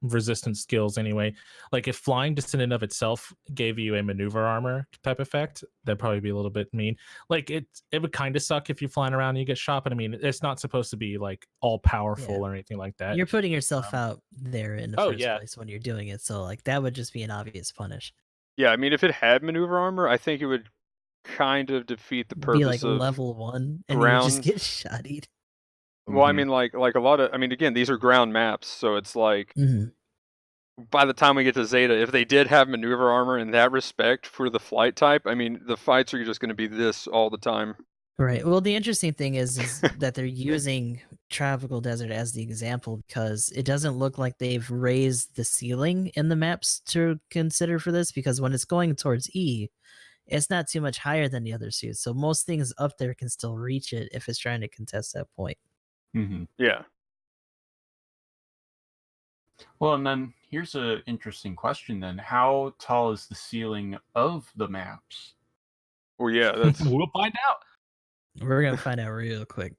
resistance skills anyway. Like if flying just in and of itself gave you a maneuver armor type effect, that'd probably be a little bit mean. Like it would kind of suck if you're flying around and you get shot, but I mean it's not supposed to be like all powerful Yeah. or anything like that. You're putting yourself out there in the Oh, first yeah. place when you're doing it. So like that would just be an obvious punish. Yeah, I mean, if it had maneuver armor, I think it would kind of defeat the Be purpose like of level 1 and you would just ground. get shottied. Well, I Mhm. mean, like a lot of, I mean, again, these are ground maps, so it's like Mhm. by the time we get to Zeta, if they did have maneuver armor in that respect for the flight type, I mean, the fights are just going to be this all the time. Right. Well, the interesting thing is that they're using tropical desert as the example because it doesn't look like they've raised the ceiling in the maps to consider for this because when it's going towards E, it's not too much higher than the other suits. So most things up there can still reach it if it's trying to contest that point. Mhm. Yeah. Well, and then here's an interesting question then. How tall is the ceiling of the maps? Well, yeah, that's We'll find out. We're gonna find out real quick.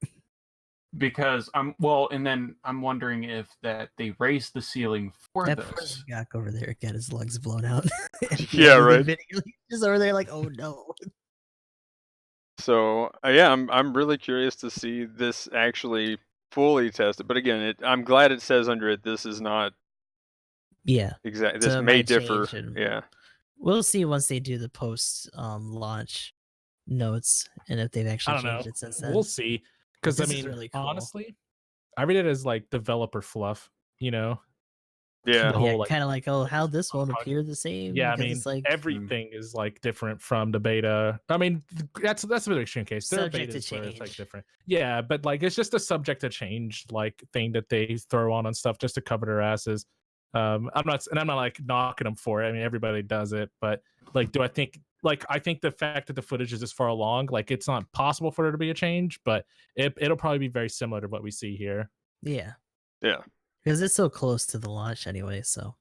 Because I'm and then I'm wondering if that they raised the ceiling for That poor this. Gak over there got his legs blown out. Yeah, right. He's just over there like, oh no. so. Yeah, I'm really curious to see this actually fully tested. But again, I'm glad it says under it this is not Yeah. exact. So This it may might differ. change and Yeah. we'll see once they do the post launch notes and if they've I actually don't know. changed it since then. We'll see. Because I this is mean, really cool. honestly, I read it as like developer fluff. You know, Yeah. the whole Yeah, like kind of like, oh, how this won't project. appear the same? Yeah, I because mean, it's like everything is like different from the beta. I mean, that's a bit of an extreme case. There are subject to betas where it's like change. different. Yeah, but like it's just a subject to change like thing that they throw on stuff just to cover their asses. I'm not like knocking them for it. I mean, everybody does it, but like, do I think like I think the fact that the footage is this far along, like it's not possible for there to be a change, but it'll probably be very similar to what we see here. Yeah, Yeah. because it's so close to the launch anyway. So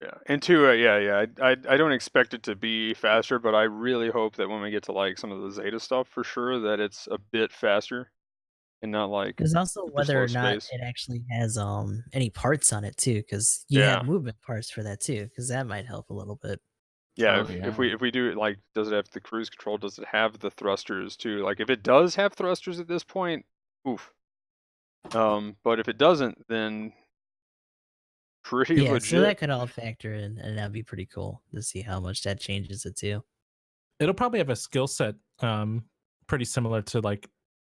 Yeah. And two, yeah. I don't expect it to be faster, but I really hope that when we get to like some of the Zeta stuff, for sure, that it's a bit faster and not like there's also super whether or slow not space. it actually has any parts on it too, because you Yeah. have movement parts for that too, because that might help a little bit. Yeah, Oh, if yeah. we do it, like, does it have the cruise control? Does it have the thrusters too? Like, if it does have thrusters at this point, oof. But if it doesn't, then pretty Yeah, so legit. that could all factor in, and that'd be pretty cool to see how much that changes it too. It'll probably have a skill set pretty similar to like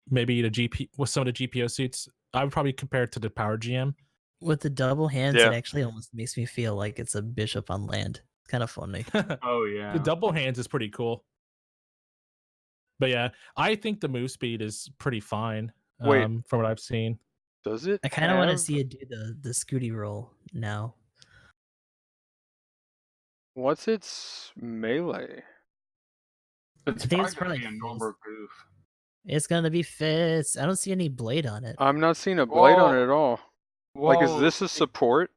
maybe the GP with some of the GPO suits. I would probably compare it to the Power GM. With the double hands, Yeah. it actually almost makes me feel like it's a bishop on land. Kind of funny. Oh The yeah. double hands is pretty cool. But yeah, I think the move speed is pretty fine Wait. from what I've seen. Does it I kind of want to have see it do the Scooty roll now. what's its melee? It's I think it's probably probably gonna be a normal goof. It's gonna be Fist. I don't see any blade on it. I'm not seeing a blade on it Well, at all. Like, is Well, this a support?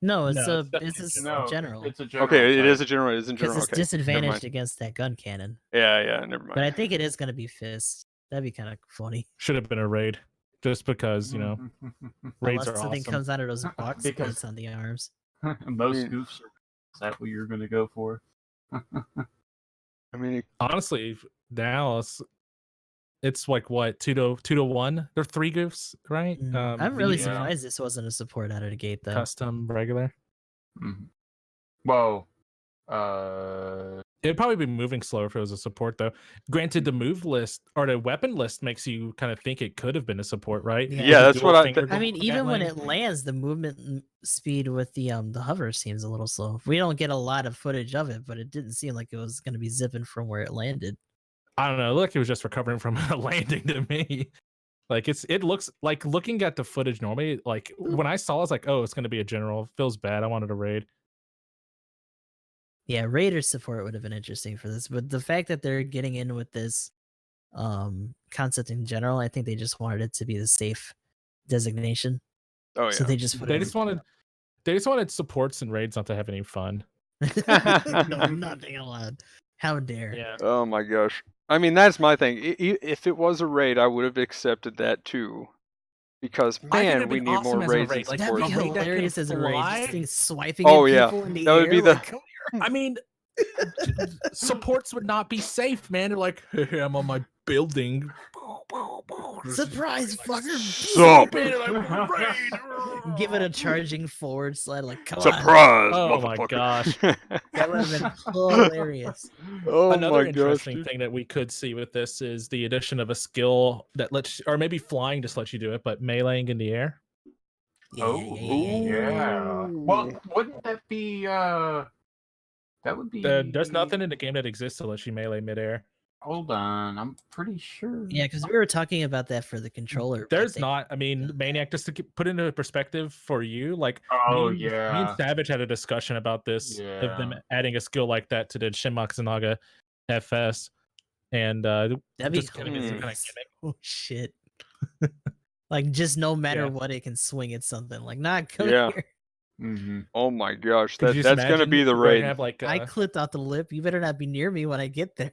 No, it's No, a it's definitely it's a general. general. It's a general. Okay, it type. is a general. It is in Because general. it's Okay, never disadvantaged mind. against that gun cannon. Yeah, never mind. But I think it is gonna be Fist. That'd be kind of funny. Should have been a raid, just because you know raids Unless are something awesome. comes out of those box Because- plates on the arms. Most I mean- goofs are. Is that what you're gonna go for? I mean, Honestly, now it's like what 2-1. There are 3 goofs, right? I'm really yeah. surprised this wasn't a support out of the gate though. Custom, regular. Mhm. Well, It'd probably be moving slower if it was a support, though. Granted, the move list or the weapon list makes you kind of think it could have been a support, right? Yeah. Yeah, With the that's dual what finger I mean, even when gatling. it lands, the movement speed with the hover seems a little slow. We don't get a lot of footage of it, but it didn't seem like it was going to be zipping from where it landed. I don't know. It looked like it was just recovering from a landing to me. Like it looks like looking at the footage normally. Like when I saw, it, I was like, "Oh, it's going to be a general." Feels bad. I wanted a raid. Yeah, Raider support would have been interesting for this, but the fact that they're getting in with this concept in general, I think they just wanted it to be the safe designation. oh yeah. So they just put They it just wanted supports and raids not to have any fun. no, nothing allowed. How dare? Yeah. Oh my gosh. I mean, that's my thing. If it was a raid, I would have accepted that too. Because I think man, it'd we be need awesome more as a raids and raid. Like, That'd be support. a raid that can hilarious as a raid. fly? Just things swiping Oh, at yeah. people in the That air. would be the- like, come I mean, supports would not be safe, man. They're like, hey, I'm on my building. Surprise, fucker! Sup? Give it a charging forward slide, like come on. Surprise, Oh my motherfucker. gosh. That would have been hilarious. Oh Another my gosh, interesting dude. thing that we could see with this is the addition of a skill that lets, or maybe flying just lets you do it, but meleeing in the air. Yeah. Well, wouldn't that be that would be There's nothing in the game that exists to let you melee midair. Hold on, I'm pretty sure. Yeah, because we were talking about that for the controller. but There's they- not. I mean, Maniac, just to put into perspective for you, like Oh, me and yeah. Savage had a discussion about this of them Yeah. adding a skill like that to the Shin Matsunaga FS, and That'd be just kind of is some kind of hilarious. gimmick. Oh shit! Like just no matter Yeah. what, it can swing at something. Like, nah, come Yeah. here. Mm-hmm. Oh my gosh, Could you that's just gonna be imagine the we're gonna raid. Have like I clipped out the lip. You better not be near me when I get there.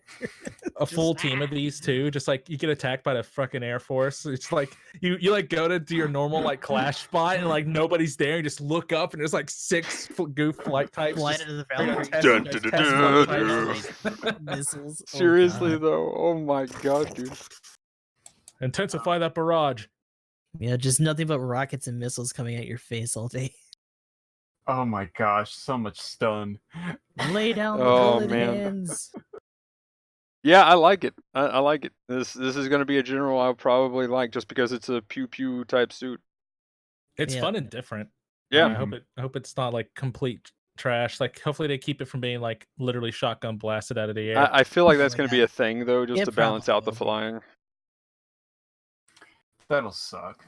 a full team of these two, just like you get attacked by the fucking Air Force. It's like you like go to do your normal like clash spot and like nobody's there. You just look up and there's like 6 goof flight types. Fly just into the gonna Valkyrie. test- Dun, just dun, test dun, flight dun, types. Missiles. Oh, Seriously God. though, oh my god, dude. Intensify that barrage. Yeah, just nothing but rockets and missiles coming at your face all day. Oh my gosh, so much stun. Lay down the Oh, bullet man. hands. Yeah, I like it. I like it. This is gonna be a general I'll probably like just because it's a pew pew type suit. It's Yeah. fun and different. Yeah. I hope it's not like complete trash. Like hopefully they keep it from being like literally shotgun blasted out of the air. I feel like that's Oh, gonna be yeah. a thing though, just It to balance probably out the will be. flying. That'll suck.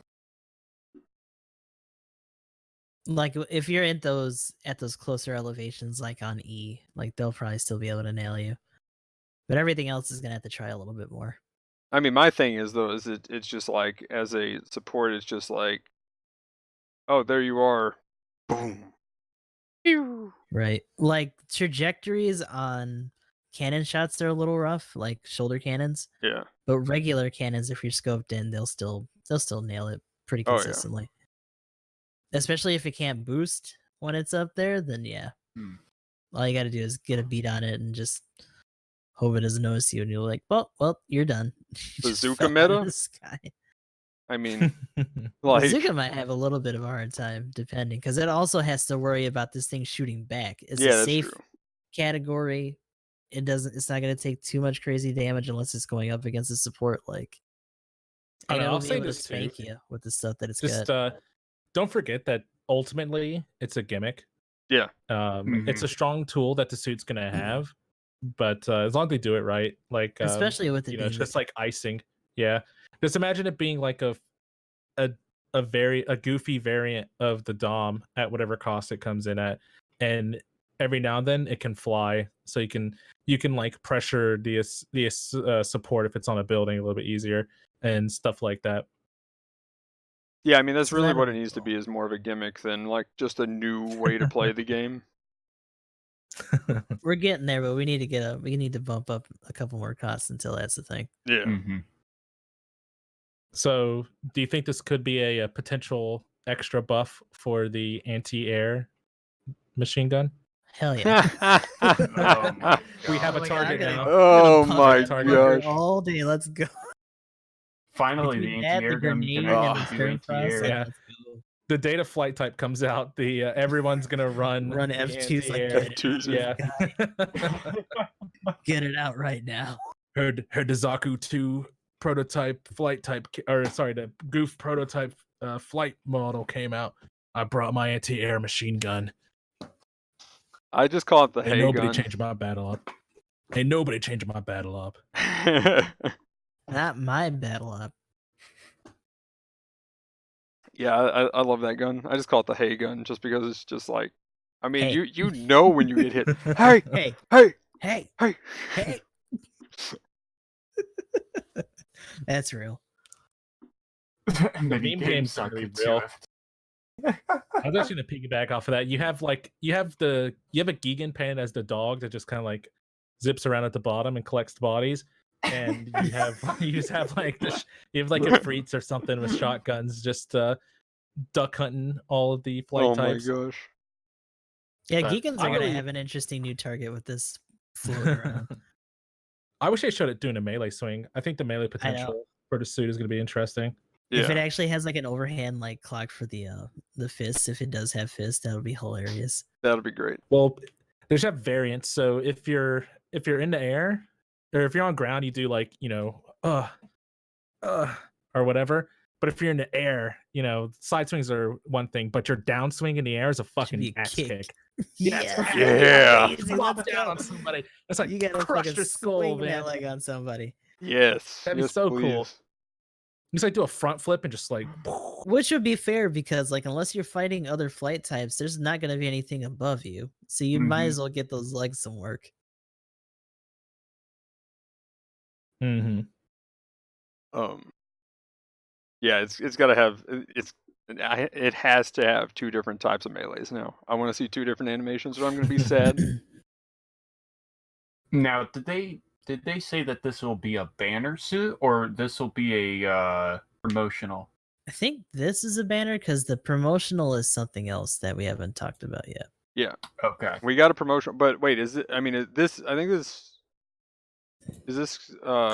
Like if you're at those closer elevations, like on E, like they'll probably still be able to nail you. But everything else is gonna have to try a little bit more. I mean, my thing is though, is it's just like as a support, it's just like, oh, there you are, boom, pew. Right. Like trajectories on cannon shots are a little rough, like shoulder cannons. Yeah. But regular cannons, if you're scoped in, they'll still nail it pretty Oh, yeah. consistently. Especially if it can't boost when it's up there, then yeah. Hmm. All you gotta do is get a beat on it and just hope it doesn't notice you, and you're like, well, you're done. You just Bazooka fell out of meta? the sky. I mean, like, Bazooka might have a little bit of a hard time, depending, because it also has to worry about this thing shooting back. It's yeah, a that's safe true. category. It's not gonna take too much crazy damage unless it's going up against a support. Like, I don't know, it'll I'll be say able to this too. spank you with the stuff that it's Just got. don't forget that ultimately it's a gimmick. Yeah. It's a strong tool that the suit's gonna have, but as long as they do it right, like Especially with it you know, being it's just like icing. Yeah, just imagine it being like a goofy variant of the Dom at whatever cost it comes in at, and every now and then it can fly, so you can like pressure the support if it's on a building a little bit easier and stuff like that. Yeah, I mean, that's So really that'll what it be needs to cool. be, is more of a gimmick than like just a new way to play the game. We're getting there, but we need to bump up a couple more costs until that's the thing. Yeah. Mm-hmm. So, do you think this could be a potential extra buff for the anti-air machine gun? Hell yeah! Oh my We have a Oh my God, target I'm gonna- now. Oh I'm gonna my pump that target. fucker all day. Let's go. Finally, the Between that, anti-air gun grenade, can and actually the do stern anti-air. frost, Yeah. let's go. The data flight type comes out. The everyone's gonna run Run the F2s like anti-air. get it out of the Yeah. sky. Get it out right now. her Zaku 2 prototype flight type, or sorry, the Goof prototype flight model came out. I brought my anti-air machine gun. I just call it the Ain't hay nobody gun. changed my battle up. Ain't nobody changing my battle up. Not my battle up. Yeah, I love that gun. I just call it the hay gun just because it's just like, I mean, Hey. you know when you get hit. Hey, Hey, hey, hey, hey. hey. That's real. And then meme he games suck are really it real. to I was actually gonna piggyback off of that. You have a Gigan pen as the dog that just kind of like zips around at the bottom and collects the bodies, and you have like you have like a Freets or something with shotguns just duck hunting all of the flight Oh types. my gosh. Yeah, But Geekans I are gonna really- have an interesting new target with this floating around. I wish they showed it doing a melee swing. I think the melee I know. potential for the suit is going to be interesting. Yeah. If it actually has like an overhand like clock for the fists, if it does have fists, that'll be hilarious. That'll be great. Well, there's have variants. So if you're in the air, or if you're on ground, you do like, or whatever. But if you're in the air, side swings are one thing, but your downswing in the air is a Should fucking be a axe kick. kick. Yeah. Yeah. Amazing, Plop let's down go. on somebody. It's like You gotta crush fucking their skull, swing man. that leg on somebody. Yes. That'd be yes, so please. cool. You just like do a front flip and just like. Which would be fair because like unless you're fighting other flight types, there's not gonna be anything above you. So you might as well get those legs some work. Mm-hmm. Yeah, it's got to have it has to have 2 different types of melees now. I want to see 2 different animations, or I'm going to be sad. Now, did they say that this will be a banner suit or this will be a promotional? I think this is a banner because the promotional is something else that we haven't talked about yet. Yeah, Okay. we got a promotion, but wait, is it? I mean, this. I think this. Is this?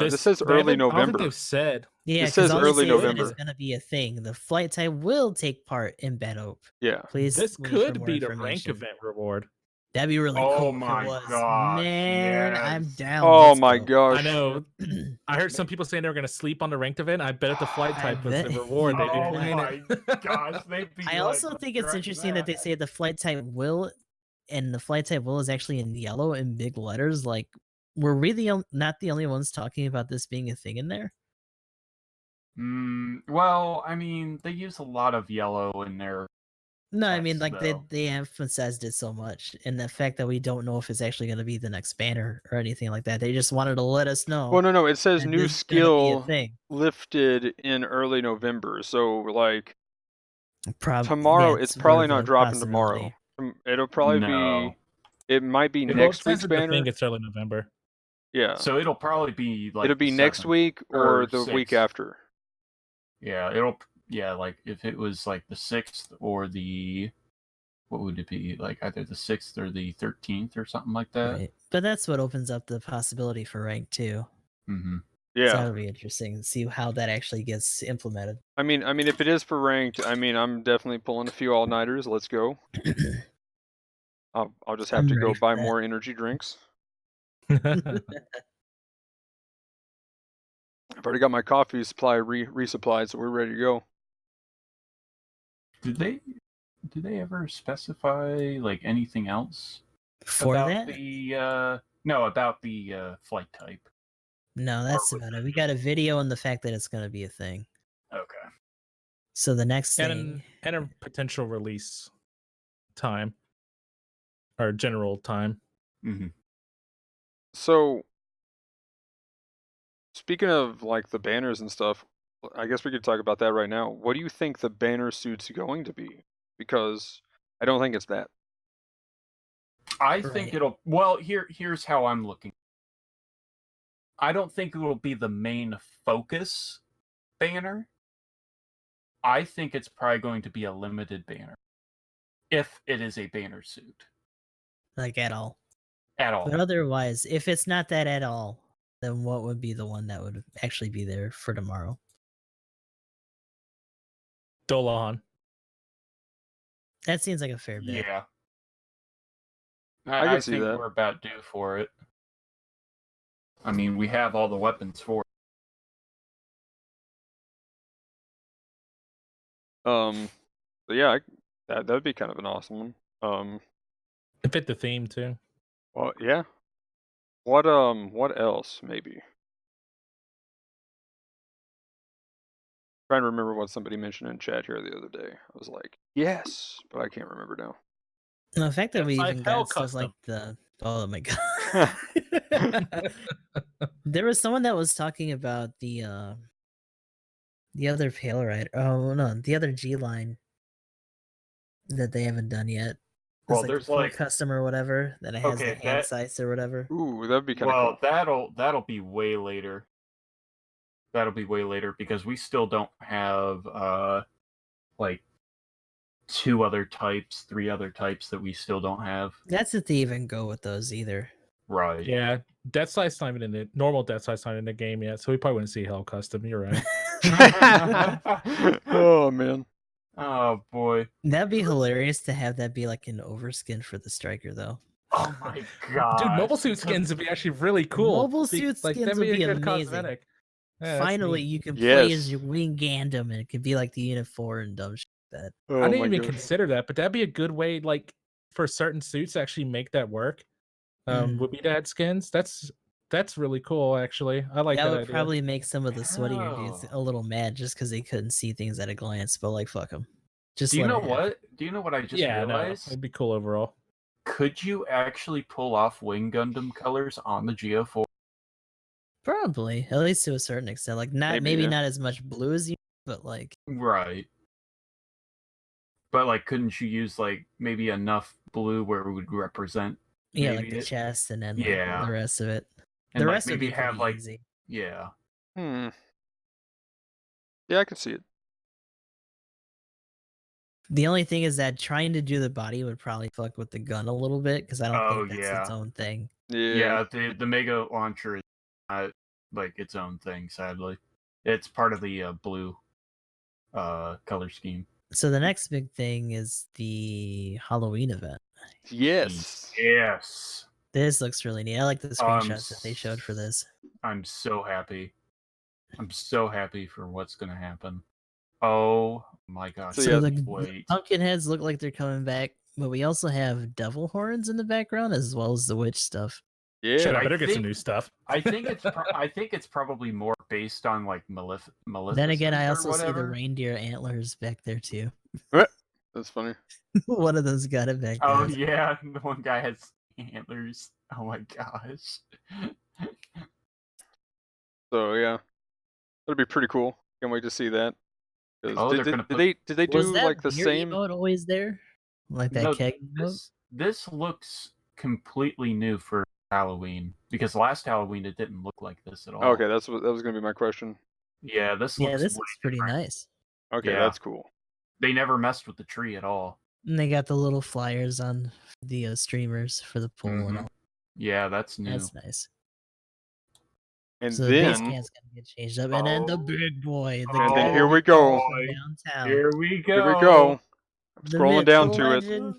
This says they early haven't- I don't think November. they've said. Yeah, It says because all they early say is that November. it's gonna be a thing. The flight type will take part in Battle. Yeah. Please. This wait for could more be the rank information. event reward. That'd be really Oh cool. my if it was. gosh, Man, I'm yes. down. Oh Let's my go. gosh. I know. I heard some people saying they were going to sleep on the ranked event. I bet if the flight I type was the bet. reward, they'd be Oh playing my it. gosh, they'd be. I also think it's regretting interesting that they that. say the flight type will, and the flight type will is actually in yellow in big letters. Like, were we not the only ones talking about this being a thing in there? Well, I mean, they use a lot of yellow in their. No, I mean Text, like though. they emphasized it so much, and the fact that we don't know if it's actually going to be the next banner or anything like that. They just wanted to let us know. Well, no. It says that new this is gonna be a skill thing. lifted in early November. So like yeah, tomorrow, it's probably worth not a dropping tomorrow. possibility. It'll probably No. be. It might be Well, next it says week's in the banner. thing it's early November. Yeah. So it'll probably be like. It'll be the next 7th. week or or the week 6th. after. Yeah, like if it was like the 6th or the. What would it be? Like either the 6th or the 13th or something like that? Right. But that's what opens up the possibility for rank too. Mm-hmm. So Yeah. that'll be interesting to see how that actually gets implemented. I mean, if it is for ranked, I mean, I'm definitely pulling a few all-nighters. Let's go. I'll just have I'm to go ready for buy that. more energy drinks. Oh, I've already got my coffee supply resupplied, so we're ready to go. Did they ever specify like anything else For about that? about the flight type? No, that's with about it. We got a video and the fact that it's going to be a thing. Okay. So the next thing, and a potential release time or general time. Mm-hmm. So, speaking of like the banners and stuff, I guess we could talk about that right now. What do you think the banner suit's going to be? Because I don't think it's that. I think Right. it'll. Well, here's how I'm looking. I don't think it will be the main focus banner. I think it's probably going to be a limited banner, if it is a banner suit like at all. at all. But otherwise, if it's not that at all, then what would be the one that would actually be there for tomorrow? Dolahan. That seems like a fair bet. Yeah. I can I see think that. we're about due for it. I mean, we have all the weapons for it. But yeah, that'd be kind of an awesome one. It fit the theme too. Well, yeah. What else maybe? Trying to remember what somebody mentioned in chat here the other day. I was like, yes, but I can't remember now. And the fact that we F5 even Hell got stuff like Custom. oh my god. There was someone that was talking about the other Pale Rider. Oh no, the other G line that they haven't done yet. Well, It's there's the full like custom or whatever that it has Okay, the hand that- sights or whatever. Ooh, that'd be kind of Well, cool. that'll be way later. That'll be way later because we still don't have like 2 other types, 3 other types that we still don't have. That's if they even go with those either. Right. Yeah, Death Sight's not even in the normal Death Sight's not in the game yet, so we probably wouldn't see Hell Custom. You're right. Oh man. Oh boy. That'd be hilarious to have that be like an overskin for the striker, though. Oh my god. Dude, mobile suit skins would be actually really cool. Mobile suit like skins that'd would be be a good amazing. cosmetic. Yeah, that's Finally, neat. you can play as Yes. your wing Gundam, and it could be like the Unit 4 and dumb shit like that. Oh I didn't my even gosh. consider that, but that'd be a good way, like for certain suits, to actually make that work. Would be to add skins. That's really cool, actually. I like That that would idea. probably make some of the sweatier dudes Oh. a little mad just because they couldn't see things at a glance. But like, fuck them. Just Do you let know it happen. what? Do you know what I just yeah, no, realized? it'd be cool overall. Could you actually pull off Wing Gundam colors on the GO4? Probably, at least to a certain extent. Like, not Maybe, yeah. not as much blue as you, but like, Right. But like, couldn't you use like maybe enough blue where it would represent? yeah, like maybe the it- chest and then like Yeah. the rest of it. And The like rest would be maybe pretty have like easy. yeah. Hmm. Yeah, I can see it. The only thing is that trying to do the body would probably fuck with the gun a little bit because I don't Oh, think that's its yeah. own thing. Yeah. The Mega launcher is not like its own thing, sadly. It's part of the blue color scheme. So the next big thing is the Halloween event. Yes. Yes. This looks really neat. I like the screenshots that they showed for this. I'm so happy. I'm so happy for what's gonna happen. Oh my gosh. So, So yeah, the Wait. pumpkin heads look like they're coming back, but we also have devil horns in the background as well as the witch stuff. Yeah. Shit, I I better get some think- new stuff. I think it's I think it's probably more based on like Maleficent. Then again, I or also see the whatever. reindeer antlers back there too. That's funny. One of those got it back there. Oh yeah, the one guy has antlers. Oh my gosh. So yeah, that'd be pretty cool. Can't wait to see that. 'Cause Oh, they're gonna put- did they Was do that like the beer same? emote always there? Like that No, keg emote? this looks completely new for Halloween because last Halloween it didn't look like this at all. Okay, that was gonna be my question. Yeah, this Yeah, looks this way looks pretty different. nice. Okay, Yeah. that's cool. They never messed with the tree at all. And they got the little flyers on the streamers for the pool and Mhm. all. Yeah, that's new. That's nice. And So the base then camp's gonna get changed up, and then the Oh. big boy, the And guy then that here we we go. know from Boy. downtown, Here we go. here we go. the Scrolling myth, down the to it. legend,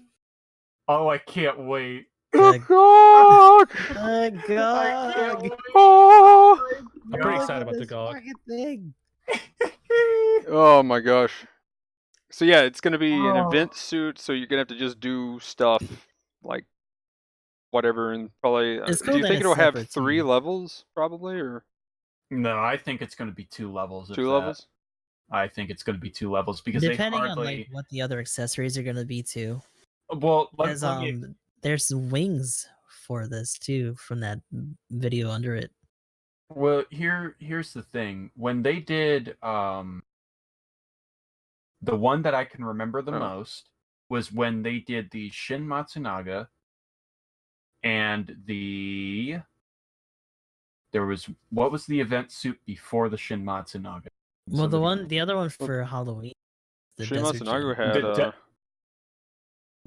Oh, I can't wait. The- Gog! the I can't Gog. wait. Oh! I'm pretty Look excited at about the this Gog. fucking thing. Oh my gosh. So yeah, it's gonna be an Oh. event suit, so you're gonna have to just do stuff like whatever, and probably. It's Do cool you that think it's it'll have separate, 3 too. levels, probably, or No, I think it's going to be 2 levels. 2 if that. levels? I think it's going to be 2 levels because Depending they on hardly. like what the other accessories are gonna be too. Well, let Because me. there's wings for this too from that video under it. Well, here's the thing. When they did the one that I can remember the Oh. most was when they did the Shin Matsunaga and there was what was the event suit before the Shin Matsunaga? Well, the other one for Halloween, the Shin desert Matsunaga gym. had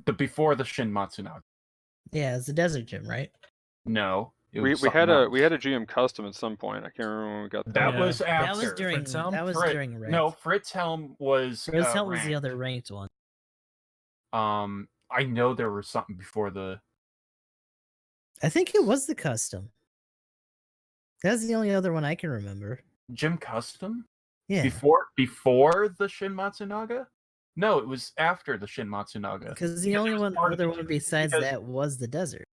the before the Shin Matsunaga. Yeah, it's the desert gym, right? No, it we was had something a else. GM custom at some point. I can't remember when we got That Yeah. was after. That was during Fritz Helm? during ranked. No, Fritz Helm was Fritz Helm was the ranked. other ranked one. I know there was something before the. I think it was the custom. That's the only other one I can remember. Gym Custom? Yeah, Before the Shin Matsunaga? No, it was after the Shin Matsunaga. because the Because only it was one part of other the one gym, besides because- that was the desert.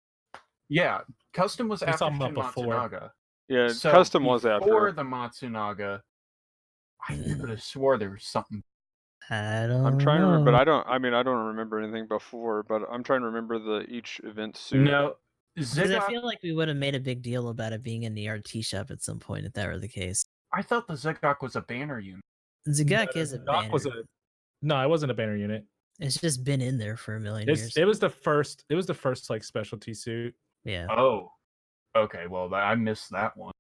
Yeah, Custom was There's after something Shin before. Matsunaga. Yeah, So custom was before after. the Matsunaga, I could have swore there was something. I don't I'm trying to remember, know. but I don't remember anything before, but I'm trying to remember each event suit. No, Because I Ziggurat. feel like we would have made a big deal about it being in the RT shop at some point if that were the case. I thought the Ziggurat was a banner unit. Zagak No, is a Doc banner. was no, it wasn't a banner unit. It's just been in there for a million years. It was the first like specialty suit. Yeah. Oh, okay. Well, I missed that one.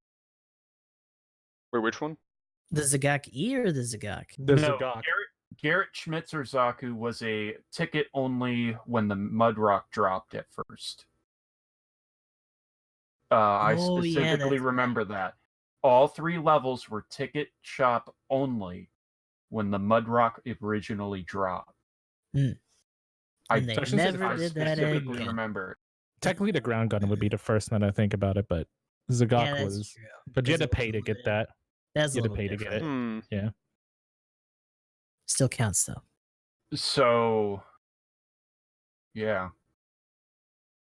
Wait, which one? The Zagak E or the Zagak? The No, Zagak. Garrett Schmitzer Zaku was a ticket only when the Mudrock dropped at first. I Oh, yeah, specifically that's remember that. All 3 levels were ticket shop only when the Mudrock originally dropped. Mm. I, And they Especially since never I did that specifically again. remember. Technically, the ground gun would be the first one I think about it, but Zagok Yeah, that's was. true. But you had 'Cause to it was pay to get limited. that. That's a You had to little pay to get different. it. Hmm. Yeah. Still counts though. So, yeah.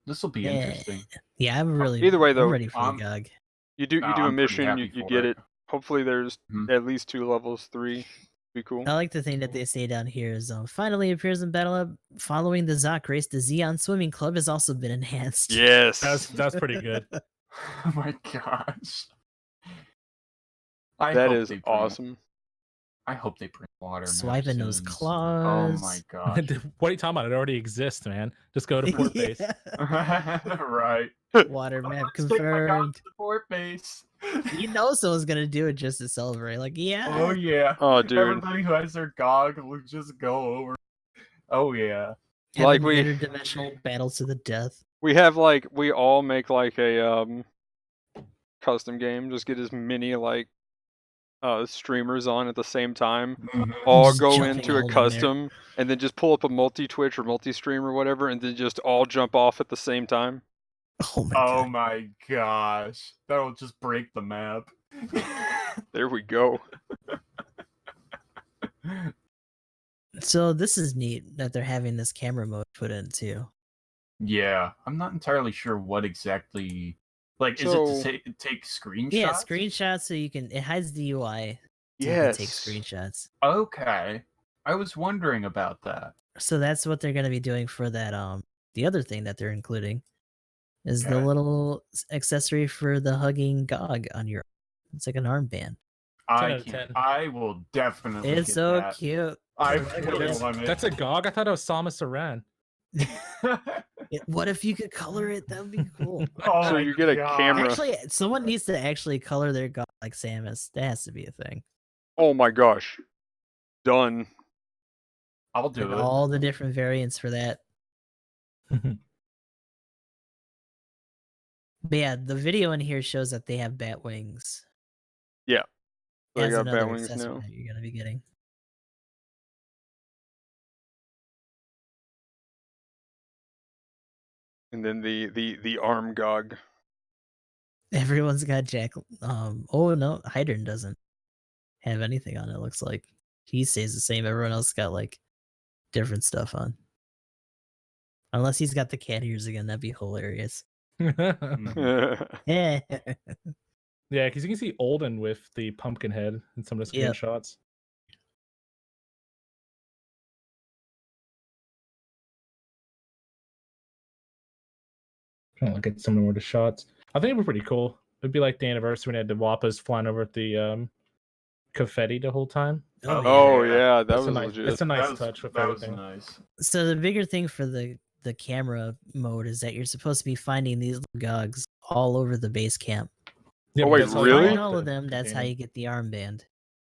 This will be Yeah. interesting. Yeah, I'm really. Either way, I'm though, ready for I'm- the GOG. You do a I'm pretty mission, happy you for get it. it. Hopefully, there's Mhm. at least 2 levels, 3. Be cool. I like the thing that they say down here is finally appears in Battle Up. Following the Zoc race, the Xeon Swimming Club has also been enhanced. Yes. That's pretty good. Oh my gosh. I That hope is they bring, awesome. I hope they bring water Swiping those mountains. claws. Oh my gosh. What are you talking about? It already exists, man. Just go to port base. Right. Water map Let's take my confirmed. GOG to the port base. You know someone's gonna do it just to celebrate. Like, yeah. Oh yeah. Oh, dude. Everybody who has their GOG will just go over. Oh yeah. Like Having we- interdimensional battles to the death. We have like we all make like a custom game. Just get as many like streamers on at the same time. All Just go jumping into all a in there. custom, and then just pull up a multi-Twitch or multi-stream or whatever, and then just all jump off at the same time. Oh my Oh god. my gosh. That'll just break the map. There we go. So this is neat that they're having this camera mode put in too. Yeah, I'm not entirely sure what exactly. Like, is So- it to take screenshots? Yeah, screenshots so you can. It hides the UI. So you can take Yes. screenshots. Okay, I was wondering about that. So that's what they're gonna be doing for that. The other thing that they're including is the Okay. little accessory for the hugging GOG on your. It's like an armband. 10 I out of can. 10. I will definitely. It's get so that. cute. I Look at really this. want it. That's a GOG? I thought it was Samus Aran. What if you could color it? That would be cool. Oh So my you get a God. camera. Actually, someone needs to actually color their GOG like Samus. That has to be a thing. Oh my gosh. Done. I'll do And it. all the different variants for that. But yeah, the video in here shows that they have bat wings. Yeah. So they As got another bat wings accessory now. that you're gonna be getting. And then the arm GOG. Everyone's got Jack. Oh no, Hydran doesn't have anything on it. Looks like he stays the same. Everyone else got like different stuff on. Unless he's got the cat ears again, that'd be hilarious. Mhm. Yeah. Yeah, because you can see Olden with the pumpkin head in some of the Yep. screenshots. Trying to look at some of the shots. I think it would be pretty cool. It'd be like the anniversary when they had the Wappas flying over at the confetti the whole time. Oh yeah. yeah, that That's was a nice, legit. that's a nice That was- touch with that was everything. nice. So the bigger thing for the camera mode is that you're supposed to be finding these GOGs all over the base camp. Yeah, Oh, but wait, that's how you really? Find unlock all of the them. That's how container. you get the armband.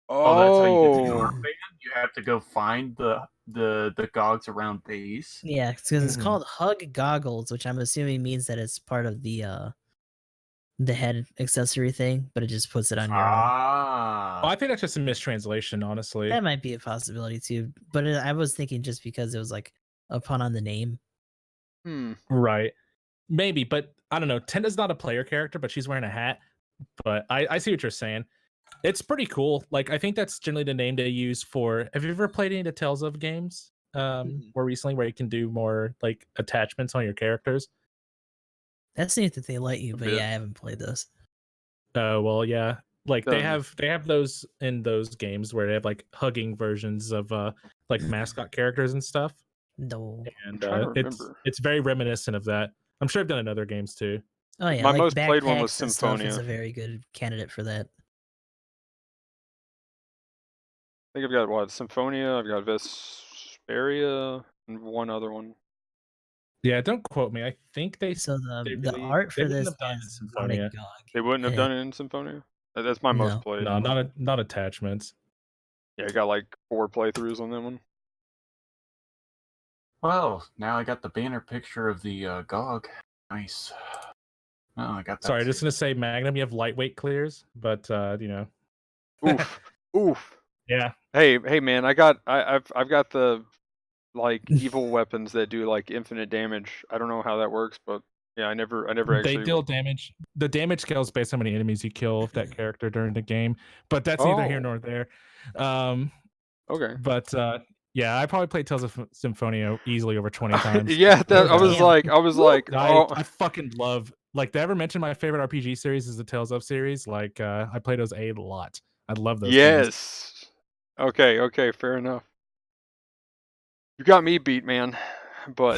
Oh, that's how you get the Oh. armband. You have to go find the GOGs around base. Yeah, because it's Mhm. called Hug Goggles, which I'm assuming means that it's part of the head accessory thing, but it just puts it on your arm. Ah. Oh, I think that's just a mistranslation, honestly. That might be a possibility too. But I was thinking just because it was like a pun on the name. Hmm. Right. Maybe, but I don't know. Tenda's not a player character, but she's wearing a hat. But I see what you're saying. It's pretty cool. Like, I think that's generally the name they use for. Have you ever played any of the Tales of games more recently where you can do more like attachments on your characters? That's neat that they let you, A but bit. yeah, I haven't played those. Oh, well, yeah. Like they Um, have those in those games where they have like hugging versions of like mascot characters and stuff. No. And trying to it's remember. it's very reminiscent of that. I'm sure I've done it in other games too. Oh yeah, My like most played one was backpacks and stuff is Symphonia. a very good candidate for that. I think I've got what? Symphonia, I've got Vesperia, and one other one. Yeah, don't quote me. I think they So they the really- art they for wouldn't this have done it in has Symphonia. Sonic GOG. They wouldn't have Yeah. done it in Symphonia? That's my most No. played. No, not attachments. Yeah, I got like 4 playthroughs on that one. Well, now I got the banner picture of the GOG. Nice. Oh, I got that. Sorry, just too. gonna say Magnum. You have lightweight clears, but you know. Oof, oof. Yeah. Hey, man, I've got the like evil weapons that do like infinite damage. I don't know how that works, but yeah, I never They actually. deal damage. The damage scales based on how many enemies you kill with that character during the game, but that's neither here Oh. nor there. Okay. But yeah, I probably played Tales of Symphonia easily over 20 times. Yeah, that I Oh, was damn. like, oh, I fucking love, like, did I ever mention my favorite RPG series is the Tales of series? Like, I play those a lot. I love those games. yes. Okay, fair enough. You got me beat, man. But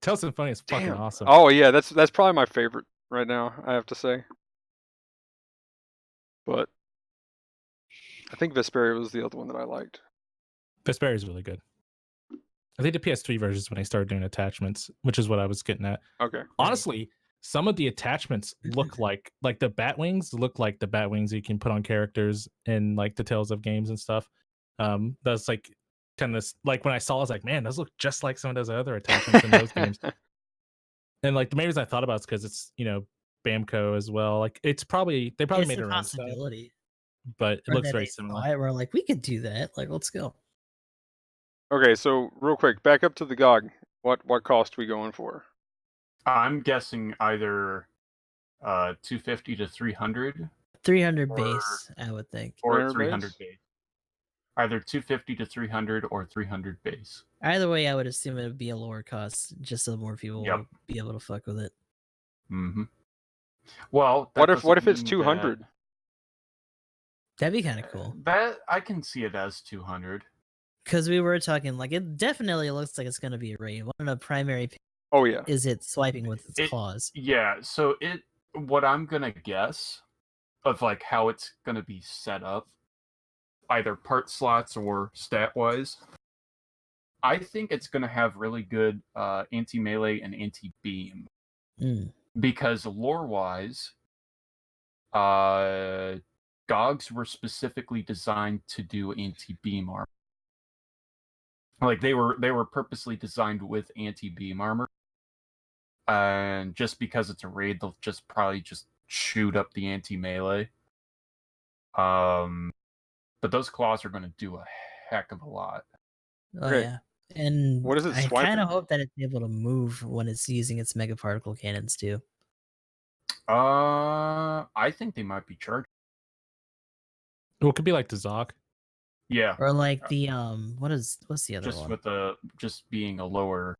Tales of Symphonia is fucking damn. awesome. Oh yeah, that's probably my favorite right now, I have to say. But I think Vesperia was the other one that I liked. Vesperia is really good. I think the PS3 version is when I started doing attachments, which is what I was getting at. Okay. Honestly, some of the attachments look like the bat wings look like the bat wings you can put on characters in like the Tales of games and stuff. That's like kind of like when I saw, I was like, man, those look just like some of those other attachments in those games. And like the main reason I thought about it's because it's Bamco as well. Like they probably It's made a their own stuff, possibility. but it Or looks that very they similar. saw it, we're like, we could do that. Like, let's go. Okay, so real quick, back up to the GOG. What cost we going for? I'm guessing either 250 to 300 300 Or- base, I would think. or 300 300 base? base. Either 250 to 300 or 300 base. Either way, I would assume it would be a lower cost, just so more people Yep. will be able to fuck with it. Mm-hmm. Well, What if it's mean 200? That'd be kind of cool. That I can see it as 200. Because we were talking, like, it definitely looks like it's going to be a raid. One of the primary Oh yeah. is it swiping with its It- claws. Yeah, so what I'm gonna guess of like how it's gonna be set up, either part slots or stat wise, I think it's gonna have really good anti-melee and anti-beam. Mm. Because lore wise, Gogs were specifically designed to do anti-beam armor. Like they were purposely designed with anti-beam armor. And just because it's a raid, they'll probably shoot up the anti-melee. But those claws are going to do a heck of a lot. Oh, Okay. yeah. And What is it I swiping? kind of hope that it's able to move when it's using its mega particle cannons, too. I think they might be charged. Well, it could be like the Zok. Yeah, Or like the, what's the other just one? with just being a lower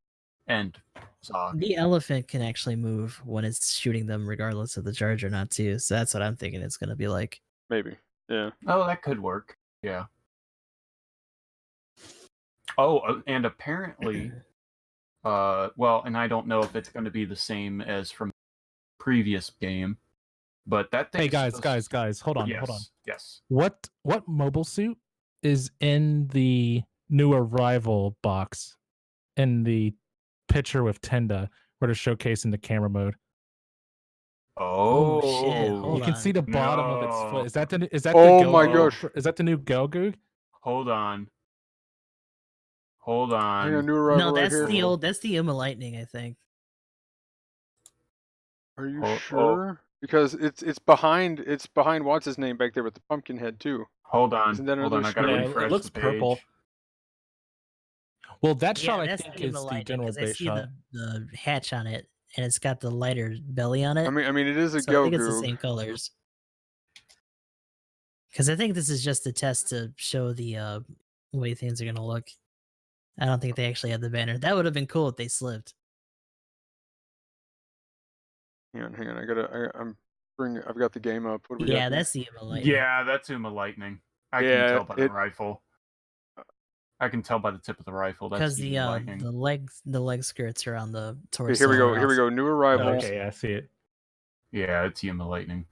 end Zok. The elephant can actually move when it's shooting them, regardless of the charge or not, too. So that's what I'm thinking it's going to be like. Maybe. Yeah. Oh, that could work. Yeah. Oh, and apparently, well, and I don't know if it's going to be the same as from the previous game, but that thing. Hey guys, hold on, yes, hold on. Yes. What mobile suit is in the new arrival box in the picture with Tenda where they're showcasing the camera mode? Oh, shit, hold You can see the bottom of its foot. No. Is that the Oh Go my Goog? gosh. Is that the new Go Goog? Hold on. Hang on, new arrival No, right that's here. the old. That's the Yuma Lightning, I think. Are you Oh, sure? Because it's behind what's his name back there with the pumpkin head too. Hold on. Isn't that Hold on. another I gotta screen? Yeah, refresh it looks the page. purple. Well, that Yeah, shot I that's think the is Yuma the Lightning, general 'cause I base see shot. the hatch on it, and it's got the lighter belly on it. I mean it is a so I think it's the Go-Goo. same colors. Because I think this is just a test to show the way things are gonna look. I don't think they actually had the banner. That would have been cool if they slipped. Hang on. I've got the game up. What do we got Yeah, here? that's the Yuma Lightning. Yeah, that's Uma Lightning. I Yeah, can tell by the it- rifle. I can tell by the tip of the rifle. That's Because Uma Lightning. the leg skirts are on the torso. Okay, here we go. are Here we also- go. New arrival. Okay, yeah, I see it. Yeah, it's Uma Lightning.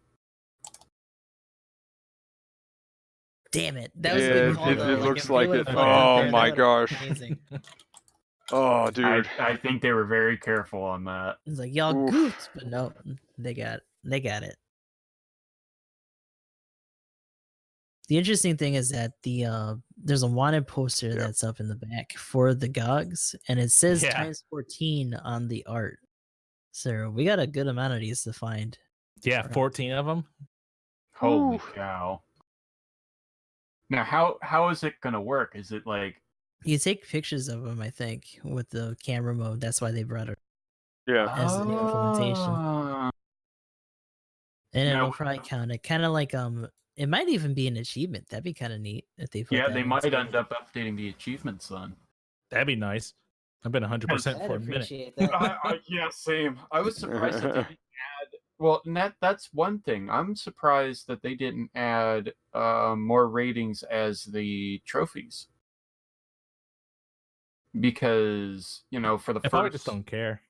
Damn it! That was a Yeah, good call. it though. looks if they like would've it. fucked up Oh there, that my would've been gosh. Amazing. Oh, dude. I think they were very careful on that. It's like y'all Oof. goofed, but no, they got it. The interesting thing is that there's a wanted poster Yep. that's up in the back for the Gogs, and it says Yeah. times 14 on the art. So we got a good amount of these to find. Yeah, Sure. 14 of them. Holy Ooh. cow! Now, how is it gonna work? Is it like You take pictures of them, I think, with the camera mode. That's why they brought it Yeah. as an implementation. Ah. And Now- it'll probably count it. Kind of like it might even be an achievement. That'd be kind of neat if they put Yeah, that they in might too. end up updating the achievements then. That'd be nice. I've been 100% I'd for a minute. appreciate that. Yeah, same. I was surprised that they didn't add. Well, that's one thing. I'm surprised that they didn't add more ratings as the trophies, because for the They probably first, just don't care.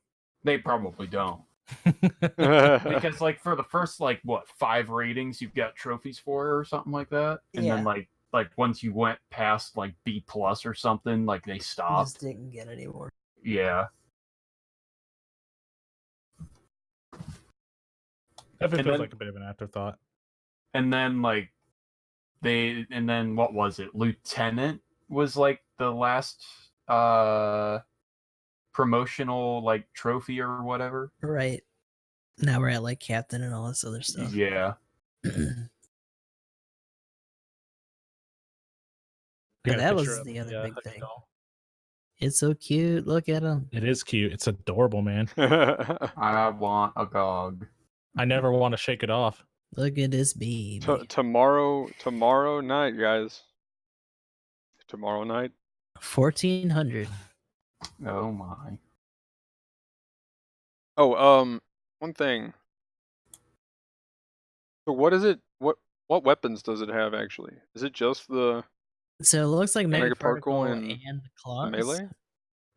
they probably don't. Because like for the first 5 ratings you've got trophies for or something like that, and then like once you went past like B+ or something, like they You stopped. just didn't get any more. Yeah. That And feels then- like a bit of an afterthought. And then what was it? Lieutenant was like the last promotional like trophy or whatever. Right. Now we're at like captain and all this other stuff. Yeah. I got a that picture was of the other big Huggy thing. doll. It's so cute. Look at him. It is cute. It's adorable, man. I want a GOG. I never want to shake it off. Look at this baby. Tomorrow night, guys. Tomorrow night. 1400. Oh my. Oh, one thing. So what is it? What weapons does it have actually? Is it just the So it looks like Mega Mega Particle Particle and and Claws. melee?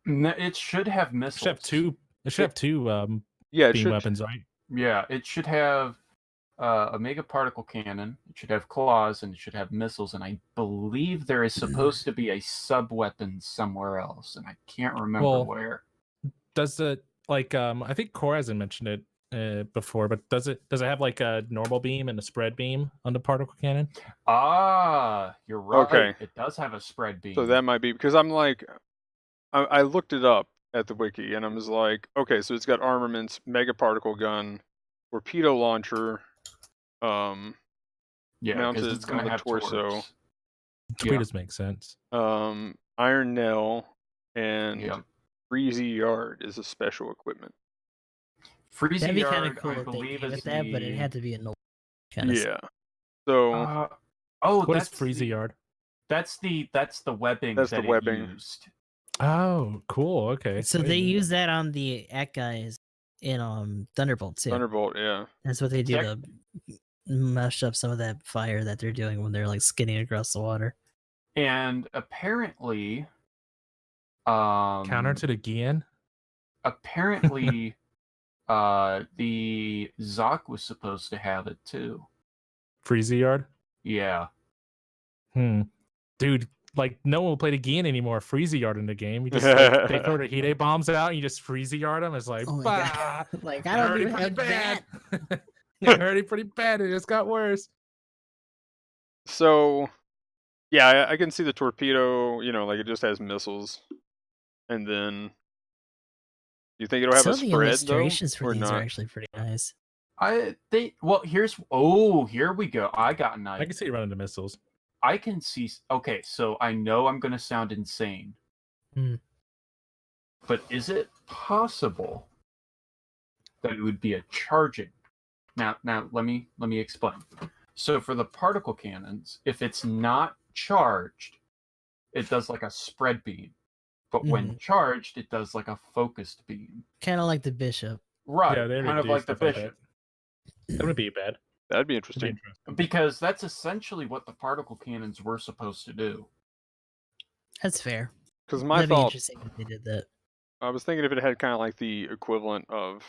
No, it should have It missiles. should have two. It should have two Yeah, it beam should. weapons, right? Yeah, it should have a mega particle cannon. It should have claws, and it should have missiles. And I believe there is supposed to be a sub weapon somewhere else, and I can't remember Well, where. Does it I think Core hasn't mentioned it before, but does it have like a normal beam and a spread beam on the particle cannon? Ah, you're right. Okay. It does have a spread beam. So that might be because I'm like, I looked it up at the wiki and I was like, okay, so it's got armaments, mega particle gun, torpedo launcher, yeah, because mounted it's going on to the have torso. torps. Torpedoes make sense. Iron nail, and Yeah. breezy yard is a special equipment. Freezy That'd be kind Yard, of cool I if they believe, gave is it that, but it the- had to be a no kind of. Yeah. So What is that's Freezy the- Yard? That's the webbing That's that the it webbing. used. Oh, cool. Okay. So I they didn't know use that on the Act guys in Thunderbolt too. Thunderbolt, yeah. That's what they do Tech- to mush up some of that fire that they're doing when they're like skidding across the water. And apparently, that. Counter to the Gian. apparently, the Zoc was supposed to have it too. Freezy Yard. Yeah. Dude, like no one will play the Gian anymore. Freezy Yard in the game. You just like, they throw the Hide bombs out and you just Freezy Yard them. It's like, Oh my bah, god! Like they're I don't already even pretty have that. bad. They're already pretty bad. It just got worse. So, yeah, I can see the torpedo, like it just has missiles. And then, do you think it'll have Some a of the spread, though, illustrations for or these not? are actually pretty nice. Here we go. I got an I idea. can see you running the missiles. I can see. Okay, so I know I'm going to sound insane. Hmm. But is it possible that it would be a charging? Now let me explain. So for the particle cannons, if it's not charged, it does like a spread beam. But when charged, it does like a focused beam. Kind of like the Bishop. Right, Yeah, they kind of do like the stuff like Bishop. That wouldn't be bad. That'd be It'd be interesting. interesting. Because that's essentially what the particle cannons were supposed to do. That's fair. Because my That'd be thought, interesting if they did that. I was thinking if it had kind of like the equivalent of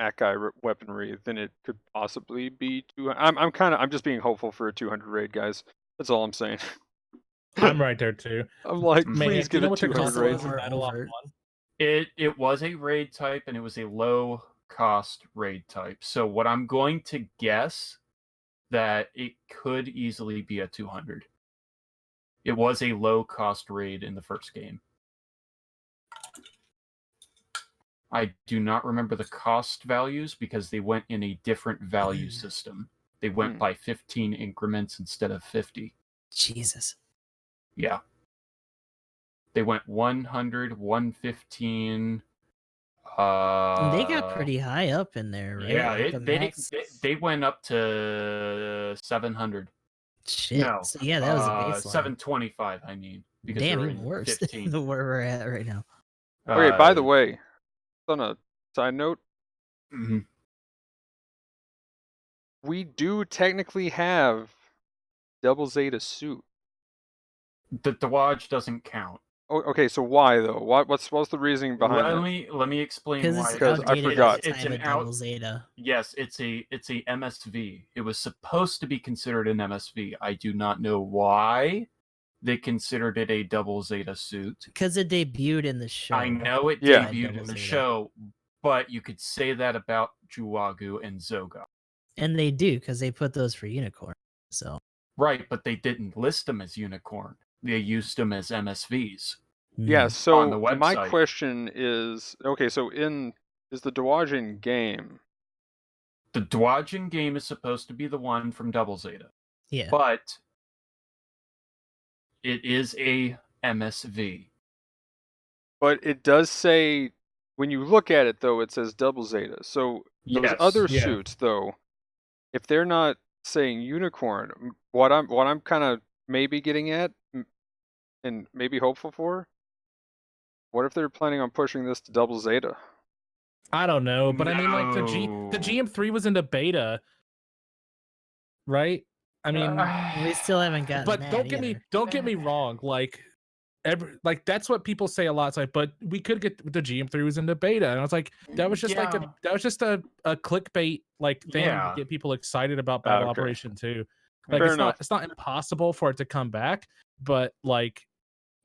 Akai weaponry, then it could possibly be 200. I'm just being hopeful for a 200 raid, guys. That's all I'm saying. I'm right there too. I'm like, Man, please do you give know it what the 200 cost raid. was in Battle Off Overt. 1? It was a raid type, and it was a low cost raid type. So what I'm going to guess that it could easily be a 200. It was a low cost raid in the first game. I do not remember the cost values because they went in a different value system. They went by 15 increments instead of 50. Jesus. Yeah. They went 100, 115. They got pretty high up in there, right? Yeah, Like the max. they went up to 700. Shit. No, So yeah, that was a baseline. 725. I mean, because Damn, they're even in worse 15. than where we're at right now. Okay, by the way, on a side note, mhm. we do technically have double Zeta suit. The Dodge doesn't count. Oh, okay, so why though? What's the reasoning behind that? Let me explain Because why. it's Because I outdated forgot. at the time of double Zeta. Yes, it's a MSV. It was supposed to be considered an MSV. I do not know why they considered it a double Zeta suit. Because it debuted in the show. I know it Yeah. debuted in the show, but you could say that about Juwagu and Zoga. And they do, because they put those for Unicorn. So Right, but they didn't list them as Unicorn. They used them as MSVs. Yeah, mm. so On the my website. question is, okay, so is the Dodge in game? The Dwajin game is supposed to be the one from Double Zeta, Yeah. but it is a MSV. But it does say, when you look at it though, it says double Zeta. So those Yes, other yeah. suits though, if they're not saying unicorn, what I'm kind of maybe getting at and maybe hopeful for, what if they're planning on pushing this to double Zeta? I don't know, but I mean, like the No. GM3 was into beta, right? I mean, We still haven't gotten but that don't get me wrong. Like that's what people say a lot. It's like, but we could get the GM3 was into beta, and I was like, that was just like a clickbait like thing Yeah. to get people excited about Battle Okay. Operation 2. Like Fair enough. it's not impossible for it to come back, but like,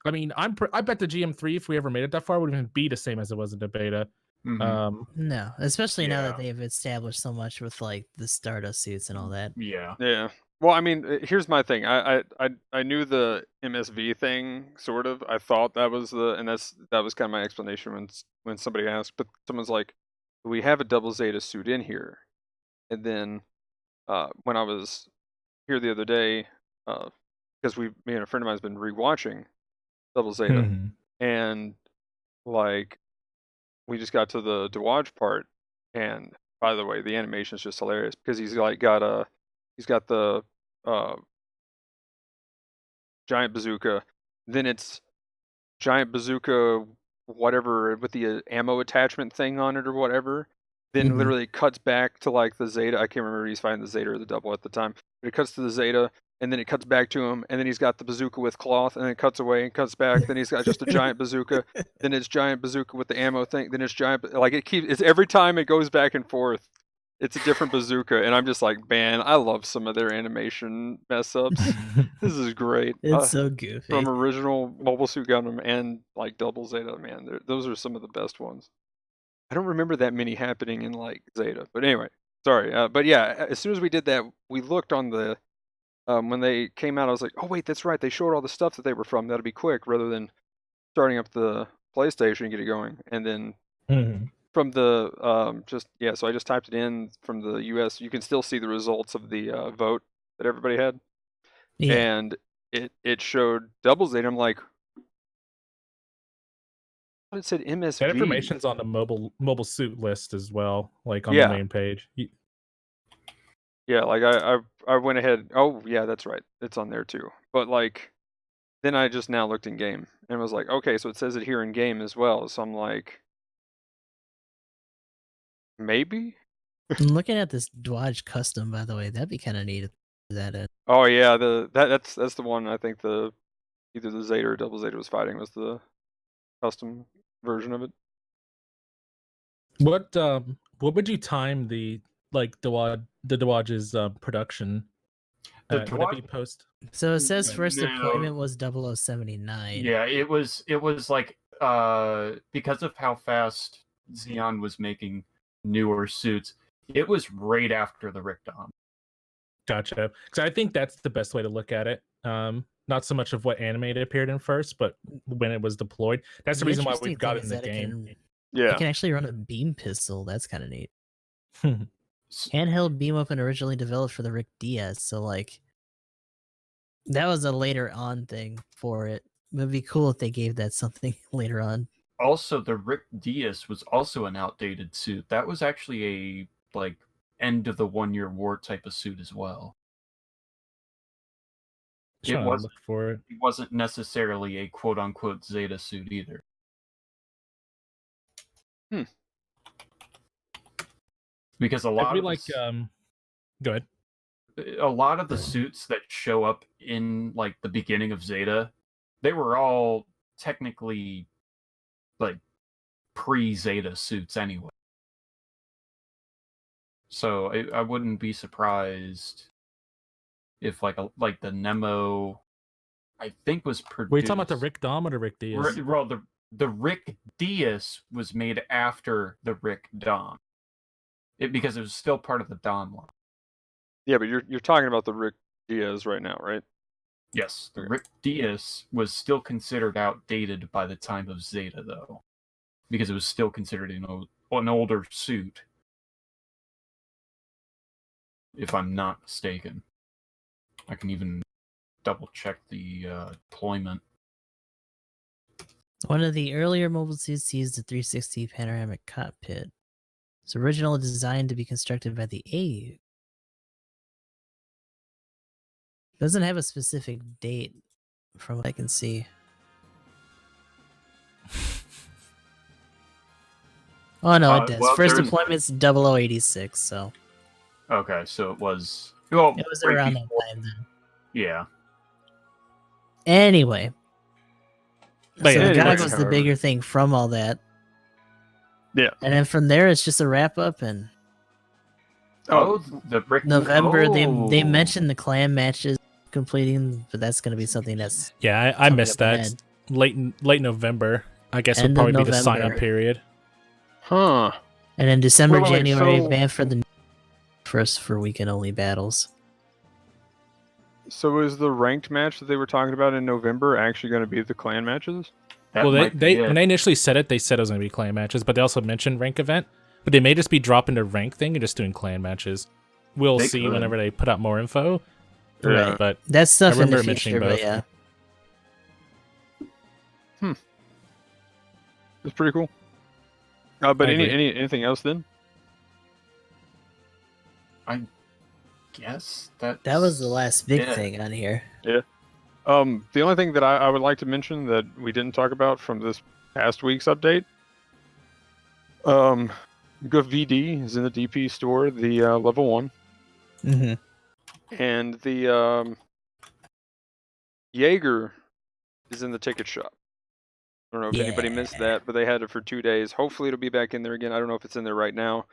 I mean, I bet the GM3 if we ever made it that far would even be the same as it was in the beta. Mhm. No, especially now that Yeah. they've established so much with like the Stardust suits and all that. Yeah. Yeah. Well, I mean, here's my thing. I knew the MSV thing sort of. I thought that was that was kind of my explanation when somebody asked, but someone's like, "We have a double Zeta suit in here," and then when I was here the other day, because me and a friend of mine's been rewatching double Zeta, Mhm. and like we just got to the Dewaj part, and by the way, the animation is just hilarious because he's got the giant bazooka, then it's giant bazooka whatever with the ammo attachment thing on it or whatever. Then Mhm. literally cuts back to like the Zeta. I can't remember if he's fighting the Zeta or the double at the time, but it cuts to the Zeta, and then it cuts back to him, and then he's got the bazooka with cloth, and then it cuts away and cuts back. Then he's got just a giant bazooka. Then it's giant bazooka with the ammo thing. Then it's giant, like it's every time it goes back and forth. It's a different bazooka, and I'm just like, man, I love some of their animation mess ups. This is great. It's so goofy. From original Mobile Suit Gundam and like Double Zeta, man, those are some of the best ones. I don't remember that many happening in like Zeta, but anyway, sorry. But yeah, as soon as we did that, we looked on the when they came out. I was like, oh wait, that's right. They showed all the stuff that they were from. That'll be quick, rather than starting up the PlayStation and get it going. And then Mhm. from the so I just typed it in from the US. You can still see the results of the vote that everybody had. Yeah. And it showed double Zeta. I'm like, but it said MSV. That information's on the mobile suit list as well, like on Yeah. the main page. Yeah, like I went ahead. Oh yeah, that's right. It's on there too. But like, then I just now looked in game and was like, okay, so it says it here in game as well. So I'm like, maybe. I'm looking at this Dodge custom, by the way. That'd be kind of neat. That Oh yeah, that's the one. I think either the Zeta or double Zeta was fighting was the custom version of it. What would you time the Dodge's production? The Would it be post? So it says first No. deployment was 0079. Yeah, it was like because of how fast Xeon was making newer suits, it was right after the Rickdom. Gotcha. Because I think that's the best way to look at it. Not so much of what animated appeared in first, but when it was deployed. That's the reason why interesting we've got thing it in is the that game. You Yeah. can actually run a beam pistol. That's kind of neat. S- Handheld beam weapon originally developed for the Rick DS, so like that was a later on thing for it. It would be cool if they gave that something later on. Also, the Rick Diaz was also an outdated suit. That was actually a like end of the 1-year war type of suit as well. Just It trying to wasn't. look for it. It wasn't necessarily a quote unquote Zeta suit either. Hmm. Because I really like. Go ahead. a lot of the suits that show up in like the beginning of Zeta, they were all technically like pre-Zeta suits anyway. So I wouldn't be surprised if like the Nemo, I think was produced. Were you talking about the Rick Dom or the Rick Diaz? Well, the Rick Diaz was made after the Rick Dom, because it was still part of the Dom line. Yeah, but you're talking about the Rick Diaz right now, right? Yes, the Okay. Rick Diaz was still considered outdated by the time of Zeta, though, because it was still considered an older suit, if I'm not mistaken. I can even double check the deployment. One of the earlier mobile suits used the 360 panoramic cockpit. It's originally designed to be constructed by the AU. Doesn't have a specific date from what I can see. Oh no, it does. Well, First there's- deployment's 0086, so Okay, so it was. Well, it was right around before- that time then. Yeah. Anyway. But So yeah, the guy anyway, was the however. bigger thing from all that. Yeah. And then from there it's just a wrap up, and Oh, the Rick. November they Oh. mentioned the clan matches completing, but that's gonna be something that's Yeah, I coming missed up that. ahead. Late November, I guess, End would of probably be the sign up November. period. Huh. And then December, Wait, January, so- banned for the first for weekend only battles. So is the ranked match that they were talking about in November actually going to be the clan matches? That Well, might be it. when they initially said it, they said it was going to be clan matches, but they also mentioned rank event. But they may just be dropping the rank thing and just doing clan matches. We'll They see could. whenever they put out more info. Right. But That's stuff in the remember mentioning future, but both. yeah. It's pretty cool. But I agree. anything else then? Guess that That was the last big Yeah. thing on here. The only thing that I would like to mention that we didn't talk about from this past week's update, VD is in the DP store, the level 1, Mm-hmm. and the Jaeger is in the ticket shop. I don't know if anybody missed that, but they had it for 2 days. Hopefully it'll be back in there again. I don't know if it's in there right now,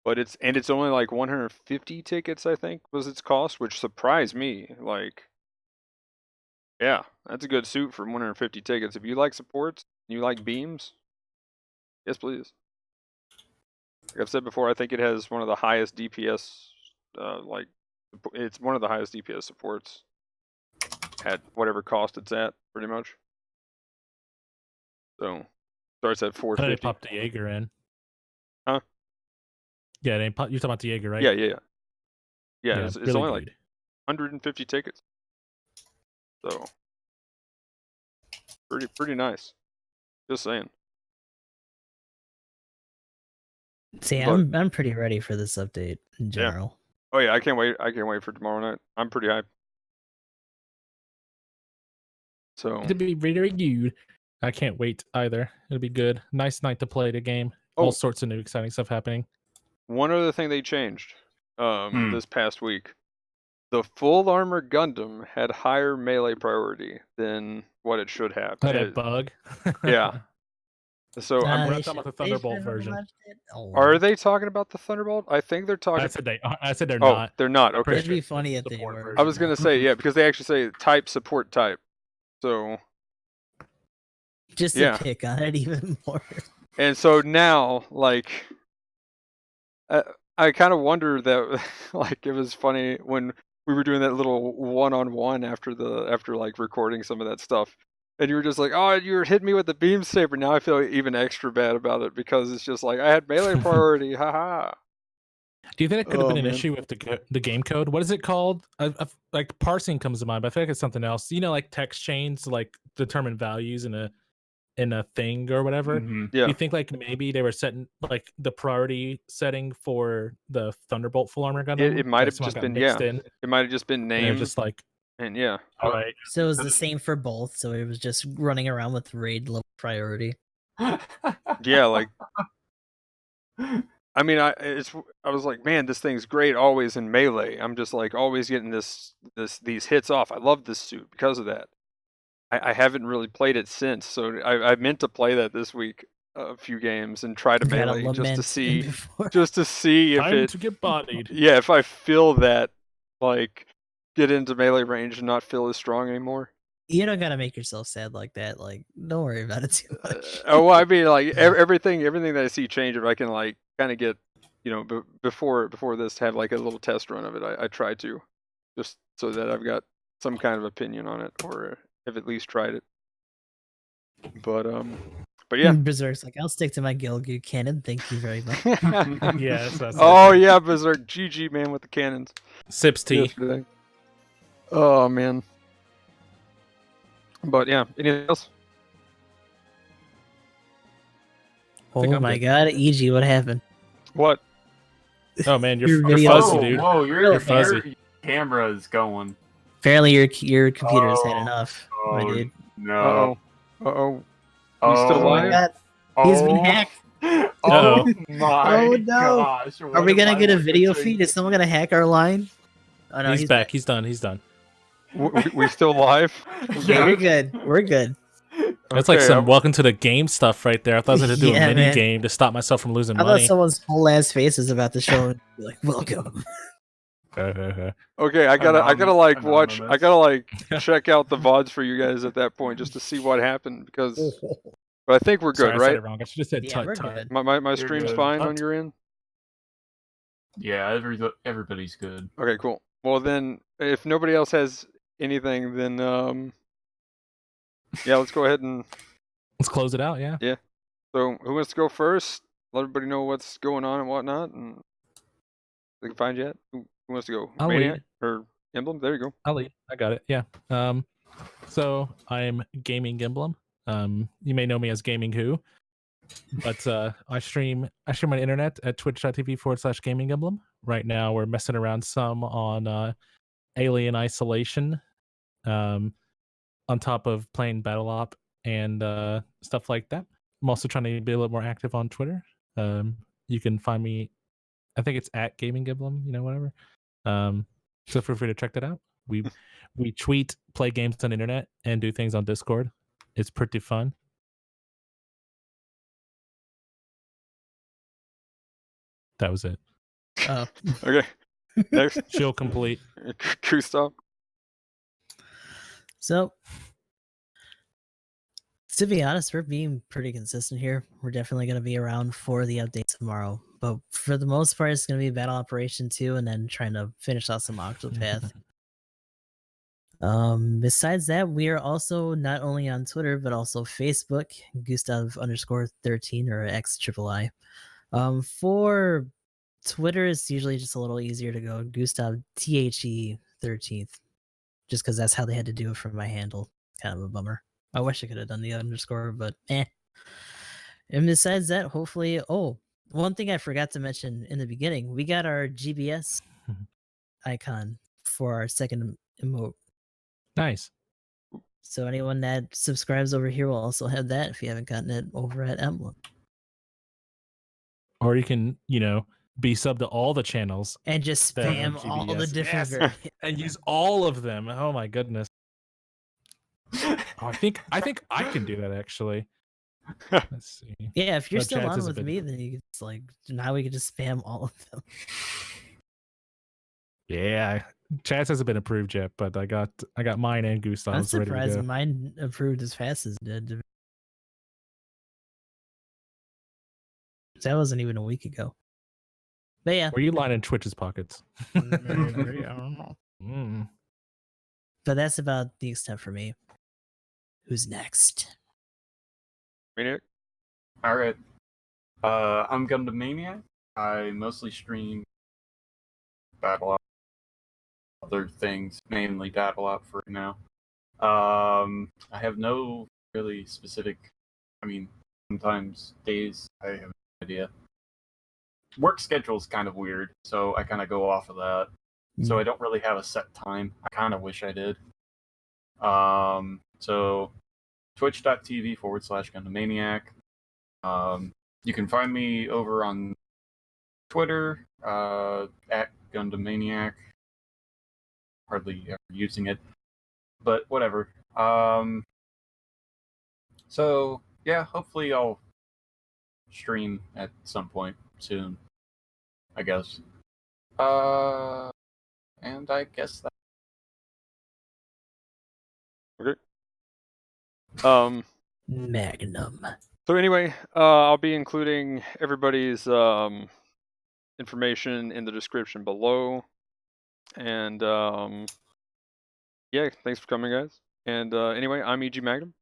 but it's only like 150 tickets, I think, was its cost, which surprised me. Like, yeah, that's a good suit for 150 tickets. If you like supports, you like beams, yes, please. Like I've said before, I think it has one of the highest DPS, it's one of the highest DPS supports at whatever cost it's at, pretty much. So, starts at They 450. popped the Jaeger in. Huh? Yeah, you're talking about the Jaeger, right? Yeah. It's really only like good. 150 tickets. So, pretty nice. Just saying. See, But- I'm pretty ready for this update in general. Oh yeah, I can't wait. I can't wait for tomorrow night. I'm pretty hyped. So, It'll be very good. I can't wait either. It'll be good. Nice night to play the game. Oh. All sorts of new exciting stuff happening. one other thing they changed Hmm. this past week. The full armor Gundam had higher melee priority than what it should have. Had a bug. yeah. So Nah, we're they not talking about the should- they Thunderbolt should have version. left it alone. are they talking about the Thunderbolt? I think they're talking. I said they're oh, not. they're not. I'm Okay. pretty It'd be funny if they Support were. version. I was gonna say yeah, because they actually say type support type. So Just yeah. to pick on it even more. and so now like I kind of wonder that like it was funny when we were doing that little one-on-one after like recording some of that stuff. and you were just like, "Oh, you were hitting me with the beam saber." Now I feel even extra bad about it because it's just like I had melee priority. Haha. Do you think it could have Oh, been an man. issue with the game code? What is it called? Like parsing comes to mind, but I feel like it's something else. You know, like text chains to like determine values in a thing or whatever. Mhm. Yeah. Do you think like maybe they were setting like the priority setting for the Thunderbolt full armor gun? It might have somehow just got been mixed in, It might have just been and they're name, just like, and yeah. all right, So it was the same for both. So it was just running around with raid level priority. Yeah, like I mean, I was like, man, this thing's great always in melee. I'm just like always getting these hits off. I love this suit because of that. I haven't really played it since, so I meant to play that this week a few games and try to Gotta melee just to lament see before. if time it to get bodied. yeah, if I feel that like get into melee range and not feel as strong anymore. You don't gotta make yourself sad like that. Like, don't worry about it too much. Oh, I mean, like everything that I see change, if I can like kind of get, before this, have like a little test run of it. I try to, just so that I've got some kind of opinion on it, or have at least tried it. But yeah. Berserk's like, I'll stick to my Gilgu cannon. Thank you very much. Yeah, that's Oh yeah, Berserk, GG man with the cannons. Sips tea. Yesterday. Oh man. But yeah, anything else? Oh I'm my good. god, EG, what happened? What? Oh man, Your you're video- fuzzy, dude. Whoa, You're fuzzy. your camera is going. Apparently your computer's had Oh, enough, my oh, dude. No. Uh-oh. You still Oh my live? god. He's been hacked. Oh my Oh, no. gosh. Are we gonna get a video feed? Is someone gonna hack our line? Oh no, he's back. He's done. He's done. We still live? Yeah, we're good. We're good. That's like Okay, some welcome to the game stuff right there. I thought I was going to do Yeah, a mini man. game to stop myself from losing I thought money. someone's whole ass face was about to show and be like, welcome. Okay, I gotta like watch. I gotta like check out the VODs for you guys at that point just to see what happened because. But I think we're Sorry, good, I said right? it wrong. I should have said Yeah, tut we're tut. good. My You're stream's good. fine on Tut. your end. Yeah, everybody's good. Okay, cool. Well then, if nobody else has anything, then yeah, let's go ahead and. Let's close it out. Yeah. So who wants to go first? Let everybody know what's going on and whatnot, and they can find you at. Who wants to go? I'll Maniac lead. or Emblem? There you go. I'll lead. I got it. Yeah. So I'm GamingEmblem. You may know me as Gaming Who, but I stream on the internet at twitch.tv/GamingEmblem. Right now we're messing around some on Alien Isolation, on top of playing Battle Op and stuff like that. I'm also trying to be a little more active on Twitter. You can find me, I think it's at GamingEmblem, whatever. So feel free to check that out. We tweet, play games on the internet, and do things on Discord. It's pretty fun. That was it. Oh. Okay. Next, Chill complete. Gustav. So, to be honest, we're being pretty consistent here. We're definitely going to be around for the update tomorrow. But for the most part, it's going to be Battle Operation 2 and then trying to finish out some Octopath. Besides that, we are also not only on Twitter, but also Facebook, Gustav_13 or XIII. For Twitter, it's usually just a little easier to go Gustav THE 13th, just because that's how they had to do it for my handle. Kind of a bummer. I wish I could have done the underscore, but eh. And besides that, hopefully, one thing I forgot to mention in the beginning, we got our GBS icon for our second emote. Nice. So anyone that subscribes over here will also have that if you haven't gotten it over at Emblem. Or you can, be sub to all the channels And just that have spam all the GBS. different Yes. variants. and use all of them. Oh my goodness. I think I can do that actually. Let's see. Yeah, if you're No, still Chad's on is a with bit- me, then you can just now we can just spam all of them. Yeah, Chaz hasn't been approved yet, but I got mine and I'm Gustav's ready to surprised go. mine approved as fast as it did. That wasn't even a week ago. But yeah, Were you lining Twitch's pockets? I don't know. Mm. But that's about the extent for me. Who's next? Maniac? All right. I'm GndmManiac. I mostly stream Battle Out, other things, mainly Battle Out for now. I have no really specific. I mean, sometimes days I have no idea. Work schedule is kind of weird, so I kind of go off of that. So I don't really have a set time. I kind of wish I did. So twitch.tv/GndmManiac. You can find me over on Twitter at GndmManiac. Hardly ever using it, but whatever. So yeah, hopefully I'll stream at some point soon, I guess. And I guess that. Okay. Magnum. So anyway, I'll be including everybody's information in the description below. And yeah, thanks for coming, guys. And anyway, I'm EG Magnum.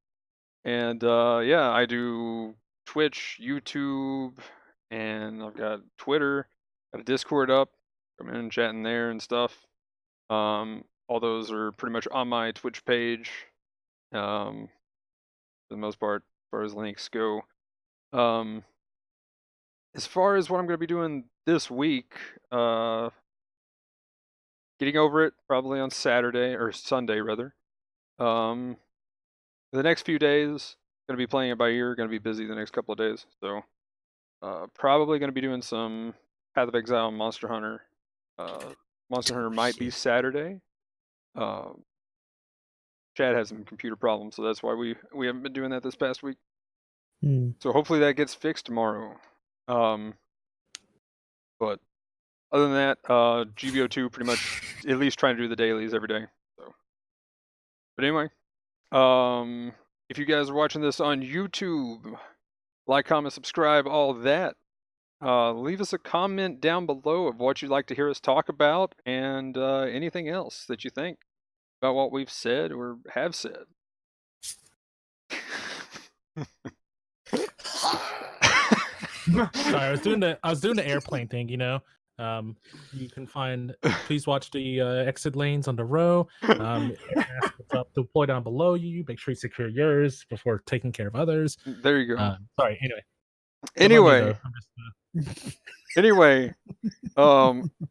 And yeah, I do Twitch, YouTube, and I've got Twitter, got a Discord up. Come in and chatting there and stuff. All those are pretty much on my Twitch page. For the most part, as far as links go. As far as what I'm going to be doing this week, getting over it probably on Saturday or Sunday rather. The next few days, going to be playing it by ear. Going to be busy the next couple of days, so probably going to be doing some Path of Exile and Monster Hunter. Monster Hunter might be Saturday. Chad has some computer problems, so that's why we haven't been doing that this past week. So hopefully that gets fixed tomorrow. But other than that, GBO2 pretty much at least trying to do the dailies every day. So, but anyway, if you guys are watching this on YouTube, like, comment, subscribe, all that. Leave us a comment down below of what you'd like to hear us talk about and anything else that you think about what we've said or have said. Sorry, I was doing the airplane thing, you know. You can please watch the exit lanes on the row. What's up, deploy down below you. Make sure you secure yours before taking care of others. There you go. Sorry. Anyway,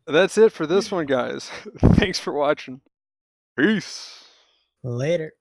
that's it for this one, guys. Thanks for watching. Peace. Later.